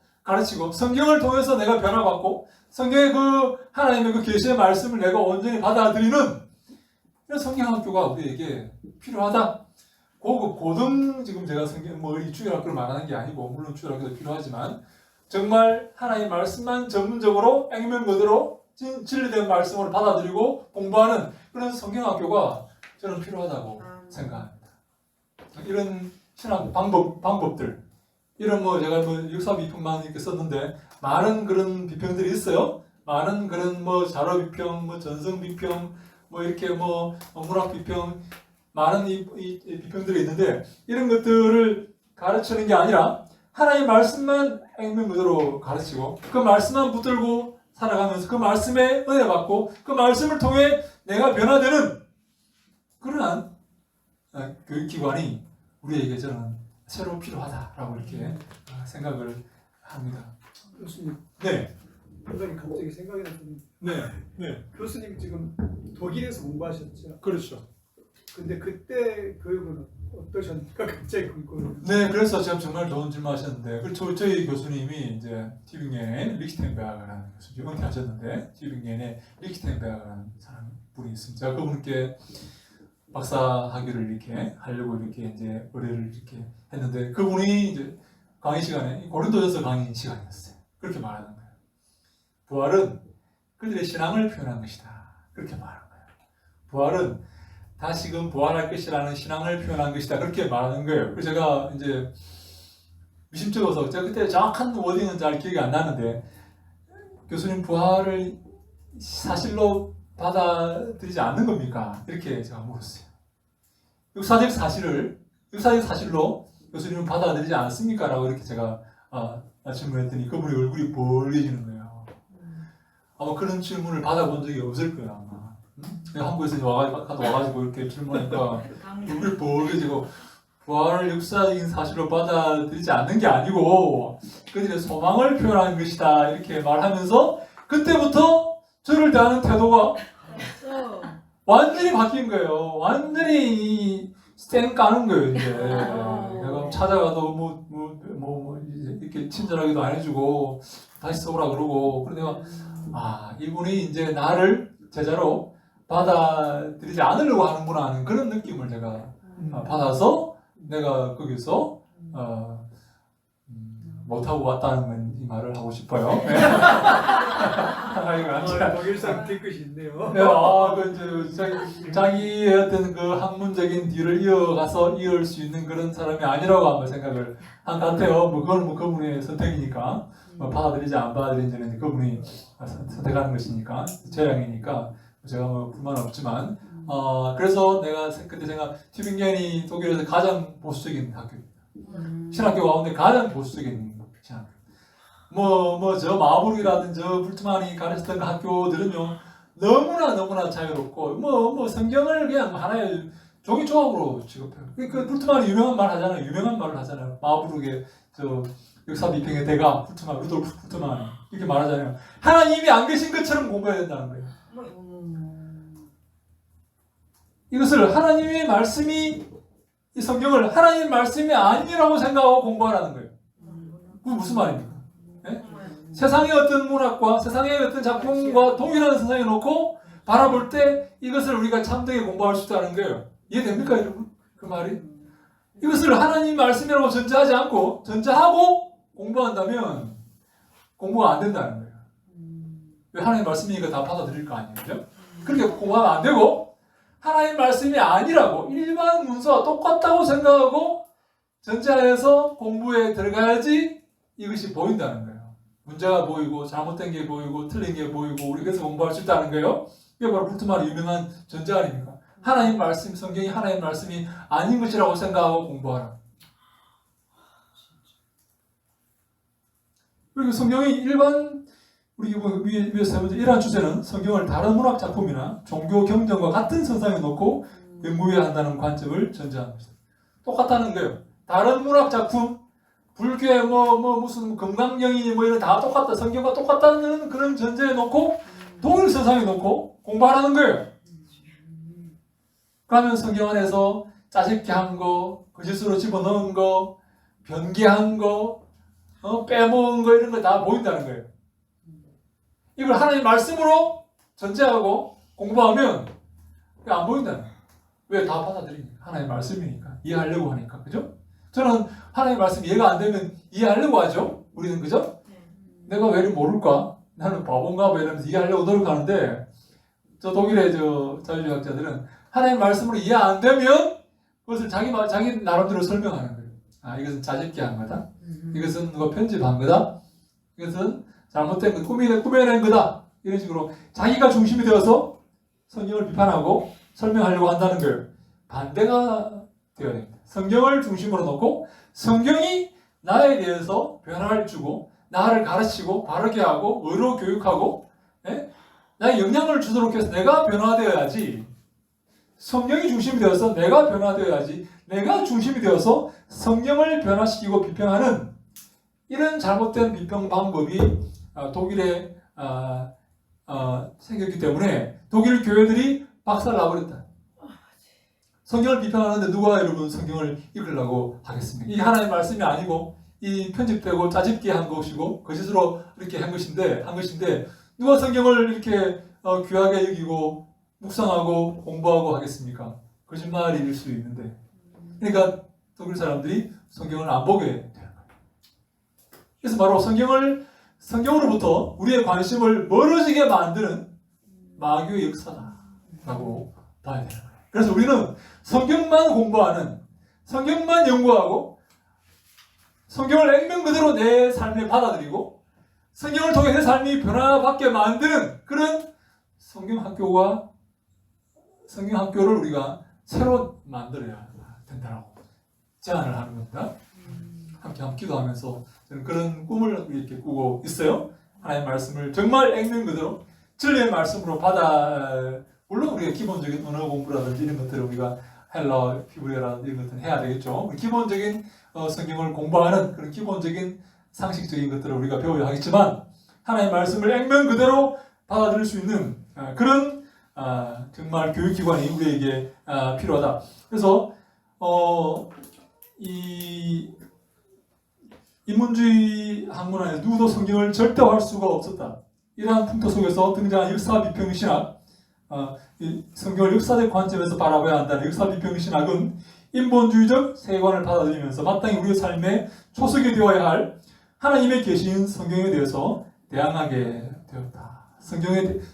성경을 통해서 내가 변화받고 성경의 하나님의 계시의 말씀을 내가 온전히 받아들이는 이런 성경학교가 우리에게 필요하다. 고급, 고등 지금 제가 성경 이 주일학교를 말하는 게 아니고 물론 주일학교도 필요하지만 정말 하나님의 말씀만 전문적으로 액면 그대로 진리된 말씀으로 받아들이고 공부하는 그런 성경학교가 저는 필요하다고 생각합니다. 이런 신학 방법들, 이런 제가 역사 비평만 이렇게 썼는데 많은 그런 비평들이 있어요. 많은 그런 자료 비평, 전성 비평, 이렇게 문학 비평, 많은 이 비평들이 있는데 이런 것들을 가르치는 게 아니라 하나님의 말씀만 액면 그대로 가르치고 그 말씀만 붙들고 살아가면서 그 말씀에 은혜 받고 그 말씀을 통해 내가 변화되는 그러한 교육기관이 우리에게 저는 새로 필요하다라고 이렇게 생각을 합니다. 교수님, 네. 교수님 갑자기 생각이 났는데 네. 교수님 지금 독일에서 공부하셨죠? 그렇죠. 근데 그때 교육은 어떠셨습니까? 갑자기 궁금해요. 네, 그래서 제가 정말 좋은 질문 하셨는데, 저희 교수님이 이제 티빙겐의 리히텐베르그라는 교수님, 은퇴하셨는데, 티빙겐의 리히텐베르그라는 분이 있습니다. 제가 그분께 박사 학위를 이렇게 하려고 이렇게 이제 의뢰를 이렇게 했는데, 그분이 이제 강의 시간에, 고린도전서 강의 시간이었어요. 그렇게 말하는 거예요. 부활은 그들의 신앙을 표현한 것이다. 그렇게 말하는 거예요. 부활은 다시금 부활할 것이라는 신앙을 표현한 것이다. 그렇게 말하는 거예요. 그래서 제가 이제 미심쩍어서 제가 그때 정확한 워딩은 잘 기억이 안 나는데 교수님 부활을 사실로 받아들이지 않는 겁니까? 이렇게 제가 물었어요. 역사적 사실로 교수님은 받아들이지 않습니까? 라고 이렇게 제가 질문했더니 그분의 얼굴이 벌개지는 거예요. 아마 그런 질문을 받아본 적이 없을 거예요. 아마. 한국에서 와가지고 이렇게 질문하니까 얼굴이 벌개지고 부활을 역사적인 사실로 받아들이지 않는 게 아니고 그들의 소망을 표현하는 것이다 이렇게 말하면서 그때부터 저를 대하는 태도가 완전히 바뀐 거예요. 완전히 쌩 까는 거예요. 이제 내가 찾아가도 이렇게 친절하게도 안 해주고 다시 써오라 그러고 그래서 내가 이분이 이제 나를 제자로 받아들이지 않으려고 하는구나 하는 그런 느낌을 제가 받아서 내가 거기서 못하고 왔다는 이 말을 하고 싶어요. 독일산 뒤끝이 있네요. 네, 자기의 어떤 그 학문적인 뒤를 이어올 수 있는 그런 사람이 아니라고 한번 생각을 한 것 같아요. 그건 그분의 선택이니까 받아들이지 안 받아들이지는 그분이 선택하는 것이니까 재량이니까 제가 불만 없지만 그래서 내가 그때 생각 튜빙겐이 독일에서 가장 보수적인 학교입니다. 신학교 가운데 가장 보수적인 신학교. 저 마부르기라든지 저 불트만이 가르쳤던 그 학교들은요 너무나 자유롭고 성경을 그냥 하나의 종이 조각으로 취급해요. 그 불트만이 유명한 말을 하잖아요. 마부르게 저 역사 비평의 대가 불트만 루돌프 불트만이 이렇게 말하잖아요. 하나님이 안 계신 것처럼 공부해야 된다는 거예요. 이것을 하나님의 말씀이 이 성경을 하나님의 말씀이 아니라고 생각하고 공부하라는 거예요. 그게 무슨 말입니까? 네? 세상의 어떤 문학과 세상의 어떤 작품과 동일한 세상에 놓고 바라볼 때 이것을 우리가 참되게 공부할 수 있다는 거예요. 이해됩니까, 여러분? 그 말이? 이것을 하나님 말씀이라고 전제하지 않고 전제하고 공부한다면 공부가 안 된다는 거예요. 왜 하나님 말씀이니까 다 받아들일 거 아니에요? 그죠? 그렇게 공부하면 안 되고 하나님 말씀이 아니라고 일반 문서와 똑같다고 생각하고 전제하에서 공부에 들어가야지 이것이 보인다는 거예요. 문제가 보이고 잘못된 게 보이고 틀린 게 보이고 우리 그래서 공부할 수 있다는 거예요. 이게 바로 불트만의 유명한 전제 아닙니까? 하나님 말씀, 성경이 하나님 말씀이 아닌 것이라고 생각하고 공부하라. 그리고 성경이 일반 우리 위에 세 번째 이러한 주제는 성경을 다른 문학 작품이나 종교 경전과 같은 선상에 놓고 연구해야 한다는 관점을 전제하는 것입니다. 똑같다는 거예요. 다른 문학 작품, 불교의 무슨 금강경이니 이런 다 똑같다. 성경과 똑같다는 그런 전제에 놓고 동일 선상에 놓고 공부하라는 거예요. 그러면 성경 안에서 짜집게 한 거, 거짓으로 집어넣은 거, 변개한 거, 빼먹은 거 이런 거 다 보인다는 거예요. 이걸 하나님 말씀으로 전제하고 공부하면 안 보인다는 거예요. 왜? 다 받아들이니까. 하나님 말씀이니까. 이해하려고 하니까. 그죠? 저는 하나님 말씀 이해가 안 되면 이해하려고 하죠. 우리는 그죠? 내가 왜 이렇게 모를까? 나는 바본가 봐 이러면서 이해하려고 노력하는데 저 독일의 자유주의학자들은 하나님 말씀으로 이해 안 되면 그것을 자기 나름대로 설명하는 거예요. 이것은 짜집게 한 거다. 이것은 누가 편집한 거다. 이것은 잘못된 거, 꾸며낸 거다. 이런 식으로 자기가 중심이 되어서 성경을 비판하고 설명하려고 한다는 거예요. 반대가 되어야 됩니다. 성경을 중심으로 놓고 성경이 나에 대해서 변화를 주고 나를 가르치고 바르게 하고 의로 교육하고 나의 영향을 주도록 해서 내가 변화되어야지. 성경이 중심이 되어서 내가 변화되어야지. 내가 중심이 되어서 성경을 변화시키고 비평하는 이런 잘못된 비평 방법이 독일에 생겼기 때문에 독일 교회들이 박살나버렸다. 성경을 비판하는데 누가 여러분 성경을 읽으려고 하겠습니까? 이 하나님의 말씀이 아니고 이 편집되고 짜집게 한 것이고 거짓으로 이렇게 한 것인데 누가 성경을 이렇게 귀하게 여기고 묵상하고 공부하고 하겠습니까? 거짓말일 수 있는데 그러니까 독일 사람들이 성경을 안 보게 되는 거예요. 그래서 바로 성경으로부터 우리의 관심을 멀어지게 만드는 마귀의 역사다라고 봐야 되는 거예요. 그래서 우리는 성경만 공부하는, 성경만 연구하고, 성경을 액면 그대로 내 삶에 받아들이고, 성경을 통해 내 삶이 변화받게 만드는 그런 성경학교를 우리가 새로 만들어야 된다고 제안을 하는 겁니다. 함께 기도하면서 저는 그런 꿈을 이렇게 꾸고 있어요. 하나님의 말씀을 정말 액면 그대로 진리의 말씀으로 물론 우리가 기본적인 언어 공부라든지 이런 것들을 우리가 헬라, 히브리어라든지 이런 것들은 해야 되겠죠. 기본적인 성경을 공부하는 그런 기본적인 상식적인 것들을 우리가 배워야 하겠지만 하나님의 말씀을 액면 그대로 받아들일 수 있는 그런 정말 교육기관이 우리에게 필요하다. 그래서 이 인문주의 학문 안에 누구도 성경을 절대화할 수가 없었다. 이러한 풍토 속에서 등장한 역사 비평 신학, 성경을 역사적 관점에서 바라봐야 한다는 역사 비평 신학은 인본주의적 세계관을 받아들이면서 마땅히 우리의 삶에 초석이 되어야 할 하나님의 계신 성경에 대해서 대항하게 되었다.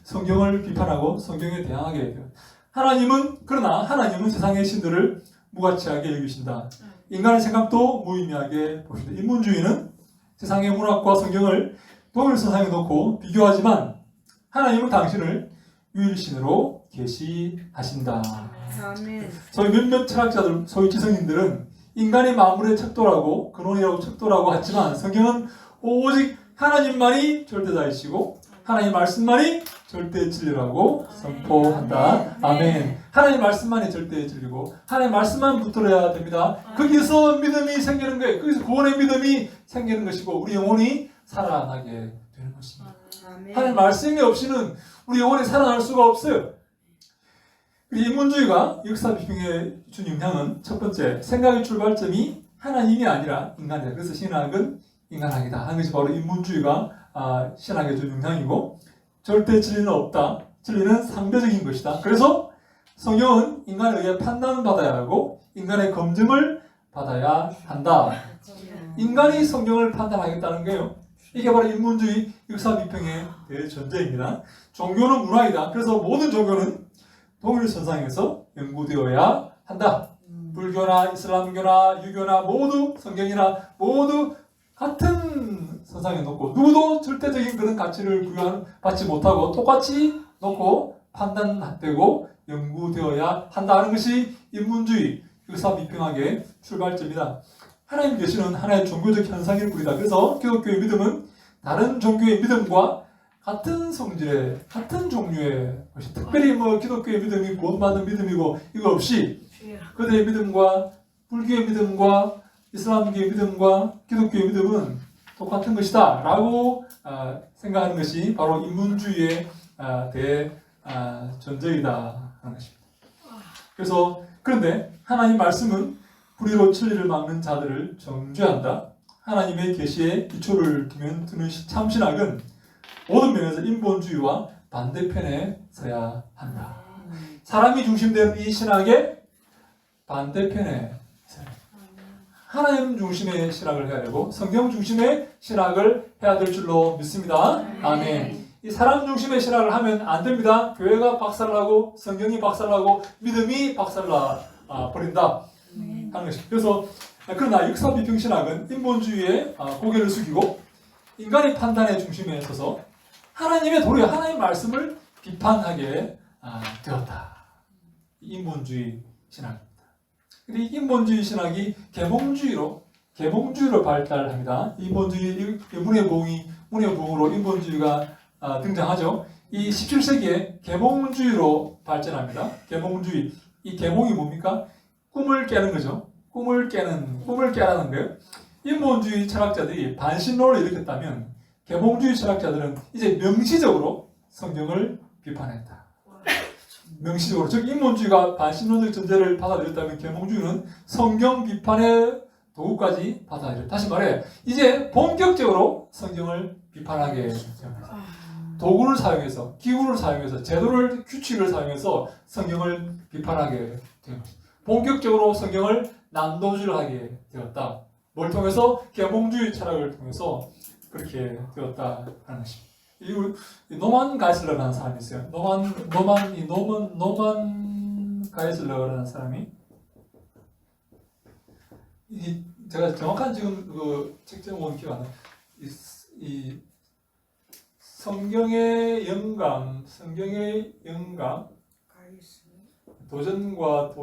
성경을 비판하고 성경에 대항하게 되었다. 그러나 하나님은 세상의 신들을 무가치하게 여기신다. 인간의 생각도 무의미하게 보신다. 인문주의는 세상의 문학과 성경을 동일선상에 놓고 비교하지만 하나님은 당신을 유일신으로 계시하신다. 아멘. 소위 몇몇 철학자들, 소위 지성인들은 인간의 만물의 척도라고 근원이라고 척도라고 하지만 성경은 오직 하나님만이 절대자이시고 하나님 말씀만이 절대 진리라고 선포한다. 아멘. 하나님 말씀만이 절대 진리고 하나님 말씀만 붙들어야 됩니다. 거기서 믿음이 생기는 거예요. 거기서 구원의 믿음이 생기는 것이고 우리 영혼이 살아나게 되는 것입니다. 아멘. 하나님 말씀이 없이는 우리 영혼이 살아날 수가 없어요. 인문주의가 역사 비평에 준 영향은 첫 번째, 생각의 출발점이 하나님이 아니라 인간이다. 그래서 신학은 인간학이다 하는 것이 바로 인문주의가 신학에 준 영향이고, 절대 진리는 없다. 진리는 상대적인 것이다. 그래서 성경은 인간에 의해 판단받아야 하고 인간의 검증을 받아야 한다. 인간이 성경을 판단하겠다는 거예요. 이게 바로 인문주의 역사 비평의 대전제입니다. 종교는 문화이다. 그래서 모든 종교는 동일선상에서 연구되어야 한다. 불교나 이슬람교나 유교나 모두 성경이나 모두 같은 선상에 놓고 누구도 절대적인 그런 가치를 부여받지 못하고 똑같이 놓고 판단되고 연구되어야 한다는 것이 인문주의 역사 비평학의 출발점이다. 하나님 계시는 하나의 종교적 현상일 뿐이다. 그래서 기독교의 믿음은 다른 종교의 믿음과 같은 성질의 같은 종류의 것이, 특별히 기독교의 믿음이 구원받는 믿음이고 이거 없이 그들의 믿음과 불교의 믿음과 이슬람교의 믿음과 기독교의 믿음은 똑같은 것이다 라고 생각하는 것이 바로 인문주의의 대전제이다 하는 것입니다. 그래서 그런데 하나님 말씀은 불의로 진리를 막는 자들을 정죄한다. 하나님의 계시에 기초를 두는 참신학은 모든 면에서 인본주의와 반대편에 서야 한다. 사람이 중심되는 이 신학의 반대편에 서야 한다. 하나님 중심의 신학을 해야 되고 성경 중심의 신학을 해야 될 줄로 믿습니다. 아멘. 이 사람 중심의 신학을 하면 안 됩니다. 교회가 박살나고 성경이 박살나고 믿음이 박살나 버린다 하는 것입니다. 그래서 그러나 역사 비평 신학은 인본주의에 고개를 숙이고 인간의 판단의 중심에 서서 하나님의 도리와 하나님 말씀을 비판하게 되었다. 인본주의 신학입니다. 근데 이 인본주의 신학이 계몽주의로 발달합니다. 인본주의 문의 부흥으로 인본주의가 등장하죠. 이 17세기에 계몽주의로 발전합니다. 계몽주의. 이 계몽이 뭡니까? 꿈을 깨는 거죠. 꿈을 깨라는 거예요. 인본주의 철학자들이 반신론을 일으켰다면 계몽주의 철학자들은 이제 명시적으로 성경을 비판했다. 명시적으로. 즉 인본주의가 반신론적 전제를 받아들였다면 계몽주의는 성경 비판의 도구까지 받아들였다. 다시 말해 이제 본격적으로 성경을 비판하게 됩니다. 도구를 사용해서, 기구를 사용해서, 제도를, 규칙을 사용해서 성경을 비판하게 됩니다. 본격적으로 성경을 난도질하게 되었다. 뭘 통해서? 계몽주의 철학을 통해서 그렇게 되었다 하는 것입니다. 노만 가이슬러라는 사람이 있어요. 노만 가이슬러라는 사람이 제가 정확한 지금 그 책 제목은 기억 안 나요. 이 성경의 영감, 도전과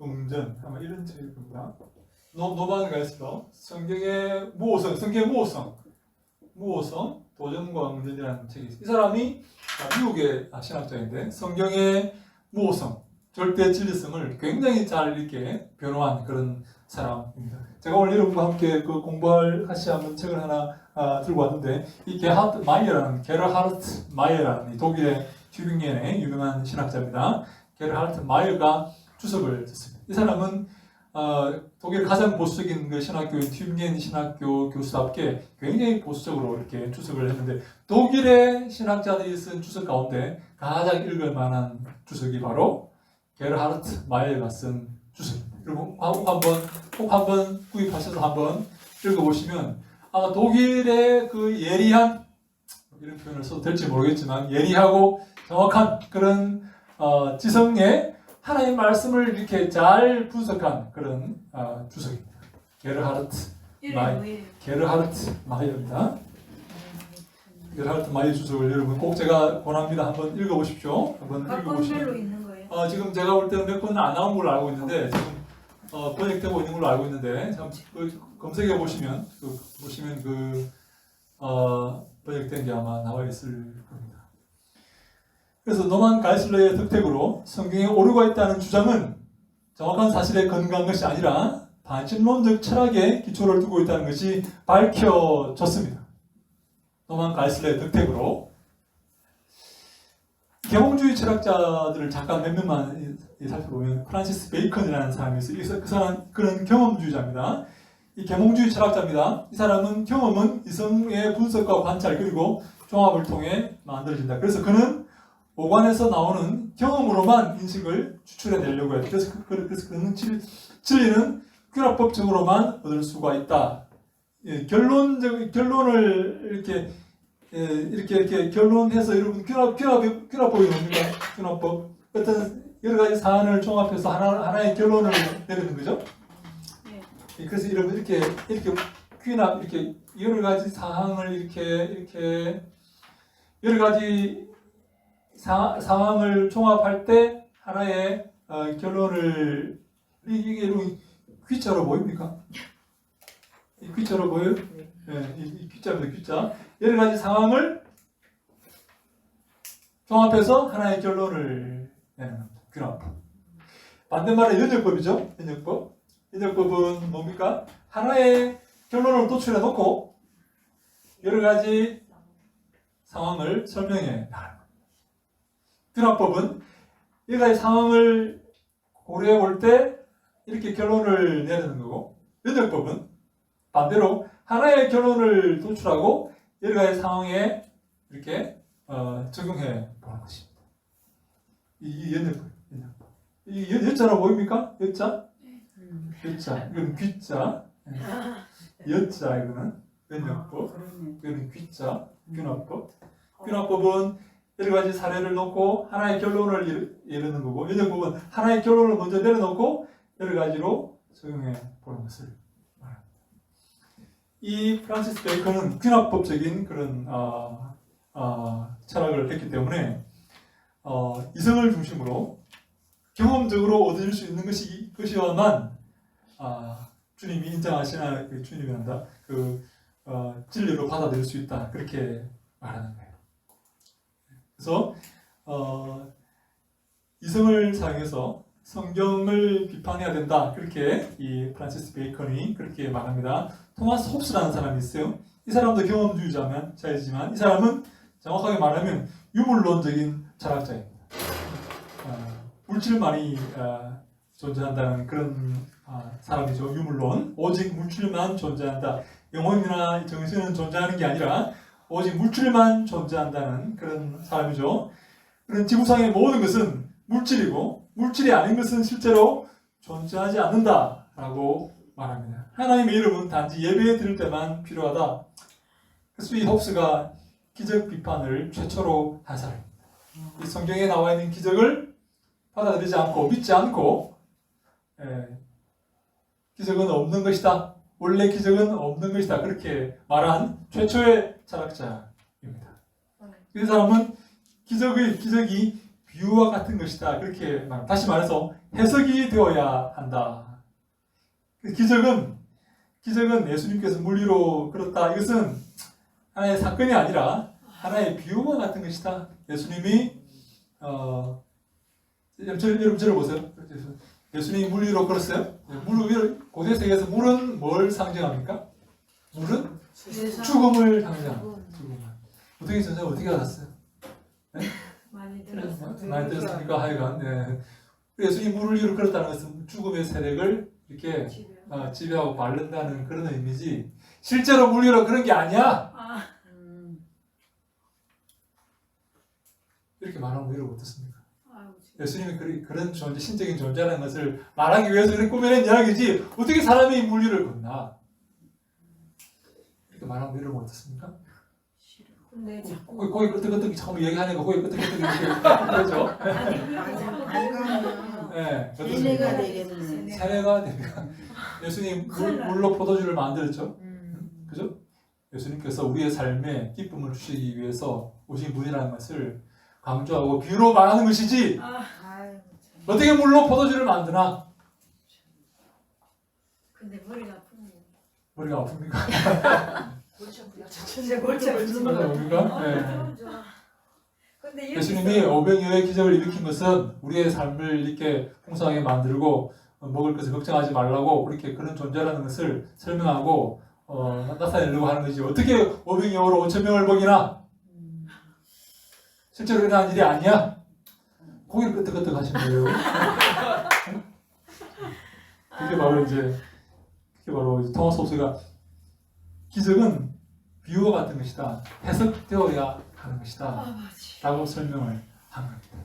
응전 아마 이런 책일 겁니다. 노만 가이슬러, 성경의 무호성, 도전과 응전이라는 책이 있어요. 이 사람이 미국의 신학자인데 성경의 무호성, 절대 진리성을 굉장히 잘 이렇게 변호한 그런 사람입니다. 제가 오늘 여러분과 함께 그 공부하시 한번 책을 하나 들고 왔는데 이 게르하르트 마이어라는 독일의 튜빙겐의 유명한 신학자입니다. 게르하르트 마이어가 주석을 썼습니다. 이 사람은 독일 가장 보수적인 그 신학교인 튜빙겐 신학교 교수답게 굉장히 보수적으로 이렇게 주석을 했는데 독일의 신학자들이 쓴 주석 가운데 가장 읽을 만한 주석이 바로 게르하르트 마이어가 쓴 주석입니다. 그리고 꼭 한번 구입하셔서 한번 읽어보시면 아마 독일의 그 예리한, 이런 표현을 써도 될지 모르겠지만 예리하고 정확한 그런 지성의 하나님 말씀을 이렇게 잘 분석한 그런 주석입니다. 게르하르트 마이어입니다. 베르하르트 마이어 주석을 여러분 꼭 제가 권합니다. 한번 읽어보십시오. 한번 각 읽어보시면. 권별로 있는 거예요. 지금 제가 볼 때는 몇 권 안 나온 걸로 알고 있는데 지금 번역되고 있는 걸로 알고 있는데 참 검색해 보시면 번역된 게 아마 나와 있을 겁니다. 그래서 노만 가이슬러의 득택으로 성경에 오류가 있다는 주장은 정확한 사실에 근거한 것이 아니라 반신론적 철학에 기초를 두고 있다는 것이 밝혀졌습니다. 노만 가이슬러의 득택으로 계몽주의 철학자들을 잠깐 몇 명만 살펴보면 프란시스 베이컨이라는 사람이 있어요. 그 사람 그런 경험주의자입니다. 이 계몽주의 철학자입니다. 이 사람은 경험은 이성의 분석과 관찰 그리고 종합을 통해 만들어진다. 그래서 그는 오관에서 나오는 경험으로만 인식을 추출해내려고 해요. 그래서 그는 진리는 균합법적으로만 얻을 수가 있다. 결론을 이렇게 결론해서 여러분 균합법이 뭡니까? 균합법 어떤 여러 가지 사안을 종합해서 하나의 결론을 내리는 거죠. 네. 그래서 여러분 이렇게 균합 이렇게 여러 가지 사항을 이렇게 여러 가지 상황을 종합할 때 하나의 결론을 이게 여러분 귀자로 보입니까? 이 귀자로 보여요? 네, 이 귀자입니다. 귀자. 여러 가지 상황을 종합해서 하나의 결론을 내는 겁니다. 균합. 반대말은 연역법이죠. 연역법. 연역법은 뭡니까? 하나의 결론을 도출해 놓고 여러 가지 상황을 설명해 나가는 겁니다. 균합법은 여러 가지 상황을 고려해 볼 때 이렇게 결론을 내리는 거고, 연역법은 반대로 하나의 결론을 도출하고 여러 가지 상황에 이렇게 적용해 보는 것입니다. 이 연역법. 이 여자로 보입니까? 여자? 여자. 이건 귀자. 여자 이거는 연역법. 이거는 귀자. 균합법. 균합법은 여러 가지 사례를 놓고 하나의 결론을 이루는 거고, 연역법은 하나의 결론을 먼저 내려놓고 여러 가지로 적용해 보는 것을 말합니다. 이 프란시스 베이컨은 균합법적인 그런 철학을 했기 때문에 이성을 중심으로 경험적으로 얻을 수 있는 것이어야만 주님이 인정하시나 주님이란다 진리로 받아들일 수 있다 그렇게 말하는 거예요. 그래서 이성을 사용해서 성경을 비판해야 된다 그렇게 이 프란시스 베이컨이 그렇게 말합니다. 토마스 홉스라는 사람이 있어요. 이 사람도 경험주의자이지만 이 사람은 정확하게 말하면 유물론적인 철학자입니다. 물질만이 존재한다는 그런 사람이죠. 유물론. 오직 물질만 존재한다. 영혼이나 정신은 존재하는 게 아니라 오직 물질만 존재한다는 그런 사람이죠. 그런 지구상의 모든 것은 물질이고 물질이 아닌 것은 실제로 존재하지 않는다라고 말합니다. 하나님의 이름은 단지 예배 드릴 때만 필요하다. 그래서 이 홉스가 기적 비판을 최초로 한 사람입니다. 이 성경에 나와 있는 기적을 받아들이지 않고 믿지 않고 기적은 없는 것이다. 원래 기적은 없는 것이다. 그렇게 말한 최초의 철학자입니다. 이 사람은 기적이 비유와 같은 것이다. 그렇게 말합니다. 다시 말해서 해석이 되어야 한다. 기적은 예수님께서 물리로 걸었다. 이것은 하나의 사건이 아니라 하나의 비유와 같은 것이다. 예수님이 여러분 저를 보세요. 예수님이 물 위로 걸었어요. 물 위로 고대 세계에서 물은 뭘 상징합니까? 물은 죽음을 상징합니다. 죽음을. 어떻게 전쟁 어떻게 알았어요? 네? 많이 들었어. 많이 들었으니까 하여간 예수님이 물 위로 걸었다는 것은 죽음의 세력을 이렇게 지배하고 마른다는 그런 의미지 실제로 물 위로 그런 게 아니야. 이렇게 말하면 여러분 어떻습니까? 예수님이 그런 존재, 신적인 존재라는 것을 말하기 위해서 이렇게 꾸며낸 이야기지 어떻게 사람이 물 위를 걷나? 이렇게 말하면 여러분 어떻습니까? 근데 자꾸 거기 끄떡끄떡 자꾸 얘기하니까 거기 끄떡끄떡 이렇게 그렇죠? 네, 세례가 되겠네. 세례가 되면 예수님 물로 포도주를 만들었죠. 그죠? 예수님께서 우리의 삶에 기쁨을 주시기 위해서 오신 분이라는 것을 강조하고 비유로 말하는 것이지 아유, 참. 어떻게 물로 포도주를 만드나? 근데 머리가 아프네요. 머리가 아픕니까? 진짜 골치 아프는 머리가 거. 아픕니까? 네. 너무 좋아. 근데 예수님이 오병이어의 기적을 일으킨 것은 우리의 삶을 이렇게 풍성하게 만들고 먹을 것을 걱정하지 말라고 그렇게 그런 존재라는 것을 설명하고 나타내려고 하는 것이지 어떻게 오병이어로 5,000명을 먹이나? 실제로 일어난 일이 아니야. 고기를 끄덕끄덕 하신 거예요. 그게 바로 이제 토마스 홉스가 기적은 비유와 같은 것이다. 해석되어야 하는 것이다. 라고 설명을 한 겁니다.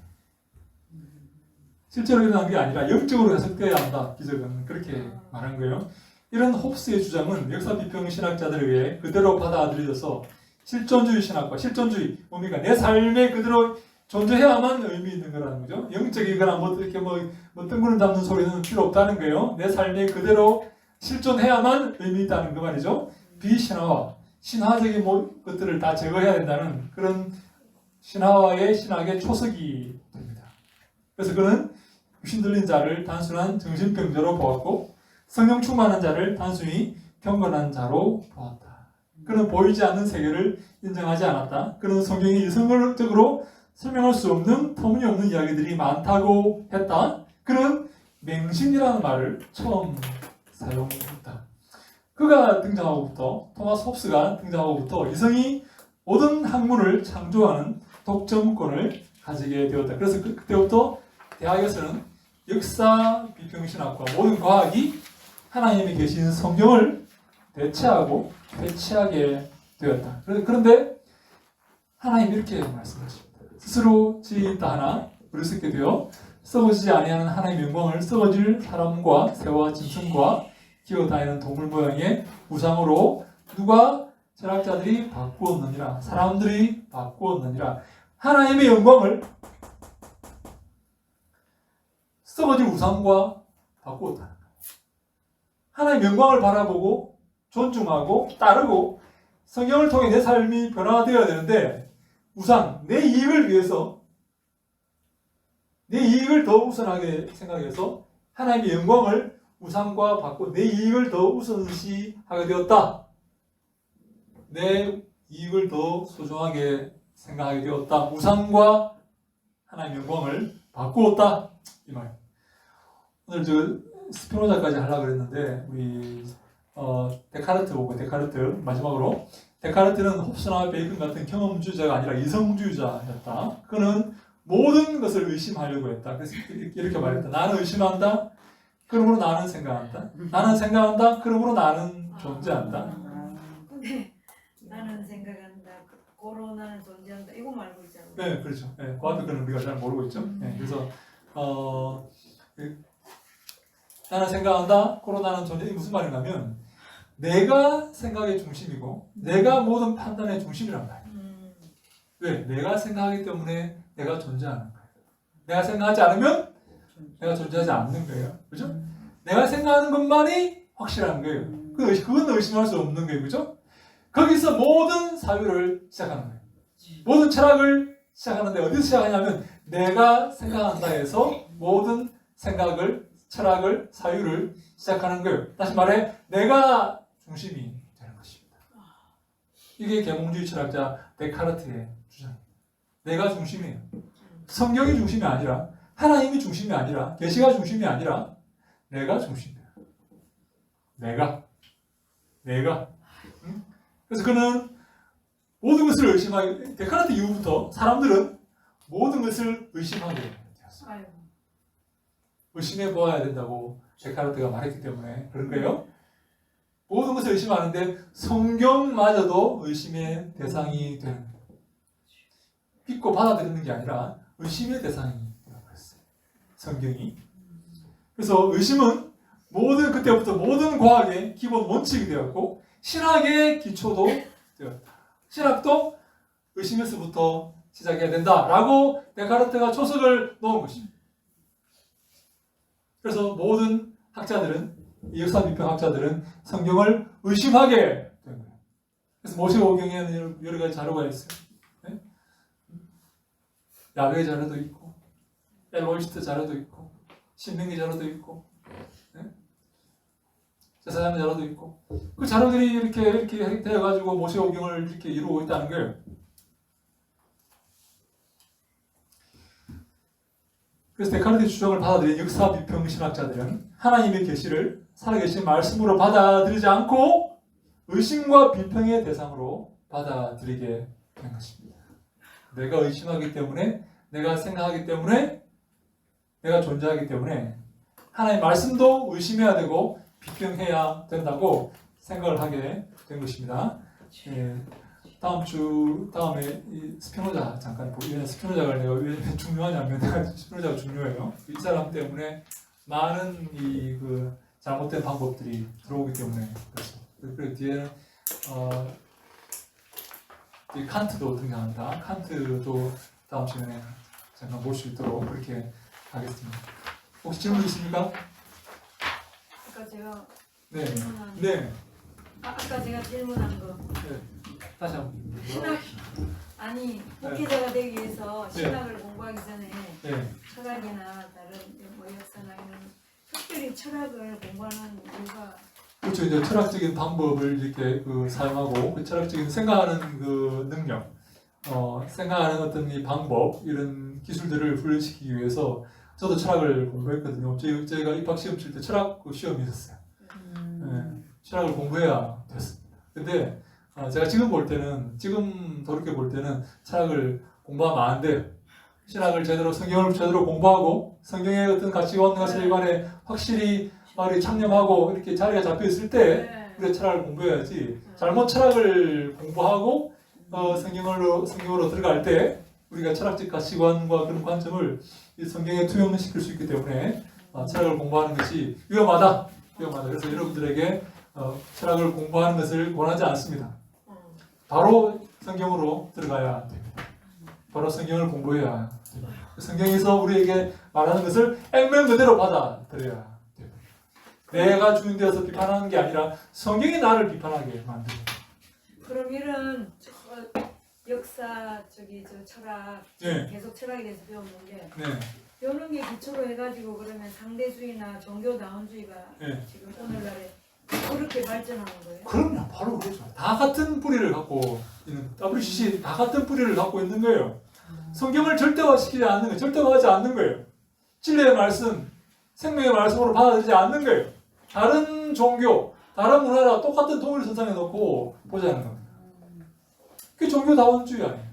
실제로 일어난 게 아니라 영적으로 해석되어야 한다. 기적은 그렇게 말한 거예요. 이런 홉스의 주장은 역사 비평 신학자들에 의해 그대로 받아들여져서 실존주의 신학과 실존주의 뭡니까? 내 삶에 그대로 존재해야만 의미 있는 거라는 거죠. 영적이거나 뭐 이렇게 뭐 뜬구름 잡는 소리는 필요 없다는 거예요. 내 삶에 그대로 실존해야만 의미 있다는 그 말이죠. 비신화와 신화적인 것들을 다 제거해야 된다는 그런 신화와의 신학의 초석이 됩니다. 그래서 그는 귀신 들린 자를 단순한 정신병자로 보았고 성령 충만한 자를 단순히 경건한 자로 보았다. 그는 보이지 않는 세계를 인정하지 않았다. 그는 성경이 이성적으로 설명할 수 없는 터무니없는 이야기들이 많다고 했다. 그는 맹신이라는 말을 처음 사용했다. 그가 등장하고부터 토마스 홉스가 등장하고부터 이성이 모든 학문을 창조하는 독점권을 가지게 되었다. 그래서 그때부터 대학에서는 역사 비평신학과 모든 과학이 하나님이 계신 성경을 대체하고 회치하게 되었다. 그런데 하나님이 이렇게 말씀하십니다. 스스로 지었다 하나 어리석게 되어 썩어지지 아니하는 하나님의 영광을 썩어질 사람과 새와 짐승과 기어다니는 동물 모양의 우상으로 누가 철학자들이 바꾸었느니라. 사람들이 바꾸었느니라. 하나님의 영광을 썩어질 우상과 바꾸었다. 하나님의 영광을 바라보고 존중하고 따르고 성경을 통해 내 삶이 변화되어야 되는데 우상, 내 이익을 위해서 내 이익을 더 우선하게 생각해서 하나님의 영광을 우상과 바꾸고 내 이익을 더 우선시하게 되었다. 내 이익을 더 소중하게 생각하게 되었다. 우상과 하나님의 영광을 바꾸었다. 이 말. 오늘 스피노자까지 하려고 그랬는데 우리 데카르트 보고 데카르트 마지막으로 데카르트는 홉스나 베이컨 같은 경험주의자가 아니라 이성주의자였다. 그는 모든 것을 의심하려고 했다. 그래서 이렇게 말했다. 나는 의심한다. 그러므로 나는 생각한다. 나는 생각한다. 그러므로 나는 존재한다. 근데 나는 생각한다. 고로 나는 존재한다. 이거 말고 있잖아요. 네, 그렇죠. 네, 과학은 우리가 잘 모르고 있죠. 네, 그래서 나는 생각한다. 고로 나는 존재. 이게 무슨 말인가면 내가 생각의 중심이고 내가 모든 판단의 중심이란 말이에요. 왜? 내가 생각하기 때문에 내가 존재하는 거예요. 내가 생각하지 않으면 내가 존재하지 않는 거예요. 그죠? 내가 생각하는 것만이 확실한 거예요. 그건 의심할 수 없는 거예요. 그죠? 거기서 모든 사유를 시작하는 거예요. 모든 철학을 시작하는데 어디서 시작하냐면 내가 생각한다 해서 모든 생각을, 철학을, 사유를 시작하는 거예요. 다시 말해 내가 중심이 되는 것입니다. 이게 계몽주의 철학자 데카르트의 주장입니다. 내가 중심이에요. 성경이 중심이 아니라 하나님이 중심이 아니라 계시가 중심이 아니라 내가 중심이에요. 내가. 응? 그래서 그는 모든 것을 의심하게 데카르트 이후부터 사람들은 모든 것을 의심하게 되었어요. 의심해 보아야 된다고 데카르트가 말했기 때문에 그런 거예요. 모든 것을 의심하는데 성경마저도 의심의 대상이 되는 거예요. 믿고 받아들이는 게 아니라 의심의 대상이 되어버렸어요. 성경이. 그래서 의심은 그때부터 모든 과학의 기본 원칙이 되었고 신학의 기초도 되었다. 신학도 의심에서부터 시작해야 된다라고 데카르트가 초석을 놓은 것입니다. 그래서 모든 학자들은 역사 비평 학자들은 성경을 의심하게 된 거예요. 그래서 모세오경에는 여러 가지 자료가 있어요. 네? 야훼 자료도 있고, 엘로이스트 자료도 있고, 신명기 자료도 있고, 네? 제사장 자료도 있고, 그 자료들이 이렇게 되어가지고 모세오경을 이렇게 이루고 있다는 거예요. 그래서 데카르트의 주장을 받아들인 역사 비평 신학자들은 하나님의 계시를 살아계신 말씀으로 받아들이지 않고 의심과 비평의 대상으로 받아들이게 된 것입니다. 내가 의심하기 때문에, 내가 생각하기 때문에, 내가 존재하기 때문에 하나님의 말씀도 의심해야 되고 비평해야 된다고 생각을 하게 된 것입니다. 예, 다음에 이 스피노자 잠깐 보면, 스피노자가 내가 왜 중요하냐면 스피노자가 중요해요. 이 사람 때문에 많은 그 잘못된 방법들이 들어오기 때문에 그렇죠. 그리고 뒤에는 이 칸트도 등장합니다. 칸트도 다음 시간에 잠깐 볼 수 있도록 그렇게 하겠습니다. 혹시 질문 있습니까? 아까 제가 네. 질문한 네. 아까 제가 질문한 거 네. 다시 한번. 신학 아니 목회자가 되기 위해서 네. 신학을 공부하기 전에 네. 철학이나 다른 뭐 역사나 이런 특별히 철학을 공부하는 이유가 그렇죠. 이제 철학적인 방법을 이렇게 사용하고 그 철학적인 생각하는 그 능력, 생각하는 어떤 이 방법 이런 기술들을 훈련시키기 위해서 저도 철학을 공부했거든요. 제가 입학 시험 칠 때 철학 시험이 있었어요. 네, 철학을 공부해야 됐습니다. 근데 제가 지금 돌이켜 볼 때는 철학을 공부하면 안 돼요. 신학을 성경을 제대로 공부하고 성경의 어떤 가치관과 세계관에 확실히 참여하고 이렇게 자리가 잡혀 있을 때 우리가 철학을 공부해야지. 잘못 철학을 공부하고 성경으로 들어갈 때 우리가 철학적 가치관과 그런 관점을 이 성경에 투영시킬 수 있기 때문에 철학을 공부하는 것이 위험하다. 그래서 여러분들에게 철학을 공부하는 것을 권하지 않습니다. 바로 성경으로 들어가야 됩니다. 바로 성경을 공부해야 됩니다. 성경에서 우리에게 말하는 것을 액면 그대로 받아들여야 됩니다. 내가 주인 되어서 비판하는 게 아니라 성경이 나를 비판하게 만듭니다. 그럼 이런 역사 철학 네. 계속 철학에 대해서 배웠는데 네. 배우는 게 기초로 해가지고 그러면 상대주의나 종교다원주의가 네. 지금 오늘날에 그렇게 발전하는 거예요? 그럼요. 바로 그렇죠. 다 같은 뿌리를 갖고 있는, WCC 다 같은 뿌리를 갖고 있는 거예요. 성경을 절대화시키지 않는 거예요. 절대화하지 않는 거예요. 진리의 말씀, 생명의 말씀으로 받아들이지 않는 거예요. 다른 종교, 다른 문화랑 똑같은 통일 선상에 놓고 보자는 겁니다. 그게 종교다원주의 아니에요.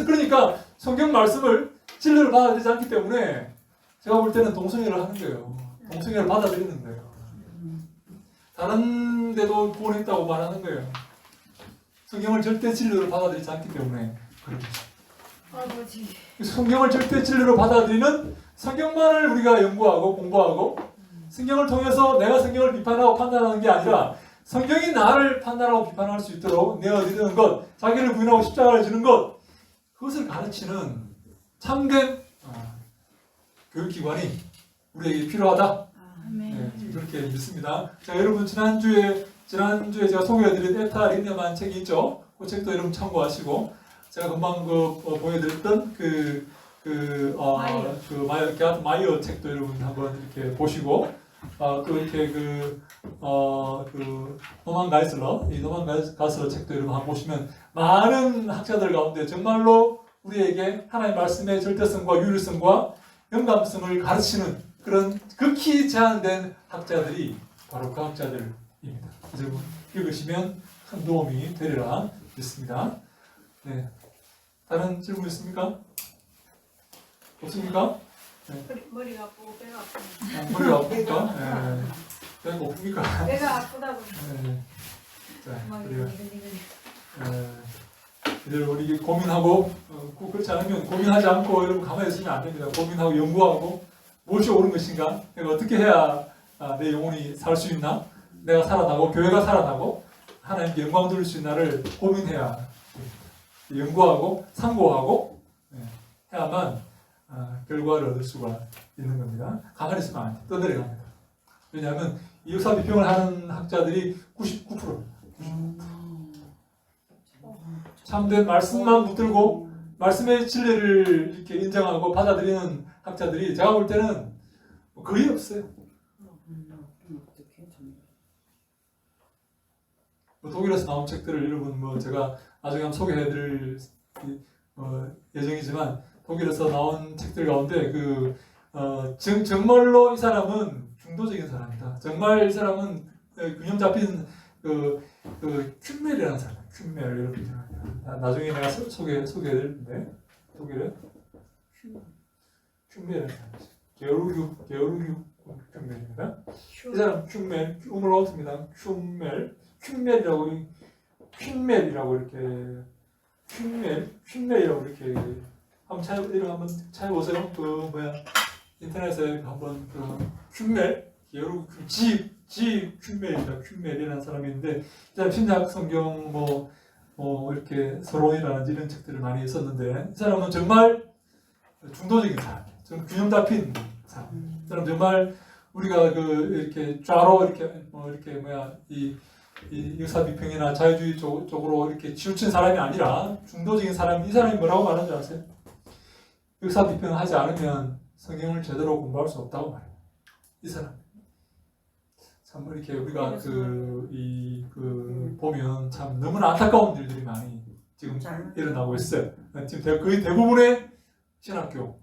그러니까 성경 말씀을 진리를 받아들이지 않기 때문에 제가 볼 때는 동성애를 하는 거예요. 동성애를 받아들이는 거예요. 다른 데도 구원했다고 말하는 거예요. 성경을 절대 진리로 받아들이지 않기 때문에 그렇죠. 아버지. 성경을 절대 진리로 받아들이는 성경만을 우리가 연구하고 공부하고 성경을 통해서 내가 성경을 비판하고 판단하는 게 아니라 성경이 나를 판단하고 비판할 수 있도록 내어드리는 것, 자기를 부인하고 십자가를 지는 것, 그것을 가르치는 참된 교육기관이 우리에게 필요하다. 네, 그렇게 믿습니다. 자, 여러분 지난주에 제가 소개해드린 에타 린네만 책이 있죠. 그 책도 여러분 참고하시고 제가 금방 보여드렸던 게하트 마이어 책도 여러분 한번 이렇게 보시고 또 이렇게 노만 가이슬러 책도 여러분 한번 보시면 많은 학자들 가운데 정말로 우리에게 하나님의 말씀의 절대성과 유일성과 영감성을 가르치는 그런 극히 제한된 학자들이 바로 그 학자들입니다. 그래서 읽으시면 큰 도움이 되리라 믿습니다. 네. 다른 질문 있습니까? 없습니까? 네. 머리가 아프고 배가 아프고. 머리가 아프니까? 네. 배가 고픕니까? 배가 아프다고. 네. 자, 막 그래요. 이러니까. 이들 우리 고민하고 꼭 그렇지 않으면 고민하지 않고 여러분 가만히 있으면 안 됩니다. 고민하고 연구하고 무엇이 옳은 것인가? 내가 어떻게 해야 내 영혼이 살 수 있나? 내가 살아나고 교회가 살아나고 하나님께 영광 돌릴 수 있나를 고민해야 됩니다. 연구하고 상고하고 해야만 결과를 얻을 수가 있는 겁니다. 가만히 있으면 안 돼. 떠내려갑니다. 왜냐하면 이 역사 비평을 하는 학자들이 99% 참된 말씀만 붙들고 말씀의 진리를 이렇게 인정하고 받아들이는 학자들이 제가 볼 때는 거의 없어요. 독일에서 나온 책들을 여러분 제가 나중에 한번 소개해드릴 예정이지만 독일에서 나온 책들 가운데 정말로 이 사람은 중도적인 사람이다. 정말 이 사람은 균형 잡힌 큐멜이라는 사람, 큐멜 여러분 나중에 내가 소개해드릴 텐데 독일에 큐멜이라는 사람이죠. 게오르기 큐멜입니다. 이 사람 큐멜, 우물어트입니다. 큐멜이라고 이렇게 큐멜이라고 이렇게 한번 찾아보세요. 인터넷에 한번 큐멜 게오르기 큐멜입니다. 큐멜이라는 사람이 있는데 이 사람 신약 성경 이렇게 서론이라든지 이런 책들을 많이 썼는데 이 사람은 정말 중도적인 사람이에요. 좀 균형 잡힌 사람. 이 사람 정말 우리가 이렇게 좌로 이 역사 비평이나 자유주의 쪽으로 이렇게 치우친 사람이 아니라 중도적인 사람. 이 사람이 뭐라고 말하는 줄 아세요? 역사 비평을 하지 않으면 성경을 제대로 공부할 수 없다고 말해요. 이 사람. 참 이렇게 우리가 보면 참 너무나 안타까운 일들이 많이 지금 일어나고 있어요. 지금 거의 대부분의 신학교,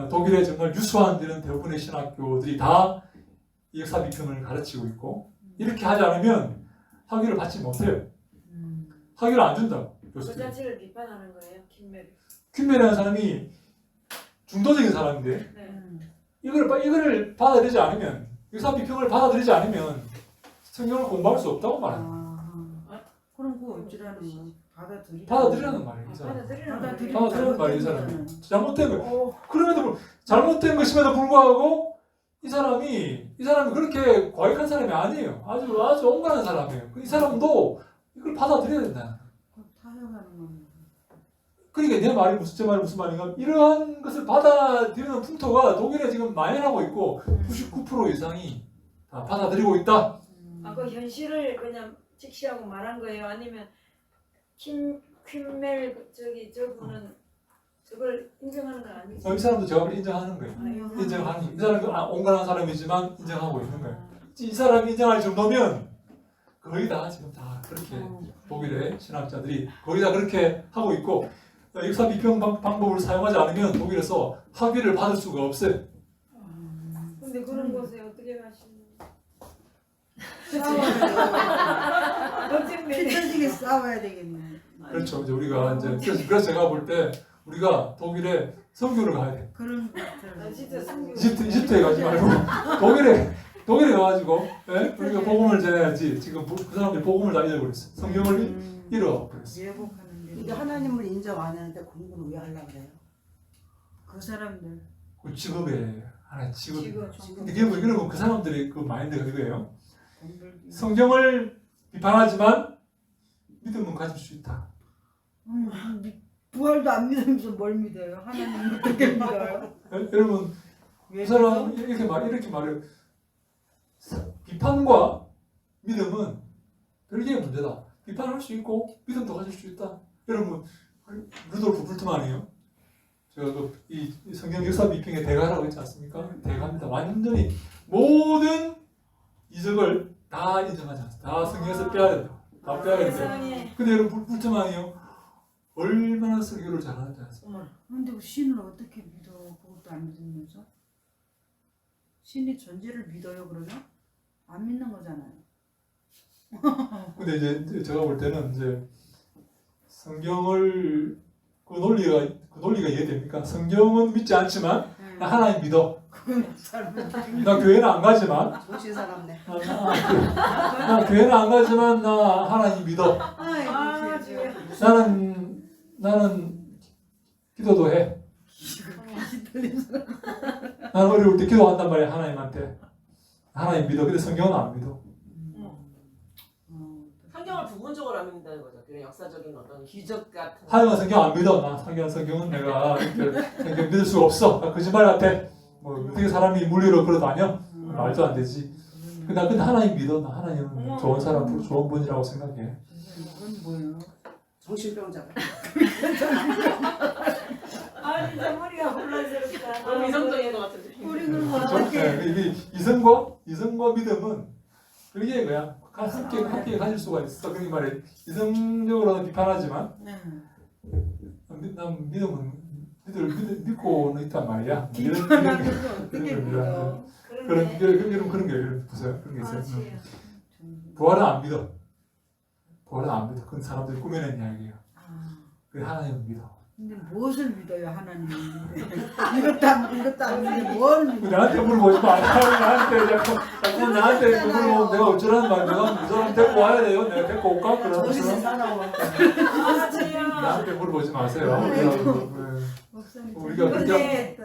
독일의 정말 유수한 이런 대부분의 신학교들이 다 이 역사 비평을 가르치고 있고 이렇게 하지 않으면 학위를 받지 못해요. 학위를 안 준다고. 그 자체를 비판하는 거예요, 킴멜. 퀸멜이라는 사람이 중도적인 사람인데 네. 이거를 받아들이지 않으면 역사 비평을 받아들이지 않으면 성경을 공부할 수 없다고 말합니다. 그럼 그 어찌라는 거 받아들이라는 말이에요. 이 사람. 받아들이는 말이에요. 이 사람. 잘못된 거. 그럼에도 잘못된 것임에도 불구하고 이 사람이 그렇게 과격한 사람이 아니에요. 아주 온건한 사람이에요. 이 사람도 이걸 받아들여야 된다. 타협하는 건 그러니까 제 말이 무슨 말인가? 이러한 것을 받아들이는 풍토가 독일에 지금 만연하고 있고 99% 이상이 다 받아들이고 있다. 그 현실을 그냥 직시하고 말한 거예요? 아니면 퀸멜 저분은 그걸 인정하는 건 아니죠? 이 사람도 제가 인정하는 거예요. 인정하는. 이 사람도 온건한 사람이지만 인정하고 있는 거예요. 이 사람이 인정할 정도면 거의 다 지금 다 그렇게 독일의 신학자들이 거의 다 그렇게 하고 있고 역사 비평 방법을 사용하지 않으면 독일에서 학위를 받을 수가 없어요. 근데 그런 곳에 어떻게 가시는? 펼쳐지게 싸워야 되겠네. 그렇죠. 이제 우리가 그래서 제가 볼 때 우리가 독일에 선교를 가야 돼. 그런 것들. 진짜 성경. 이집트에 가지 말고 독일에 가가지고 우리가 복음을 전해야지. 지금 그 사람들이 복음을 다 잊어버렸어. 성경을 잃어버렸어. 예복하는데 이게 하나님을 인정 안 하는데 공부는 왜 하려고 그래요? 그 사람들 그 직업에 하나 직업. 지금 이게 뭐 이러면 그 사람들의 그 마인드가 그거예요. 공부를 성경을 비판하지만 믿음은 가질 수 있다. 부활도 안 믿으면서 뭘 믿어요? 하나님 어떻게 믿어요? 여러분 왜 그 사람 이렇게 말해요. 비판과 믿음은 별개의 문제다. 비판할 수 있고 믿음도 가질 수 있다. 여러분 루돌프 불트만이에요. 제가 이 성경 역사 비평의 대가라고 했지 않습니까? 대가입니다. 완전히 모든 이적을 다 인정하지 않습니다. 다 성경에서 빼야 된다. 다 빼야 된다. 세상에. 근데 여러분 불트만이요. 얼마나 설교를 잘하는지 아세요? 근데 그 신을 어떻게 믿어? 그것도 안 믿으면서 신이 존재를 믿어요 그러면? 안 믿는 거잖아요. 근데 이제 제가 볼 때는 이제 성경을 그 논리가 이해됩니까? 성경은 믿지 않지만 나 하나님 믿어. 그건 잘못. 나 교회는 안 가지만 정신 사납네. 나 교회는 안 가지만 나 하나님 믿어. 아, 나는 기도도 해. 나는 어려울 때 기도한단 말이야 하나님한테. 하나님 믿어. 근데 성경은 안 믿어. 성경을 부분적으로 안 믿는다는 거죠. 그런 역사적인 어떤 기적 같은. 하나님은 성경 안 믿어. 나 성경은 내가 성경 믿을 수가 없어. 나 거짓말 같아. 뭐 어떻게 사람이 물리로 걸어 다녀? 말도 안 되지. 근데 하나님 믿어. 나 하나님은 어머. 좋은 사람, 좋은 분이라고 생각해. 이건 뭐예요? 정신병자가. 아 진짜 머리가 혼란스럽다. 너무 이성적인 것 같은데. 우리는 뭐 그렇죠? 어떻게 네, 이게 이성과 믿음은 그게 뭐야? 함께 가질 수가 있어. 그러니까 말해 이성적으로는 비판하지만 네. 난 믿고는 있단 말이야. 비판하는 거 어떻게 이런 믿어? 그런데 그런 게 보세요. 그런 게 있어요. 맞지요. 부활은 안 믿어. 부활은 안 믿어. 그건 사람들이 꾸며낸 이야기예요. 아, 그래 하나님은 믿어. 근데 무엇을 믿어요 하나님? 이것도 안 믿는데 뭘 믿어? 나한테 물어보지 마. 자꾸 나한테 물어보면 내가 어쩌라는 말이야. 내가 이 사람 데리고 와야 돼요. 내가 데리고 올까? 그러는 정신 것처럼 사나워. 맞지요. 나한테 물어보지 마세요. 목사님 우리가 근데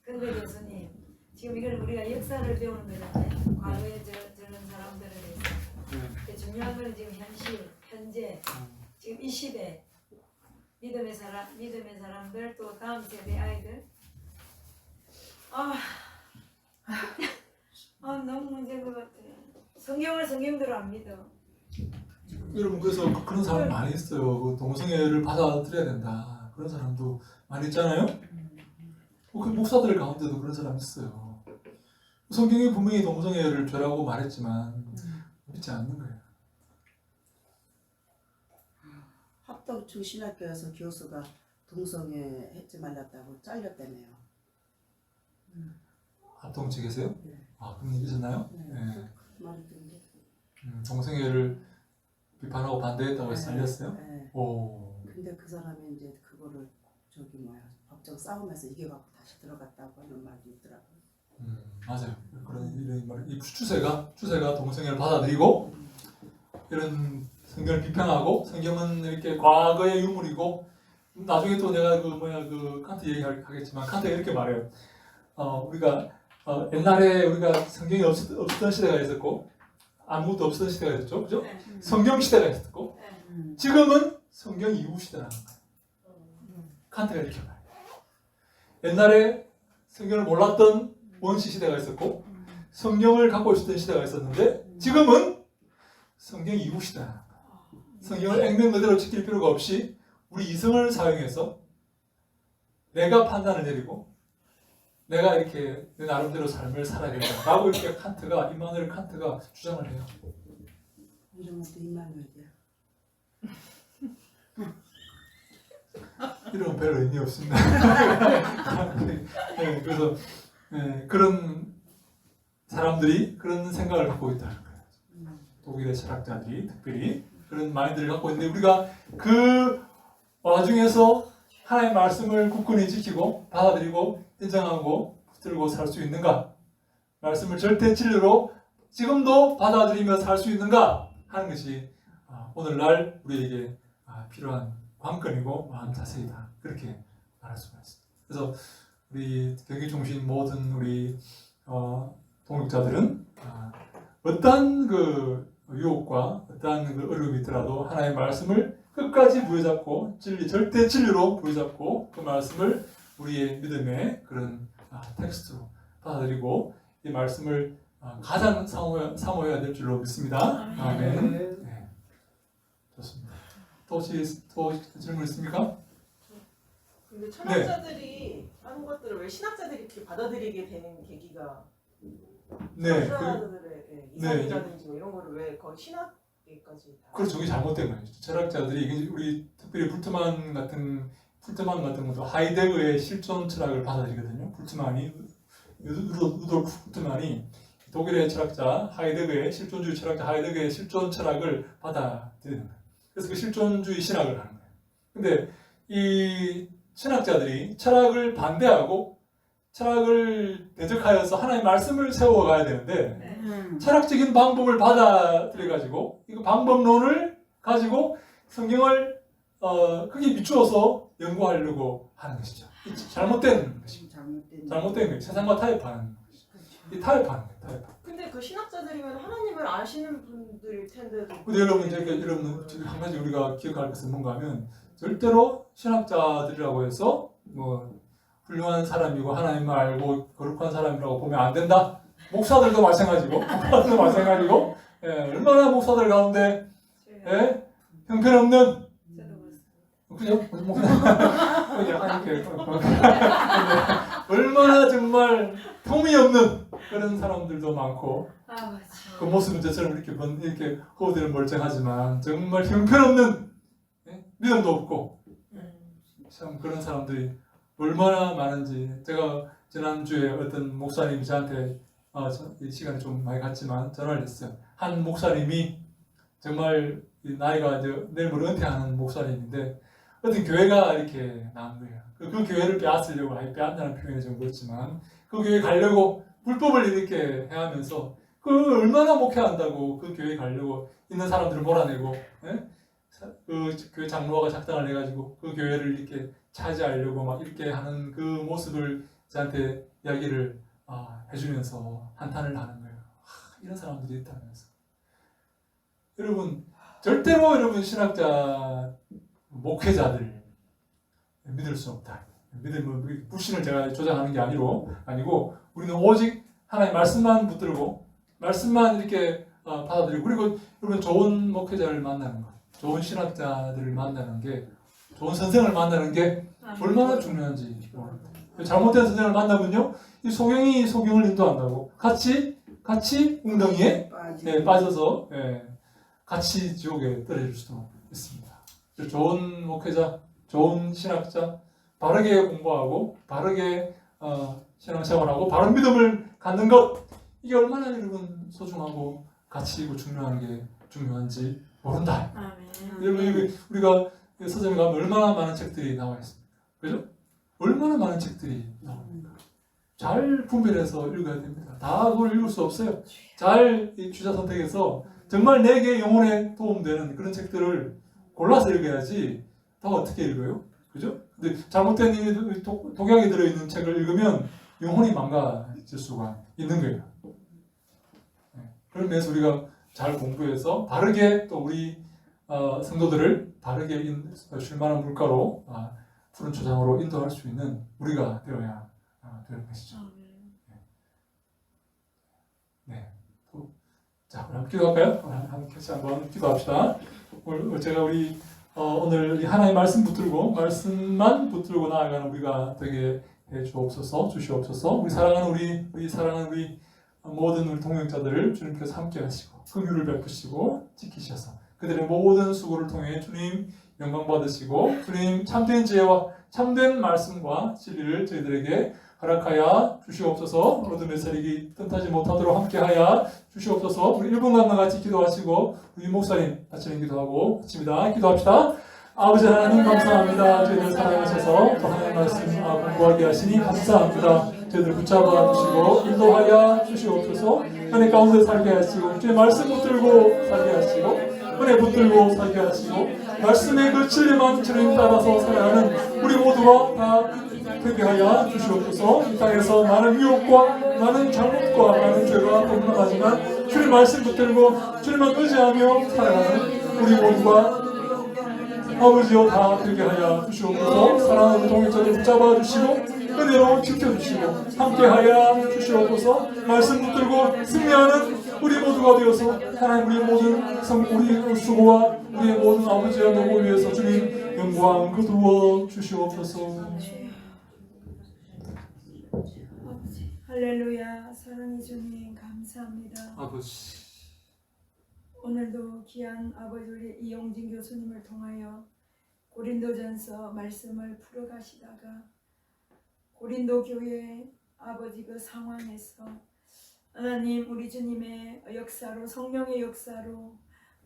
교수님 지금 이걸 우리가 역사를 배우는 거잖아요. 과거에 저런 사람들에 대해서. 근데 중요한 건 지금 현실, 현재, 지금 이 시대 믿음의 사람들 또 다음 세대 아이들. 너무 문제인 것 같아요. 성경을 성경대로 안 믿어. 여러분 그래서 그런 사람 많이 있어요. 그 동성애를 받아들여야 된다. 그런 사람도 많이 있잖아요. 그 목사들 가운데도 그런 사람 있어요. 성경이 분명히 동성애를 죄라고 말했지만 믿지 않는 거예요. 합덕 신학교에서 교수가 동성애 했지 말랐다고 잘렸다며요. 합동 측에서요? 네. 아 그런 일이 있었나요? 네. 네. 그 말이 듣는데. 동성애를 비판하고 반대했다고 해서 네. 잘렸어요? 네. 오. 근데 그 사람이 이제 그거를 법정 싸움에서 이겨갖고 다시 들어갔다고 하는 말도 있더라고요. 맞아요. 그런 이런 말, 이 추세가 동성애를 받아들이고 이런 성경을 비판하고 성경은 이렇게 과거의 유물이고 나중에 또 내가 그 칸트 얘기하겠지만 칸트가 이렇게 말해요. 우리가 옛날에 우리가 성경이 없었던 시대가 있었고 아무것도 없었던 시대가 있었죠, 그죠? 네. 성경 시대가 있었고 네. 지금은 성경 이후 시대라는 거예요. 칸트가 이렇게 말해요. 옛날에 성경을 몰랐던 원시 시대가 있었고 성경을 갖고 있었던 시대가 있었는데 지금은 성경 이후 시대라는 거예요. 성경을 액면 그대로 지킬 필요가 없이 우리 이성을 사용해서 내가 판단을 내리고 내가 이렇게 내 나름대로 삶을 살아야 된다라고 이렇게 이마누엘 칸트가 주장을 해요. 이런 것도 임마누엘이야. 이런 별 의미 없습니다. 네, 그래서 그런 사람들이 그런 생각을 갖고 있다는 거예요. 독일의 철학자들이 특별히 그런 마인드를 갖고 있는데 우리가 그 와중에서 하나님의 말씀을 굳건히 지키고 받아들이고 인정하고 붙들고 살 수 있는가? 말씀을 절대 진리로 지금도 받아들이며 살 수 있는가? 하는 것이 오늘날 우리에게 필요한 관건이고 마음 자세이다. 그렇게 말할 수가 있습니다. 그래서 우리 경기 중심 모든 우리 동역자들은 어떠한 그 유혹과 어떠한 그 어려움이 있더라도 하나님의 말씀을 끝까지 부여잡고 절대 진리로 부여잡고 그 말씀을 우리의 믿음의 그런 텍스트로 받아들이고 이 말씀을 가장 사모해야 될 줄로 믿습니다. 아멘. 네. 좋습니다. 또 질문 있습니까? 근데 철학자들이 하는 것들을 왜 신학자들이 이렇게 받아들이게 되는 계기가 네. 철학자들의 이성이라든지 뭐 이런 거를 왜 거의 신학계까지 다 그렇죠. 이게 잘못된 거예요. 철학자들이 우리 특별히 풀트만 같은 것도 하이데거의 실존 철학을 받아들이거든요. 루돌프 풀트만이 독일의 철학자 하이데거의 실존주의 철학자 하이데거의 실존 철학을 받아들이는 거예요. 그래서 그 실존주의 신학을 하는 거예요. 근데 이 신학자들이 철학을 반대하고 철학을 대적하여서 하나님의 말씀을 세워가야 되는데 철학적인 방법을 받아들여가지고 이거 방법론을 가지고 성경을 크게 비추어서 연구하려고 하는 것이죠. 잘못된 것입니다. 잘못된 거예요. 세상과 타협하는 것이죠. 이 타협하는 거예요. 타협. 근데 그 신학자들이면 하나님을 아시는 분들일 텐데도 근데 여러분 지금 한 가지 우리가 기억할 것은 뭔가 하면 절대로 신학자들이라고 해서 뭐 훌륭한 사람이고 하나님을 알고 거룩한 사람이라고 보면 안 된다. 목사들도 마찬가지고, 목사들도 마찬가지고, 예, 얼마나 목사들 가운데 예? 형편없는 저도 그렇습니다. 그죠? 약간 이렇게 얼마나 정말 폼이 없는 그런 사람들도 많고 아 맞죠. 그 모습은 저처럼 이렇게 허우대는 멀쩡하지만 정말 형편없는 예? 믿음도 없고 참 그런 사람들이 얼마나 많은지 제가 지난주에 어떤 목사님이 저한테 이 시간이 좀 많이 갔지만 전화를 했어요. 한 목사님이 정말 나이가 이제 내일 모레 은퇴하는 목사님인데 어떤 교회가 이렇게 나온 거예요. 그 교회를 빼앗으려고, 아예 빼앗는다는 표현이 좀 그렇지만 그 교회 가려고 불법을 이렇게 행하면서 그 얼마나 목회한다고 그 교회 가려고 있는 사람들을 몰아내고 예? 그 교회 장로가 작당을 해가지고 그 교회를 이렇게 차지하려고 막 이렇게 하는 그 모습을 저한테 이야기를 해주면서 한탄을 하는 거예요. 이런 사람들이 있다면서. 여러분 절대로 여러분 신학자 목회자들 믿을 수 없다. 믿음은 불신을 제가 조장하는 게 아니고 우리는 오직 하나님의 말씀만 붙들고 말씀만 이렇게 받아들이고 그리고 여러분 좋은 목회자를 만나는 것, 좋은 신학자들을 만나는 게, 좋은 선생을 만나는 게 얼마나 중요한지 모릅니다. 잘못된 선생을 만나면요, 이 소경이 소경을 인도한다고 같이 웅덩이에 빠져서 같이 지옥에 떨어질 수도 있습니다. 좋은 목회자, 좋은 신학자, 바르게 공부하고 바르게 신앙생활하고 바른 믿음을 갖는 것, 이게 얼마나 여러분 소중하고 가치 있고 중요한지 모른다. 여러분 우리가 서점에 가면 얼마나 많은 책들이 나와 있습니까? 그죠? 얼마나 많은 책들이 나옵니까? 잘 분별해서 읽어야 됩니다. 다 그걸 읽을 수 없어요. 잘 주자 선택해서 정말 내게 영혼에 도움되는 그런 책들을 골라서 읽어야지. 다 어떻게 읽어요? 그죠? 근데 잘못된 독약이 들어있는 책을 읽으면 영혼이 망가질 수가 있는 거예요. 그런 면에서 우리가 잘 공부해서 바르게 또 우리 성도들을 바르게 쉴만한 물가로 푸른 초장으로 인도할 수 있는 우리가 되어야 되는 것이죠. 네. 자, 그럼 기도할까요? 같이 한번 기도합시다. 오늘 제가 오늘 하나의 말씀 붙들고 말씀만 붙들고 나아가는 우리가 되게 해주옵소서, 주시옵소서. 우리 사랑하는 우리 모든 우리 동역자들을 주님께서 함께 하시고 긍휼을 베푸시고 지키셔서 그들의 모든 수고를 통해 주님 영광 받으시고 주님 참된 지혜와 참된 말씀과 진리를 저희들에게 허락하여 주시옵소서. 어둠의 세력이 տն타지 못하도록 함께하여 주시옵소서. 우리 1분간 같이 기도하시고 우리 목사님 아침에 기도하고 아침이다 기도합시다. 아버지 하나님 감사합니다. 저희들 사랑하셔서 또 하나님 말씀 공부하게 하시니 감사합니다. 저희들 붙잡아 주시고 인도하여 주시옵소서. 은혜 가운데 살게 하시고 주의 말씀 붙들고 살게 하시고 은혜 붙들고 살게 하시고 말씀의 그 진리만 주님 따라서 살아가는 우리 모두가 다 되게 하여 주시옵소서. 이 땅에서 많은 유혹과 많은 잘못과 많은 죄가 범람하지만 주님 말씀 붙들고 주님만 의지하며 살아가는 우리 모두가 아버지여 다 되게 하여 주시옵소서. 사랑하는 동역자들 붙잡아 주시고 은혜로 지켜주시고 함께하여 주시옵소서. 말씀 붙들고 승리하는 우리 모두가 되어서 하나님 우리 모든 우리 수고와 우리의 모든 아버지와 노고 위해서 주님 영광 거두어 주시옵소서. 할렐루야. 사랑의 주님 감사합니다. 아버지 오늘도 귀한 아버지 우리 이용진 교수님을 통하여 고린도전서 말씀을 풀어가시다가 고린도 교회 아버지 그 상황에서 하나님 우리 주님의 역사로 성령의 역사로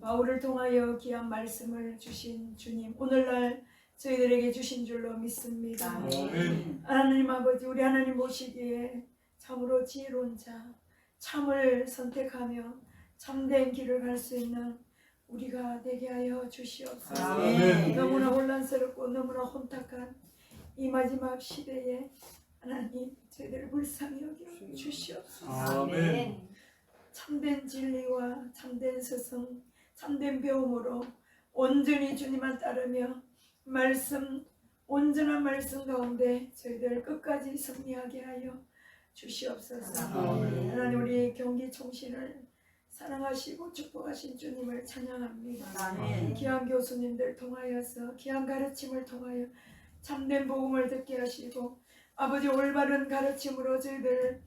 바울을 통하여 귀한 말씀을 주신 주님 오늘날 저희들에게 주신 줄로 믿습니다. 아멘. 하나님 아버지 우리 하나님 모시기에 참으로 지혜로운 자 참을 선택하며 참된 길을 갈 수 있는 우리가 되게 하여 주시옵소서. 아멘. 너무나 혼란스럽고 너무나 혼탁한 이 마지막 시대에 하나님 저희들을 불쌍히 여겨 주시옵소서. 아멘. 참된 진리와 참된 스승 참된 배움으로 온전히 주님만 따르며 온전한 말씀 가운데 저희들 끝까지 승리하게 하여 주시옵소서. 아멘. 하나님 우리 경기총신을 사랑하시고 축복하신 주님을 찬양합니다. 아멘. 귀한 교수님들 통하여서 귀한 가르침을 통하여 참된 복음을 듣게 하시고 아버지 올바른 가르침으로 저희들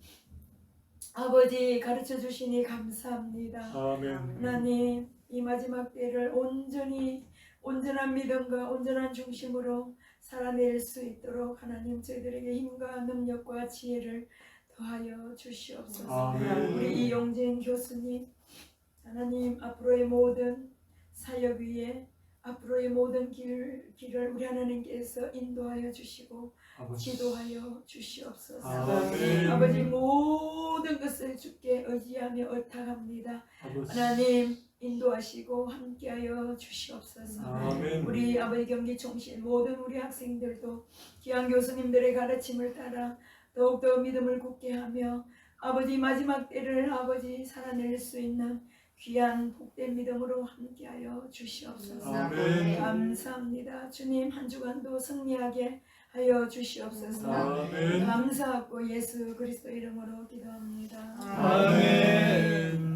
아버지 가르쳐 주시니 감사합니다. 아멘. 하나님 이 마지막 때를 온전한 믿음과 온전한 중심으로 살아낼 수 있도록 하나님 저희들에게 힘과 능력과 지혜를 더하여 주시옵소서. 아멘. 우리 이용진 교수님 하나님 앞으로의 모든 사역 위에 앞으로의 모든 길을 우리 하나님께서 인도하여 주시고 아버지. 지도하여 주시옵소서. 아멘. 아버지 모든 것을 주께 의지하며 의탁합니다. 아버지. 하나님 인도하시고 함께하여 주시옵소서. 아멘. 우리 아버지 경기총신 모든 우리 학생들도 귀한 교수님들의 가르침을 따라 더욱더 믿음을 굳게 하며 아버지 마지막 때를 아버지 살아낼 수 있는 귀한 복된 믿음으로 함께하여 주시옵소서. 아멘. 감사합니다. 주님 한 주간도 승리하게 하여 주시옵소서. 아멘. 감사하고 예수 그리스도 이름으로 기도합니다. 아멘.